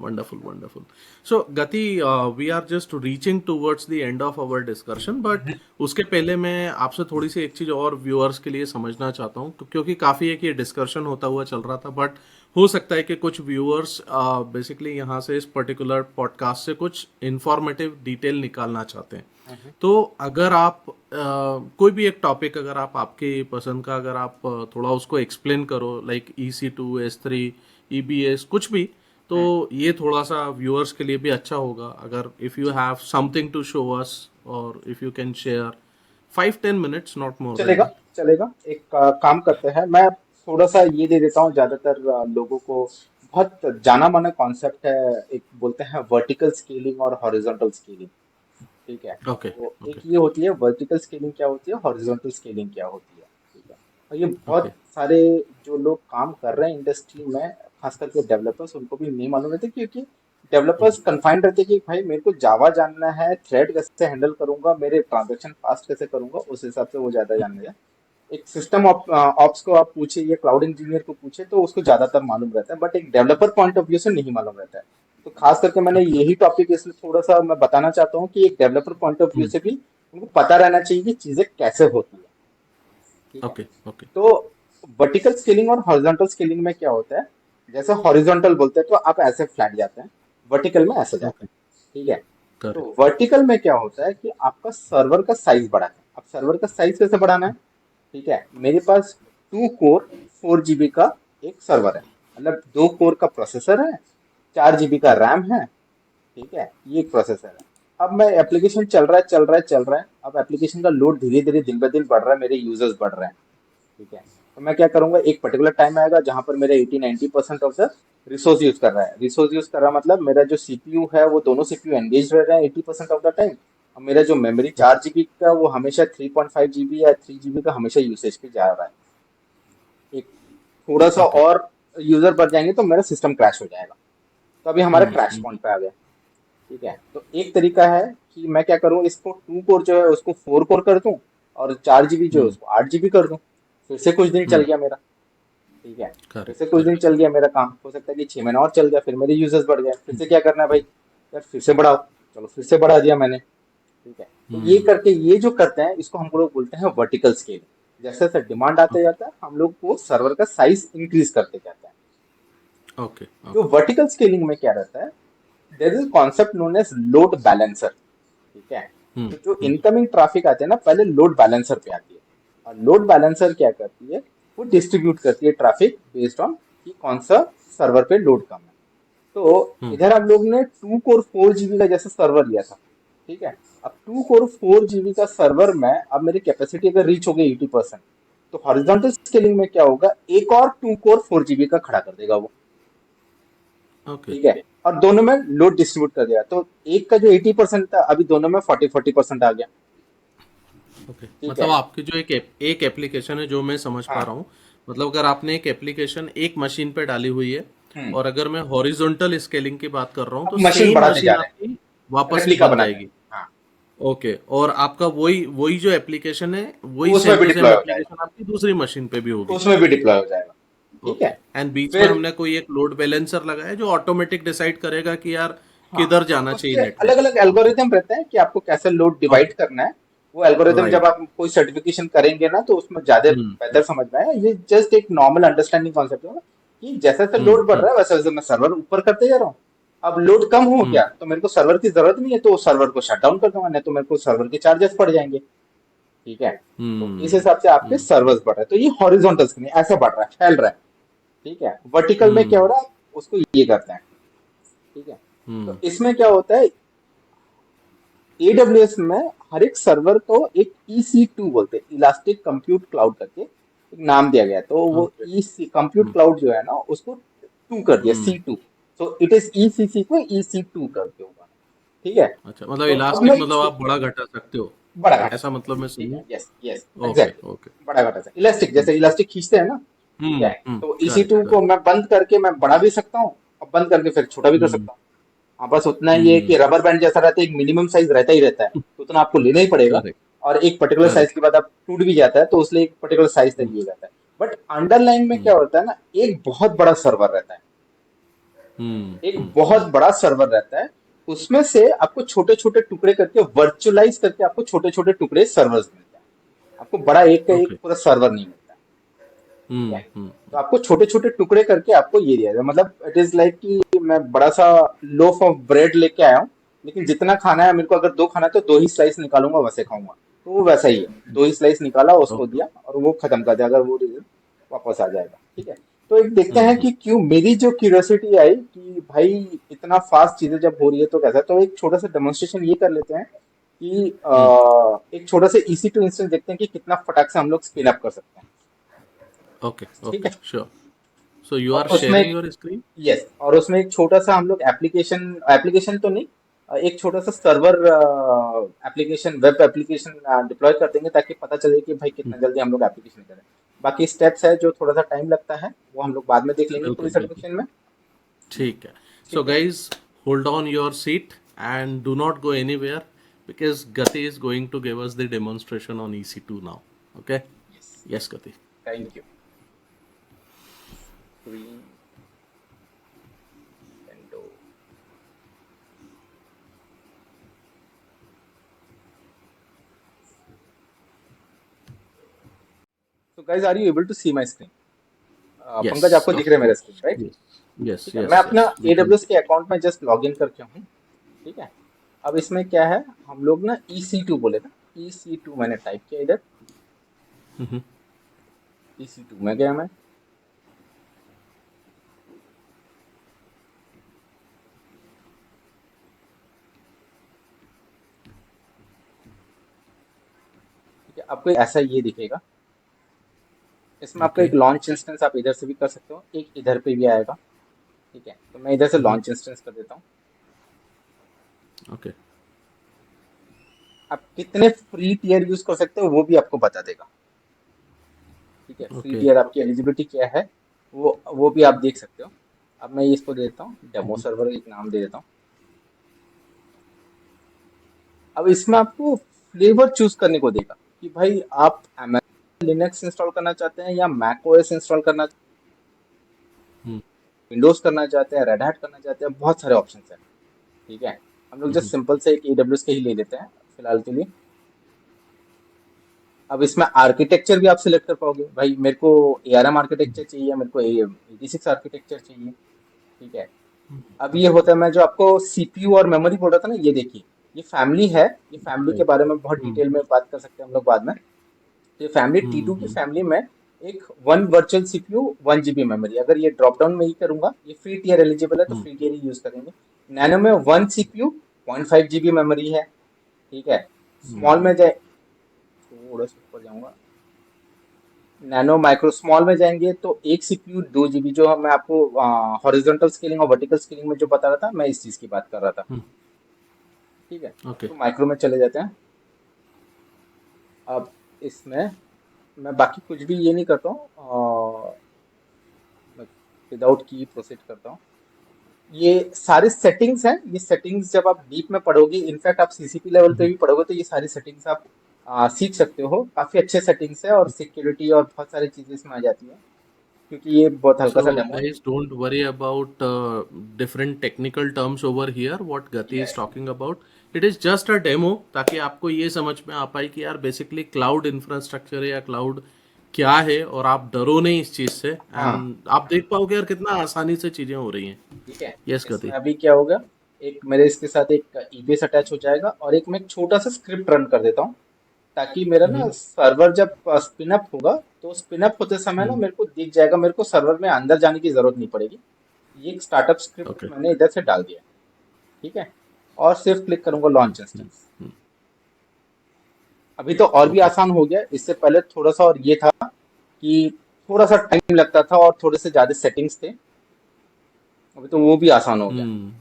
Wonderful, wonderful. So, Gati, we are just reaching towards the end of our discussion, but उसके पहले मैं आपसे थोड़ी सी एक चीज़ और व्यूअर्स के लिए समझना चाहता हूँ, क्योंकि काफ़ी एक ये डिस्कशन होता हुआ चल रहा था, बट हो सकता है कि कुछ व्यूअर्स बेसिकली यहाँ से इस पर्टिकुलर पॉडकास्ट से कुछ इंफॉर्मेटिव डिटेल निकालना चाहते हैं। तो अगर आप कोई भी एक टॉपिक, अगर आप आपके पसंद का, अगर आप थोड़ा उसको एक्सप्लेन करो, लाइक EC2, S3, EBS, कुछ भी, तो ये थोड़ा सा व्यूअर्स के लिए भी अच्छा होगा अगर if you have something to show us, और if you can share 5-10 minutes, not more than चलेगा, दैट। चलेगा। एक काम करते हैं, मैं थोड़ा सा ये दे देता हूँ। ज्यादातर लोगों को बहुत जाना माना कॉन्सेप्ट है, एक बोलते हैं वर्टिकल स्केलिंग और हॉरिजॉन्टल स्केलिंग। ठीक है, ओके। तो एक ओके। ये होती है वर्टिकल स्केलिंग क्या होती है, हॉरिजॉन्टल स्केलिंग क्या होती है। ठीक है, और ये ओके। बहुत सारे जो लोग काम कर रहे हैं इंडस्ट्री में, खास करके डेवलपर्स, उनको भी नहीं मालूम रहते, क्योंकि डेवलपर्स कन्फाइंड रहते हैं कि भाई मेरे को जावा जानना है, थ्रेड कैसे हैंडल करूंगा, मेरे ट्रांजेक्शन फास्ट कैसे करूंगा, उस हिसाब से वो ज्यादा जान गया। एक सिस्टम ऑप्स को आप पूछे या क्लाउड इंजीनियर को पूछे तो उसको ज्यादातर मालूम रहता है, बट एक डेवलपर पॉइंट ऑफ व्यू से नहीं मालूम रहता है। तो खास करके मैंने ओके। यही टॉपिक इसलिए थोड़ा सा मैं बताना चाहता हूँ कि एक डेवलपर पॉइंट ऑफ व्यू से भी उनको पता रहना चाहिए कि चीजें कैसे होती है। ठीक है, ओके। ओके। तो वर्टिकल स्केलिंग और हॉरिजॉन्टल स्केलिंग में क्या होता है, जैसे हॉरिजॉन्टल बोलते हैं तो आप ऐसे फ्लैट जाते हैं, वर्टिकल में ऐसे जाते ओके। हैं। ठीक है, तो करेक्ट। वर्टिकल में क्या होता है कि आपका सर्वर का साइज बढ़ाना है। अब सर्वर का साइज कैसे बढ़ाना है? ठीक है, मेरे पास 2 कोर 4 GB का एक सर्वर है, मतलब 2 कोर का प्रोसेसर है, 4 GB का रैम है। ठीक है, ये एक प्रोसेसर है। अब मैं एप्लीकेशन चल रहा है, चल रहा है, चल रहा है, अब एप्लीकेशन का लोड धीरे धीरे दिन ब दिन बढ़ रहा है, मेरे यूजर्स बढ़ रहे हैं। ठीक है, तो मैं क्या करूंगा, एक पर्टिकुलर टाइम आएगा जहां पर मेरे 80-90% ऑफ द रिसोर्स यूज कर रहा है। रिसोर्स यूज कर रहा है मतलब मेरा जो सीपीयू है वो दोनों सीपीयू एंगेज रह रहे हैं 80% ऑफ द टाइम, और मेरा जो मेमोरी 4 GB का वो हमेशा 3.5 GB या 3 GB का हमेशा यूसेज पे जा रहा है। एक थोड़ा सा ओके। और यूजर बढ़ जाएंगे तो मेरा सिस्टम क्रैश हो जाएगा। तो अभी हमारा क्रैश पॉइंट पे आ गया। ठीक है, तो एक तरीका है कि मैं क्या करूँ, इसको 2 कोर जो है उसको 4 कोर कर दूं, और 4 GB जो है उसको 8 GB कर दूं। फिर से कुछ दिन चल गया मेरा। ठीक है, फिर से करेक्ट। कुछ दिन करेक्ट। चल गया मेरा काम, हो सकता है कि 6 महीना और चल गया, फिर मेरे यूजर्स बढ़ गए, फिर से क्या करना है भाई, यार फिर से बढ़ाओ। चलो फिर से बढ़ा दिया मैंने। ठीक है, तो ये करके ये जो करते हैं इसको हम लोग बोलते हैं वर्टिकल स्केल। जैसे जैसे डिमांड आते ओके। जाता है हम लोग को सर्वर का साइज इंक्रीज करते जाते हैं। ओके। जो ओके। वर्टिकल स्केलिंग में क्या रहता है, there is concept known as load balancer. ठीक है, तो जो इनकमिंग ट्रैफिक आते हैं ना, पहले लोड बैलेंसर पे आती है, और लोड बैलेंसर क्या करती है, वो डिस्ट्रीब्यूट करती है ट्रैफिक बेस्ड ऑन कि कौन सा सर्वर पे लोड कम है। तो इधर हम लोग ने 2 कोर 4 GB का जैसे सर्वर लिया था। ठीक है, अब 2 कोर 4 GB का सर्वर में अब मेरी कैपेसिटी अगर रीच हो गई 80%, तो हॉरिजॉन्टल स्केलिंग में क्या होगा, एक और 2 कोर 4 GB का खड़ा कर देगा वो। ओके ठीक है, और दोनों में लोड डिस्ट्रीब्यूट कर दिया, तो एक का जो 80% था अभी दोनों में 40-40% आ गया। ओके। ठीक मतलब है। आपकी जो एक एप्लीकेशन है जो मैं समझ पा हाँ। रहा हूँ, मतलब अगर आपने एक एप्लीकेशन एक मशीन पे डाली हुई है, हम्म। और अगर मैं हॉरिजॉन्टल स्केलिंग की बात कर रहा हूँ, अब तो मशीन सेम बढ़ाते जा मशीन रहे आपकी हैं, वापस रेप्लिका बन बनाते हैं। जाएगी। हाँ, ओके, और आपका वही वही जो एप्लीकेशन है, वही उसमें सेम भी टू सेम डिप्लॉय हो जाएगा। एप्लीकेशन आपकी दूसरी मशीन पे भी होगी। उसमें भी डिप्लॉय हो जाएगा। ठीक ओके, है। एंड बीच में फिर हमने कोई एक लोड बैलेंसर लगाया है जो ऑटोमेटिक डिसाइड करेगा कि यार हाँ, किधर जाना चाहिए उसके अलग नेटवर्क। अलग ओके। एल्गोरिदम रहते हैं कि आपको कैसे लोड डिवाइड ओके। करना है। वो एल्गोरिदम जब राइट। आप कोई सर्टिफिकेशन करेंगे ना तो उसमें ज्यादा हम्म। बेहतर समझ में आएगा। ये जस्ट एक नॉर्मल अंडरस्टैंडिंग कॉन्सेप्ट होगा कि जैसे जैसे हम्म। लोड बढ़ रहा है वैसे वैसे मैं सर्वर ऊपर करते जा रहा हूँ। अब लोड कम हो हम्म। गया तो मेरे को सर्वर की जरूरत नहीं है, तो सर्वर को शट डाउन कर दूंगा, नहीं तो मेरे को सर्वर के चार्जेस पड़ जाएंगे। ठीक है। तो इस हम्म। हिसाब से आपके हम्म। सर्वर्स बढ़ रहे हैं, तो ये हॉरिजॉन्टल स्क्रीन ऐसे बढ़ रहा है, फैल रहा है। ठीक है। वर्टिकल में क्या हो हम्म। रहा है, उसको ये करते हैं। ठीक है। तो हम्म। इसमें क्या होता है, एडब्ल्यूएस में हर एक सर्वर को एक EC2 बोलते हैं, इलास्टिक कंप्यूट क्लाउड करके एक नाम दिया गया है। तो वो ओके। ई कंप्यूट हम्म। क्लाउड जो है ना उसको 2 कर दिया, हम्म। C2। तो इट इज ECC को EC2 करके होगा। ठीक है। अच्छा, मतलब तो अब इलास्टिक मैं मतलब आप बड़ा घटा सकते हो, बड़ा घटा ऐसा सकता हूँ। मतलब मैं ठीक समझूं? है। Yes yes okay. Exactly. Okay. बड़ा घटा सकता, इलास्टिक हम्म। जैसे इलास्टिक खींचते हैं ना। ठीक है। हम्म। तो EC2 करेक्ट को करेक्ट। मैं बंद करके मैं बड़ा भी सकता हूँ, और बंद करके फिर छोटा भी कर हम्म। सकता हूँ। हाँ, बस उतना ही है कि हम्म। रबर बैंड जैसा रहता है, एक मिनिमम साइज रहता ही रहता है, तो उतना आपको लेना ही पड़ेगा। करेक्ट और एक पर्टिकुलर साइज करेक्ट। के बाद आप टूट भी जाता है, तो उसलिए एक पर्टिकुलर साइज तक हम्म। ये जाता है। बट अंडरलाइन में हम्म। क्या होता है ना, एक बहुत बड़ा सर्वर रहता है। हम्म। एक बहुत बड़ा सर्वर रहता है। उसमें से आपको छोटे छोटे टुकड़े करके वर्चुअलाइज करके आपको छोटे छोटे टुकड़े सर्वर्स मिलते हैं। आपको बड़ा एक का एक ओके। पूरा सर्वर नहीं मिलता। ठीक हम्म। है। तो आपको छोटे छोटे टुकड़े करके आपको ये दिया जाए, मतलब इट इज लाइक कि मैं बड़ा सा लोफ ऑफ ब्रेड लेके आया हूँ, लेकिन जितना खाना है मेरे को, अगर 2 खाना है तो 2 ही स्लाइस निकालूंगा, वैसे खाऊंगा। तो वो वैसा ही है, 2 ही स्लाइस निकाला, उसको ओके। दिया और वो खत्म कर दिया, अगर वो वापस आ जाएगा। ठीक है। तो एक देखते हैं हम्म। कि क्यों मेरी जो क्यूरियोसिटी आई कि भाई इतना फास्ट चीजें जब हो रही है तो कैसा। तो एक छोटा सा डेमोन्स्ट्रेशन ये कर लेते हैं कि हम्म। एक छोटा सा EC2 इंस्टेंस देखते हैं कि कितना फटाक से हम लोग स्पिन अप कर सकते हैं। ओके ठीक ओके है। श्योर। सो यू और आर उसमें शेयरिंग योर स्क्रीन? यस, और उसमें एक छोटा सा हम लोग एप्लीकेशन एप्लीकेशन तो नहीं, एक छोटा सा server application, web application deploy कर देंगे, ताकि पता चले कि भाई कितना जल्दी हम लोग एप्लीकेशन करें। बाकी स्टेप्स है जो थोड़ा सा टाइम लगता है, वो हम लोग बाद में देख लेंगे पूरी बिल्कुल बिल्कुल। सर्टिफिकेशन में। ठीक है। सो ठीक है। Guys, hold on your seat and do not go anywhere because Gati is going to give us the demonstration on EC2 now. Okay? Yes. Yes, Gati. Thank you. Screen window. So guys, are you able to see my screen? Pankaj, Yes, आपको दिख of रहा है मेरा course. Screen, right? Yes, yes, ठीक है। मैं yes, अपना yes. We can AWS see. के अकाउंट में जस्ट लॉग इन करके हूँ। ठीक है। अब इसमें क्या है, हम लोग ना EC2 बोले ना, EC2 मैंने टाइप किया इधर। EC2 में गया मैं। ठीक है। आपको ऐसा ये दिखेगा। इसमें आपका एक Okay. लॉन्च इंस्टेंस आप इधर से भी कर सकते हो, एक इधर पे भी आएगा। ठीक है। तो मैं इधर से लॉन्च इंस्टेंस कर देता हूँ। Okay. आप कितने फ्री टियर यूज कर सकते हो वो भी आपको बता देगा। ठीक है। Free Okay. टियर आपकी एलिजिबिलिटी क्या है, वो भी आप देख सकते हो। अब मैं इसको दे देता हूँ डेमो सर्वर, एक नाम दे देता हूँ। अब इसमें आपको फ्लेवर चूज करने को देगा कि भाई आप Amazon लिनक्स इंस्टॉल करना चाहते हैं या मैक ओएस इंस्टॉल करना, विंडोज करना चाहते हैं, रेड हैट करना चाहते हैं, बहुत सारे ऑप्शन है। ठीक है। हम लोग जस्ट सिंपल से एक AWS के ही ले लेते हैं फिलहाल के लिए। अब इसमें आर्किटेक्चर भी आप सिलेक्ट कर पाओगे, भाई मेरे को ARM आर्किटेक्चर चाहिए, मेरे को 86 आर्किटेक्चर चाहिए। ठीक है। अब ये होता है, मैं जो आपको CPU और मेमोरी बोल रहा था ना, ये देखिए, ये फैमिली है। ये फैमिली के Right. बारे में बहुत डिटेल में बात कर सकते हैं हम लोग बाद में। तो ये फैमिली T2 की फैमिली में एक 1 वर्चुअल CPU 1 GB मेमोरी, अगर ये ड्रॉप डाउन में ही करूंगा, ये फ्री टियर एलिजिबल है तो फ्री टियर ही यूज करेंगे। नैनो में 1 CPU 0.5 GB मेमोरी है। ठीक है। स्मॉल में जाए, थोड़ा सा ऊपर जाऊंगा, नैनो माइक्रो स्मॉल में जाएंगे तो एक सीपीयू 2 जीबी, जो मैं आपको हॉरिजॉन्टल स्केलिंग और वर्टिकल स्केलिंग में जो बता रहा था, मैं इस चीज की बात कर रहा था। हम्म, ठीक है। ओके। तो माइक्रो में चले जाते हैं। अब इसमें मैं बाकी कुछ भी ये नहीं करता हूँ, मैं विदाउट की प्रोसीड करता हूँ। ये सारी सेटिंग्स हैं, ये सेटिंग्स जब आप डीप में पढ़ोगे, इनफैक्ट आप सीसीपी लेवल पे हम्म। भी पढ़ोगे, तो ये सारी सेटिंग्स आप सीख सकते हो। काफी अच्छे सेटिंग्स है, और सिक्योरिटी और बहुत सारी चीजें इसमें आ जाती है, क्योंकि ये बहुत हल्का सा So, डेमो है। guys, don't worry about different technical terms over here. What Gati is yes. talking about, it is just a demo ताकि आपको ये समझ में आ पाए कि यार बेसिकली क्लाउड इंफ्रास्ट्रक्चर या क्लाउड क्या है और आप डरो नहीं इस चीज से हाँ। एंड आप देख पाओगे यार कितना आसानी से चीजें हो रही हैं। ठीक है। यस इसमें गति। अभी क्या होगा, एक मेरे इसके साथ एक ईबीएस अटैच हो जाएगा, और एक मैं एक छोटा सा स्क्रिप्ट रन कर देता हूँ, ताकि मेरा ना हम्म। सर्वर जब स्पिन अप होगा, तो स्पिन अप होते समय ना हम्म। मेरे को दिख जाएगा, मेरे को सर्वर में अंदर जाने की जरूरत नहीं पड़ेगी। ये एक स्टार्टअप स्क्रिप्ट ओके। मैंने इधर से डाल दिया है। ठीक है। और सिर्फ क्लिक करूंगा लॉन्च इंस्टेंस। अभी तो और भी ओके। आसान हो गया, इससे पहले थोड़ा सा और ये था कि थोड़ा सा टाइम लगता था और थोड़े से ज्यादा सेटिंग्स थे। अभी तो वो भी आसान हो गया। हम्म।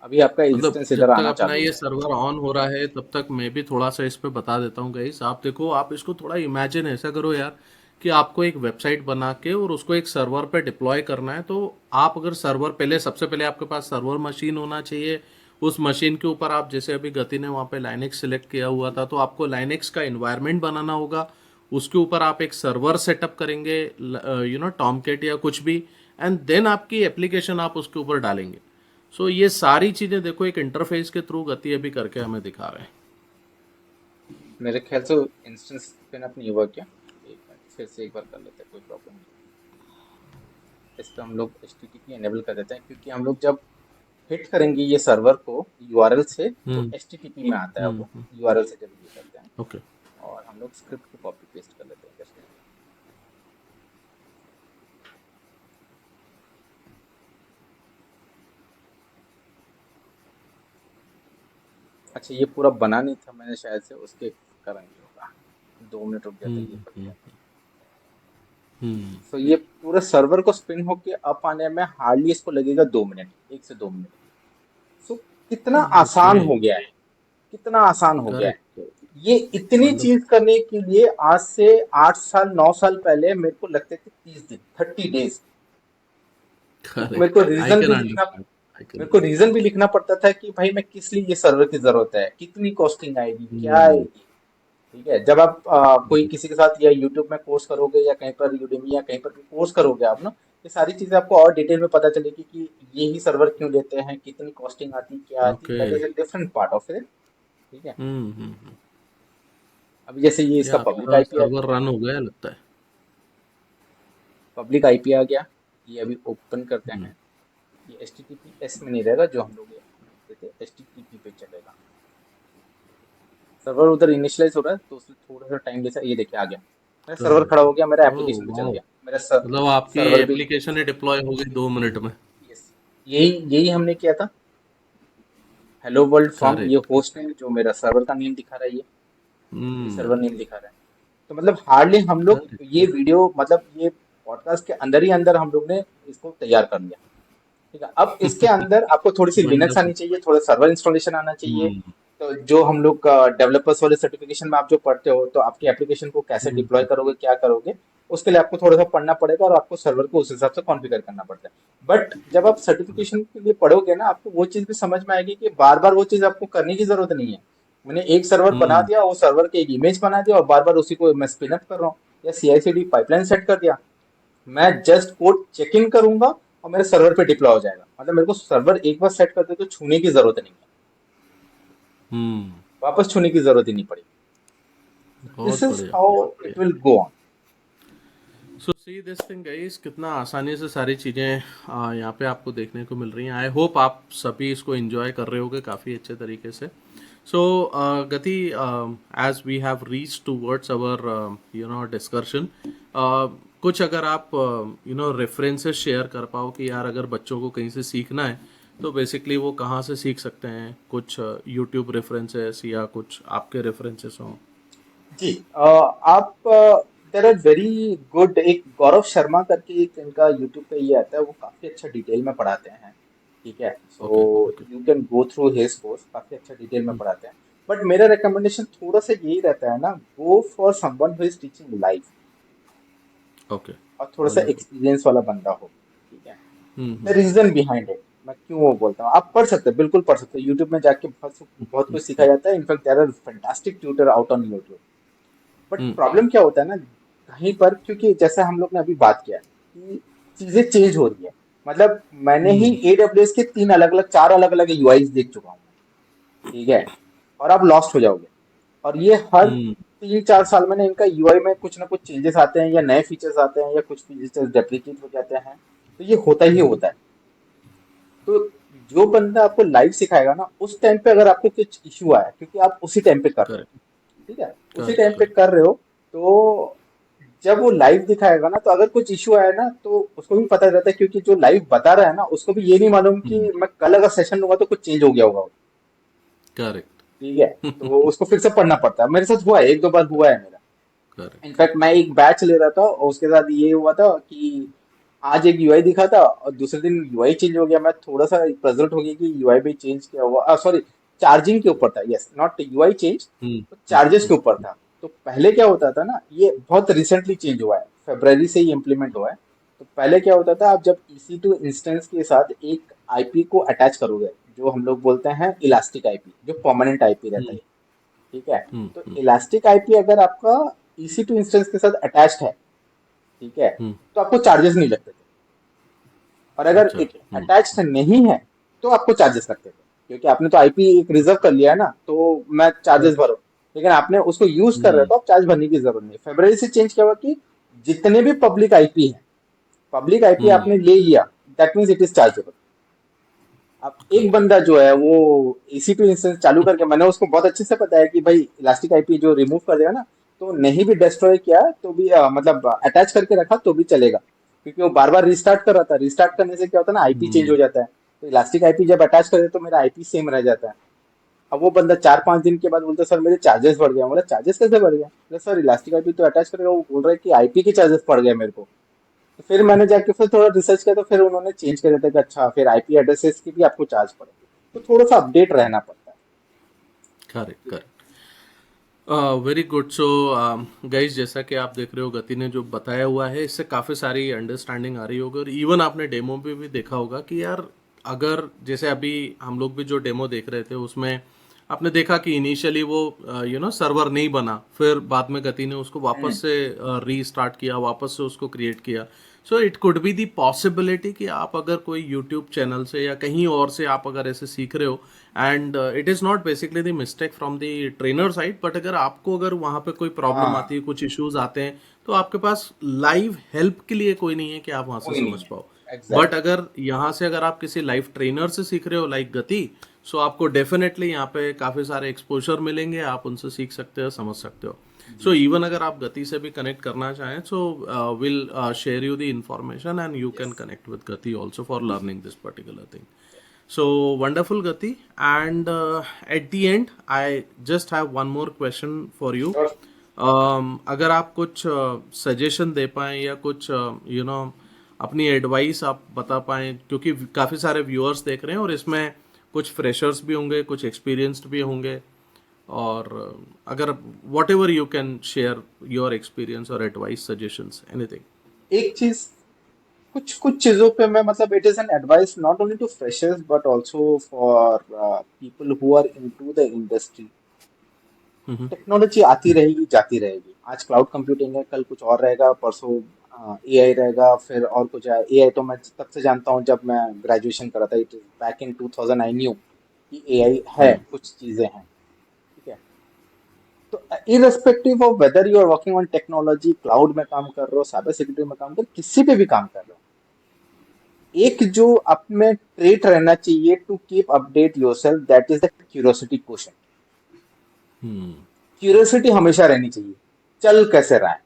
अभी आपका मतलब इंस्टेंस जब इधर तक आना अपना चालू हो ये जाएगा। सर्वर ऑन हो रहा है तब तक मैं भी थोड़ा सा इस पे बता देता हूँ गाइस। आप देखो, आप इसको थोड़ा इमेजिन ऐसा करो यार कि आपको एक वेबसाइट बना के और उसको एक सर्वर पे डिप्लॉय करना है। तो आप अगर सर्वर पहले, सबसे पहले आपके पास सर्वर मशीन होना चाहिए। उस मशीन के ऊपर आप, जैसे अभी गति ने वहाँ पे लाइनेक्स सेलेक्ट किया हुआ था, तो आपको लाइनेक्स का इन्वायरमेंट बनाना होगा। उसके ऊपर आप एक सर्वर सेटअप करेंगे, टॉमकेट या कुछ भी, एंड देन आपकी एप्लीकेशन आप उसके ऊपर डालेंगे। सो ये सारी चीजें देखो एक इंटरफेस के थ्रू गति अभी करके हमें दिखा रहे हैं। मेरे ख्याल से इंस्टेंस स्पिन अप नहीं हुआ क्या? एक मिनट, फिर से एक बार कर लेते हैं, कोई प्रॉब्लम नहीं। इस पे हम लोग HTTP एनेबल कर देते हैं, क्योंकि हम लोग जब हिट करेंगे ये सर्वर को यूआरएल से, तो हम्म। HTTP में आता है वो, हम्म। यूआरएल से जब ये करते हैं। ओके। और हम लोग स्क्रिप्ट को कॉपी पेस्ट कर लेते हैं इधर से। अच्छा, ये पूरा बना नहीं था मैंने, शायद से उसके कारण ये होगा। 2 मिनट रुक जाता है, ये हम्म। बढ़ हम्म। जाता। हम्म। तो ये पूरे सर्वर को स्पिन होके अप आने में हार्डली इसको लगेगा 2 मिनट, 1 से 2 मिनट। सो कितना ओके। आसान हो गया है, कितना आसान हो गया है। करेक्ट। ये इतनी मतलब चीज करने के लिए आज से 8 साल 9 साल पहले मेरे को लगते थे 30 दिन, 30 डेज। तो मेरे को करेक्ट, आई रीजन कैन भी लिखना अंडरस्टैंड। आई कैन मेरे को रीजन भी अंडरस्टैंड। लिखना पड़ता था कि भाई मैं किस लिए ये सर्वर की जरूरत है, कितनी कॉस्टिंग आएगी, क्या हम्म। आएगी। ठीक है। जब आप कोई किसी के साथ या यूट्यूब में कोर्स करोगे, या कहीं पर यूडेमी या कहीं पर भी कोर्स करोगे आप ना, ये सारी चीजें आपको और डिटेल में पता चलेगी कि ये ही सर्वर क्यों लेते हैं, कितनी कॉस्टिंग आती, क्या आती, okay. That is a different part of it. ठीक है। हम्म। अभी जैसे ये ये इसका पब्लिक आपका आईपी आ गया। सर्वर रन हो गया लगता है। पब्लिक आईपी आ गया। ये अभी ओपन करते हम्म। हैं। ये HTTPS में नहीं रहेगा, जो हम लोग ये करते थे, HTTP पे चलेगा। सर्वर उधर इनिशियलाइज हो रहा है, तो उसमें थोड़ा सा टाइम जैसा, ये देखिए आ गया, मेरा सर्वर खड़ा हो करेक्ट। गया, मेरा ओह एप्लीकेशन भी चल वाओ। गया, मेरा मतलब आपकी सर्वर भी। एप्लीकेशन ही डिप्लॉय हो गई 2 मिनट में। यस। यही यही हमने किया था। हेलो वर्ल्ड फ्रॉम, ये करेक्ट। होस्ट नेम जो मेरा सर्वर का नेम दिखा रहा है, ये सर्वर हम्म। नेम दिखा रहा है। तो मतलब हार्डली हम लोग ये करेक्ट। वीडियो, मतलब ये पॉडकास्ट के अंदर ही अंदर हम लोग ने इसको तैयार कर लिया। ठीक है। अब इसके अंदर आपको थोड़ी सी लिनक्स वंडरफुल। आनी चाहिए, थोड़ा सर्वर इंस्टॉलेशन आना चाहिए। हम्म। तो जो हम लोग डेवलपर्स वाले सर्टिफिकेशन में आप जो पढ़ते हो, तो आपकी एप्लीकेशन को कैसे डिप्लॉय हम्म। करोगे, क्या करोगे, उसके लिए आपको थोड़ा सा पढ़ना पड़ेगा, और आपको सर्वर को उस हिसाब से कॉन्फ़िगर करना पड़ता है। बट जब आप सर्टिफिकेशन के लिए पढ़ोगे ना, आपको वो चीज़ भी समझ में आएगी कि बार बार वो चीज़ आपको करने की जरूरत नहीं है। मैंने एक सर्वर बना हम्म। दिया, वो सर्वर के एक इमेज बना दिया, और बार बार उसी को मैं स्पिन अप कर रहा हूँ, या CI/CD पाइपलाइन सेट कर दिया। मैं जस्ट कोड चेक इन करूंगा, और मेरे सर्वर पे डिप्लॉय हो जाएगा। मतलब मेरे को सर्वर एक बार सेट कर दे तो छूने की जरूरत नहीं है, हम्म। वापस छूने की जरूरत ही नहीं पड़ी। दिस बहुत इज बढ़िया, हाउ बहुत इट बढ़िया। Will go on. So see this thing guys, कितना आसानी से सारी चीज़ें यहाँ पे आपको देखने को मिल रही हैं। आई होप आप सभी इसको एंजॉय कर रहे होगे काफ़ी अच्छे तरीके से। So Gati, as we have reach towards our discussion, कुछ अगर आप रेफरेंसेस शेयर कर पाओ कि यार अगर बच्चों को कहीं से सीखना है तो बेसिकली वो कहाँ से सीख सकते हैं, कुछ यूट्यूब रेफरेंसेस या कुछ आपके रेफरेंसेस हों। जी आप देर आर वेरी गुड, एक गौरव शर्मा करके एक इनका यूट्यूब पे ये आता है, वो काफी अच्छा डिटेल में पढ़ाते हैं। ठीक है, so okay okay. You can go through his course, काफी अच्छा डिटेल में पढ़ाते हैं। बट मेरा रिकमेंडेशन थोड़ा सा यही रहता है ना, go for someone who is teaching live okay. और थोड़ा सा वंडरफुल। एक्सपीरियंस वाला बंदा हो। ठीक है, the hmm. Reason behind it, मैं क्यों वो बोलता हूँ, आप पढ़ सकते हैं, बिल्कुल पढ़ सकते हैं, यूट्यूब में जाके बहुत बहुत कुछ सिखाया जाता है। In fact there are fantastic tutor out on YouTube. But hmm. Problem क्या होता है ना, कहीं पर, क्योंकि जैसे हम लोग ने अभी बात किया कि चीजें चेंज हो रही है। मतलब मैंने ही हम्म। AWS के तीन अलग अलग, चार अलग अलग यूआईज देख चुका हूँ। ठीक है, और आप लॉस्ट हो जाओगे। और ये हर हम्म। 3-4 साल में ना इनका यूआई में कुछ ना कुछ चेंजेस आते हैं, या नए फीचर्स आते हैं, या कुछ फीचर्स डेप्लीकेट हो जाते हैं। तो ये होता ही हम्म। होता है। तो जो बंदा आपको लाइव सिखाएगा ना, उस टाइम पे अगर आपको कुछ इश्यू आया, क्योंकि आप उसी टाइम पे कर रहे हो, करेक्ट ठीक है, उसी करेक्ट टाइम पे करेक्ट। कर रहे हो, तो जब वो लाइव दिखाएगा ना, तो अगर कुछ इश्यू आया ना, तो उसको भी पता रहता है, क्योंकि जो लाइव बता रहा है ना, उसको भी ये नहीं मालूम कि हम्म। मैं कल अगर सेशन लूंगा तो कुछ चेंज हो गया होगा। करेक्ट। ठीक है, तो उसको फिर से पढ़ना पड़ता है। मेरे साथ हुआ है, 1-2 बार हुआ है मेरा। Correct in fact correct. मैं एक बैच ले रहा था और उसके साथ ये हुआ था कि आज एक यूआई दिखा था और दूसरे दिन यूआई चेंज हो गया। मैं थोड़ा सा पजल्ड हो गया कि यूआई भी चेंज किया हुआ, सॉरी, चार्जिंग के ऊपर था, यस, नॉट यूआई चेंज, तो चार्जेस के ऊपर था। तो पहले क्या होता था ना, ये बहुत रिसेंटली चेंज हुआ है, फरवरी से ही इम्प्लीमेंट हुआ है। तो पहले क्या होता था, आप जब EC2 इंस्टेंस के साथ एक आईपी को अटैच करोगे, जो हम लोग बोलते हैं इलास्टिक आईपी, जो परमानेंट आईपी रहता है। ठीक है, तो हम्म। इलास्टिक आईपी अगर आपका EC2 इंस्टेंस के साथ अटैच्ड है, ठीक है, हम्म। तो आपको चार्जेस नहीं लगते थे। और अगर अच्छा। अटैच्ड नहीं है, तो आपको चार्जेस लगते थे, क्योंकि आपने तो आईपी एक रिजर्व कर लिया है ना, तो मैं चार्जेस करेक्ट। भरो। लेकिन आपने उसको यूज कर रहे हो, हम्म। तो आप चार्ज भरने की जरूरत नहीं। फरवरी से चेंज किया हुआ कि जितने भी पब्लिक आईपी हैं, पब्लिक आईपी हम्म। आपने ले लिया, that means it is chargeable. अब एक करेक्ट। बंदा जो है वो EC2 इंस्टेंस चालू करके, मैंने उसको बहुत अच्छे से पता है कि भाई इलास्टिक आईपी जो रिमूव कर देगा ना, तो नहीं भी डिस्ट्रॉय किया तो भी मतलब अटैच करके रखा तो भी चलेगा, क्योंकि वो बार बार रिस्टार्ट कर रहा था। रिस्टार्ट करने से क्या होता है ना, आईपी चेंज हो हम्म। जाता है। तो इलास्टिक आईपी जब अटैच कर दे तो मेरा आईपी सेम रह जाता है। अब वो बंदा 4-5 दिन के बाद बोलता है सर मेरे चार्जेस बढ़ गए। बोला चार्जेस कैसे बढ़ गए? बोला सर इलास्टिक आईपी तो अटैच करेगा, वो बोल रहा है कि आईपी के चार्जेस पड़ गए मेरे को। तो फिर मैंने जाके फिर थोड़ा रिसर्च किया, तो फिर उन्होंने चेंज कर दिया था कि अच्छा फिर आईपी एड्रेसेस की भी आपको चार्ज पड़ेगी। तो थोड़ा सा अपडेट रहना पड़ता है। Correct correct. Very good. So guys, जैसा कि आप देख रहे हो, गति ने जो बताया हुआ है, इससे काफ़ी सारी अंडरस्टैंडिंग आ रही होगी। और इवन आपने डेमो पे भी देखा होगा कि यार, अगर जैसे अभी हम लोग भी जो डेमो देख रहे थे, उसमें आपने देखा कि इनिशियली वो सर्वर नहीं बना, फिर बाद में गति ने उसको हम्म, वापस से रीस्टार्ट किया, वापस से उसको क्रिएट किया। So it could be the possibility कि आप अगर कोई यूट्यूब चैनल से या कहीं और से आप अगर ऐसे सीख रहे हो, and it is not basically the mistake from the trainer side, but अगर वहाँ पे कोई प्रॉब्लम आती हाँ, है, कुछ इश्यूज आते हैं, तो आपके पास लाइव हेल्प के लिए कोई नहीं है कि आप वहाँ से कोई नहीं समझ है, पाओ। But exactly. अगर यहाँ से अगर आप किसी लाइव ट्रेनर से सीख रहे हो, लाइक गति, सो आपको डेफिनेटली यहाँ पे काफ़ी सारे एक्सपोजर मिलेंगे, आप उनसे सीख सकते हो, समझ सकते हो। सो जी, इवन अगर आप गति से भी कनेक्ट करना चाहें, so will share you the information and you can yes, connect with Gati also for learning this particular thing. So wonderful, Gati. And at the end, I just have one more question for you. Sure. अगर आप कुछ suggestion दे पाएं या कुछ अपनी advice आप बता पाएं, क्योंकि काफ़ी सारे व्यूअर्स देख रहे हैं और इसमें कुछ फ्रेशर्स भी होंगे, कुछ एक्सपीरियंस्ड भी होंगे। और अगर whatever you can share your experience और एडवाइस, सजेशंस, एनीथिंग. एक चीज, कुछ कुछ चीजों पे मैं, मतलब it is an advice not only to freshers but also for people who are into the industry. Technology आती रहेगी, जाती रहेगी। आज क्लाउड कंप्यूटिंग है, कल कुछ और रहेगा, परसों एआई रहेगा, फिर और कुछ है। एआई तो मैं तब से जानता हूँ जब मैं ग्रेजुएशन कर रहा था, it is back in 2000 I knew कि एआई है, कुछ चीजें हैं। ठीक है, तो irrespective of whether you are working on technology, cloud में काम कर रहे हो, साइबर सिक्योरिटी में काम कर रहे हो, किसी पे भी काम कर रहे हो, एक जो आप में ट्रेट रहना चाहिए to keep update yourself, that is the curiosity question. Curiosity हमेशा रहनी चाहिए, चल कैसे रहा है।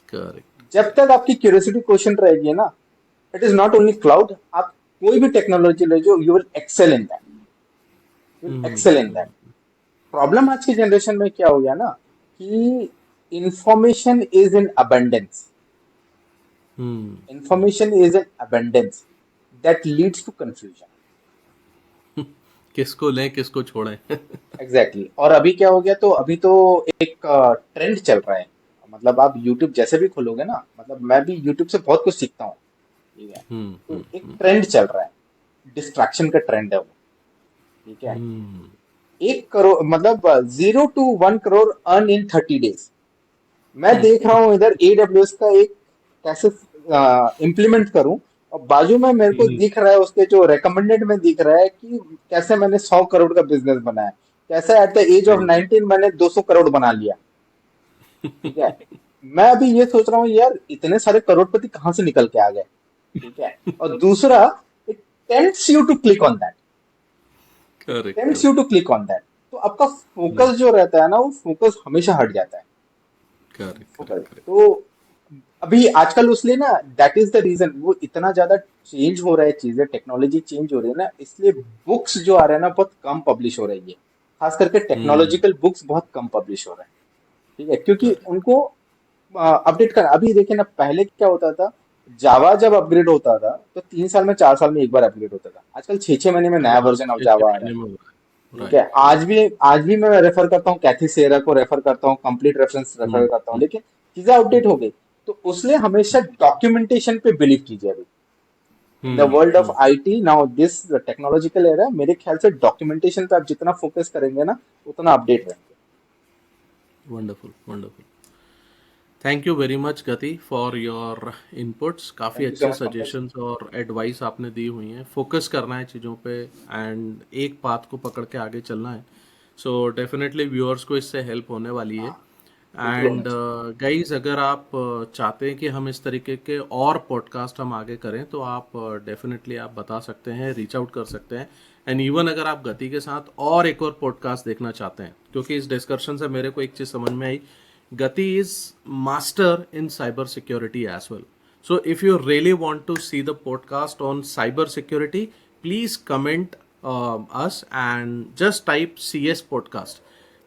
करेक्ट. जब तक आपकी क्यूरियोसिटी क्वेश्चन रहेगी ना, it is not only cloud, आप कोई भी टेक्नोलॉजी ले जो, you will excel in that, you will excel in that. Problem आज की जनरेशन में क्या हो गया ना, कि information is in abundance, information is in abundance that leads to confusion. किसको लें किसको छोड़ें। एग्जैक्टली। और अभी क्या हो गया, तो अभी तो एक ट्रेंड चल रहा है। मतलब आप यूट्यूब जैसे भी खोलोगे ना, मतलब मैं भी यूट्यूब से बहुत कुछ सीखता हूँ, ठीक है। तो एक ट्रेंड चल रहा है, डिस्ट्रैक्शन का ट्रेंड है वो, ठीक है। 1 करोड़ मतलब 0 to 1 crore earn in 30 days। मैं देख रहा हूँ इधर AWS का एक कैसे इम्प्लीमेंट करूं, और बाजू में मेरे को दिख रहा है उसके जो रेकमेंडेड में दिख रहा है कि कैसे मैंने 100 करोड़ का बिजनेस बनाया, कैसे एट द एज ऑफ 19 मैंने 200 करोड़ बना लिया, ठीक है। मैं अभी ये सोच रहा हूँ यार, इतने सारे करोड़पति कहाँ से निकल के आ गए, ठीक है। और दूसरा, it tempts you to click on that, correct tempts you correct to click on that. तो आपका फोकस जो रहता है ना, वो फोकस हमेशा हट जाता है, करेक्ट फोकस। करेक्ट। तो अभी आजकल उसलिए ना, दैट इज द रीजन वो इतना ज्यादा चेंज हो रहा है, चीजें टेक्नोलॉजी चेंज हो रही है ना, इसलिए बुक्स जो आ रहे हैं ना बहुत कम पब्लिश हो रही है। खास करके टेक्नोलॉजिकल बुक्स बहुत कम पब्लिश हो रहे हैं, ठीक है, क्योंकि करेक्ट। उनको अपडेट कर। अभी देखिए ना, पहले क्या होता था, जावा जब अपग्रेड होता था तो 3 साल में 4 साल में एक बार अपग्रेड होता था, आजकल 6 6 महीने में नया हाँ, वर्जन ऑफ 6 जावा आ रहा है, महीने में हो रहा है। ठीक है। Right right. आज भी मैं रेफर करता हूँ, कैथी सेरा को रेफर करता हूँ, कंप्लीट रेफरेंस रेफर करता हूँ, लेकिन चीजें अपडेट हो गई। तो उसलिए हमेशा डॉक्यूमेंटेशन पे बिलीव कीजिए। अभी in the world of IT now, this technological era, मेरे ख्याल से डॉक्यूमेंटेशन पे आप जितना फोकस करेंगे ना, उतना अपडेट रहेंगे। Wonderful wonderful. Thank you very much गति फॉर योर इनपुट्स। काफ़ी थैंक यू सो अच्छे मच पंकज। सजेशंस और एडवाइस आपने दी हुई हैं। फोकस करना है चीज़ों पे एंड एक बात को पकड़ के आगे चलना है। सो डेफिनेटली व्यूअर्स को इससे हेल्प होने वाली है। हाँ, बिल्कुल होना एंड चाहिए। गाइज अगर आप चाहते हैं कि हम इस तरीके के और पॉडकास्ट हम आगे करें तो आप डेफिनेटली आप बता सकते हैं, रीच आउट कर सकते हैं। एंड इवन अगर आप गति के साथ और एक और पॉडकास्ट देखना चाहते हैं, क्योंकि इस डिस्कशन से मेरे को एक चीज़ समझ में आई, Gati is master in cyber security as well. So if you really want to see the podcast on cyber security, please comment us and just type CS podcast.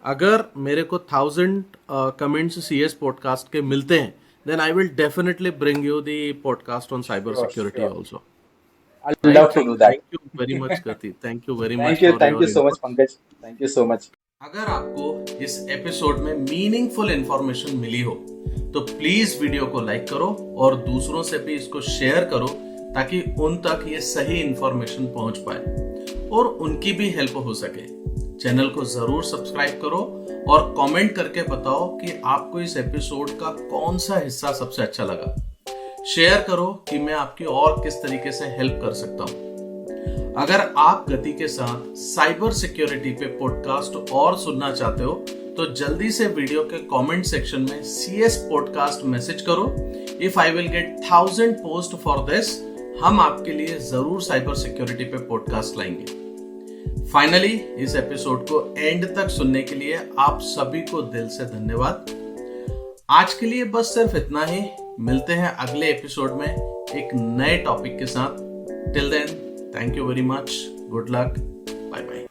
अगर मेरे को 1000 कमेंट्स CS पॉडकास्ट के मिलते हैं, then I will definitely bring you the podcast on cyber sure security sure, also. I love right. To do that. Thank you very much Gati, thank you very much for thank you your so much input. Pankaj, thank you so much. अगर आपको इस episode में meaningful information मिली हो तो please video को like करो और दूसरों से भी इसको शेयर करो, ताकि उन तक ये सही इंफॉर्मेशन पहुंच पाए और उनकी भी हेल्प हो सके। चैनल को जरूर सब्सक्राइब करो और कमेंट करके बताओ कि आपको इस एपिसोड का कौन सा हिस्सा सबसे अच्छा लगा। शेयर करो कि मैं आपकी और किस तरीके से हेल्प कर सकता हूं। अगर आप गति के साथ साइबर सिक्योरिटी पे पॉडकास्ट और सुनना चाहते हो तो जल्दी से वीडियो के कमेंट सेक्शन में CS पॉडकास्ट मैसेज करो। If I will get 1000 post for this, हम आपके लिए जरूर साइबर सिक्योरिटी पे पॉडकास्ट लाएंगे। फाइनली इस एपिसोड को एंड तक सुनने के लिए आप सभी को दिल से धन्यवाद। आज के लिए बस सिर्फ इतना ही। मिलते हैं अगले एपिसोड में एक नए टॉपिक के साथ। Till then, thank you very much. Good luck. Bye bye.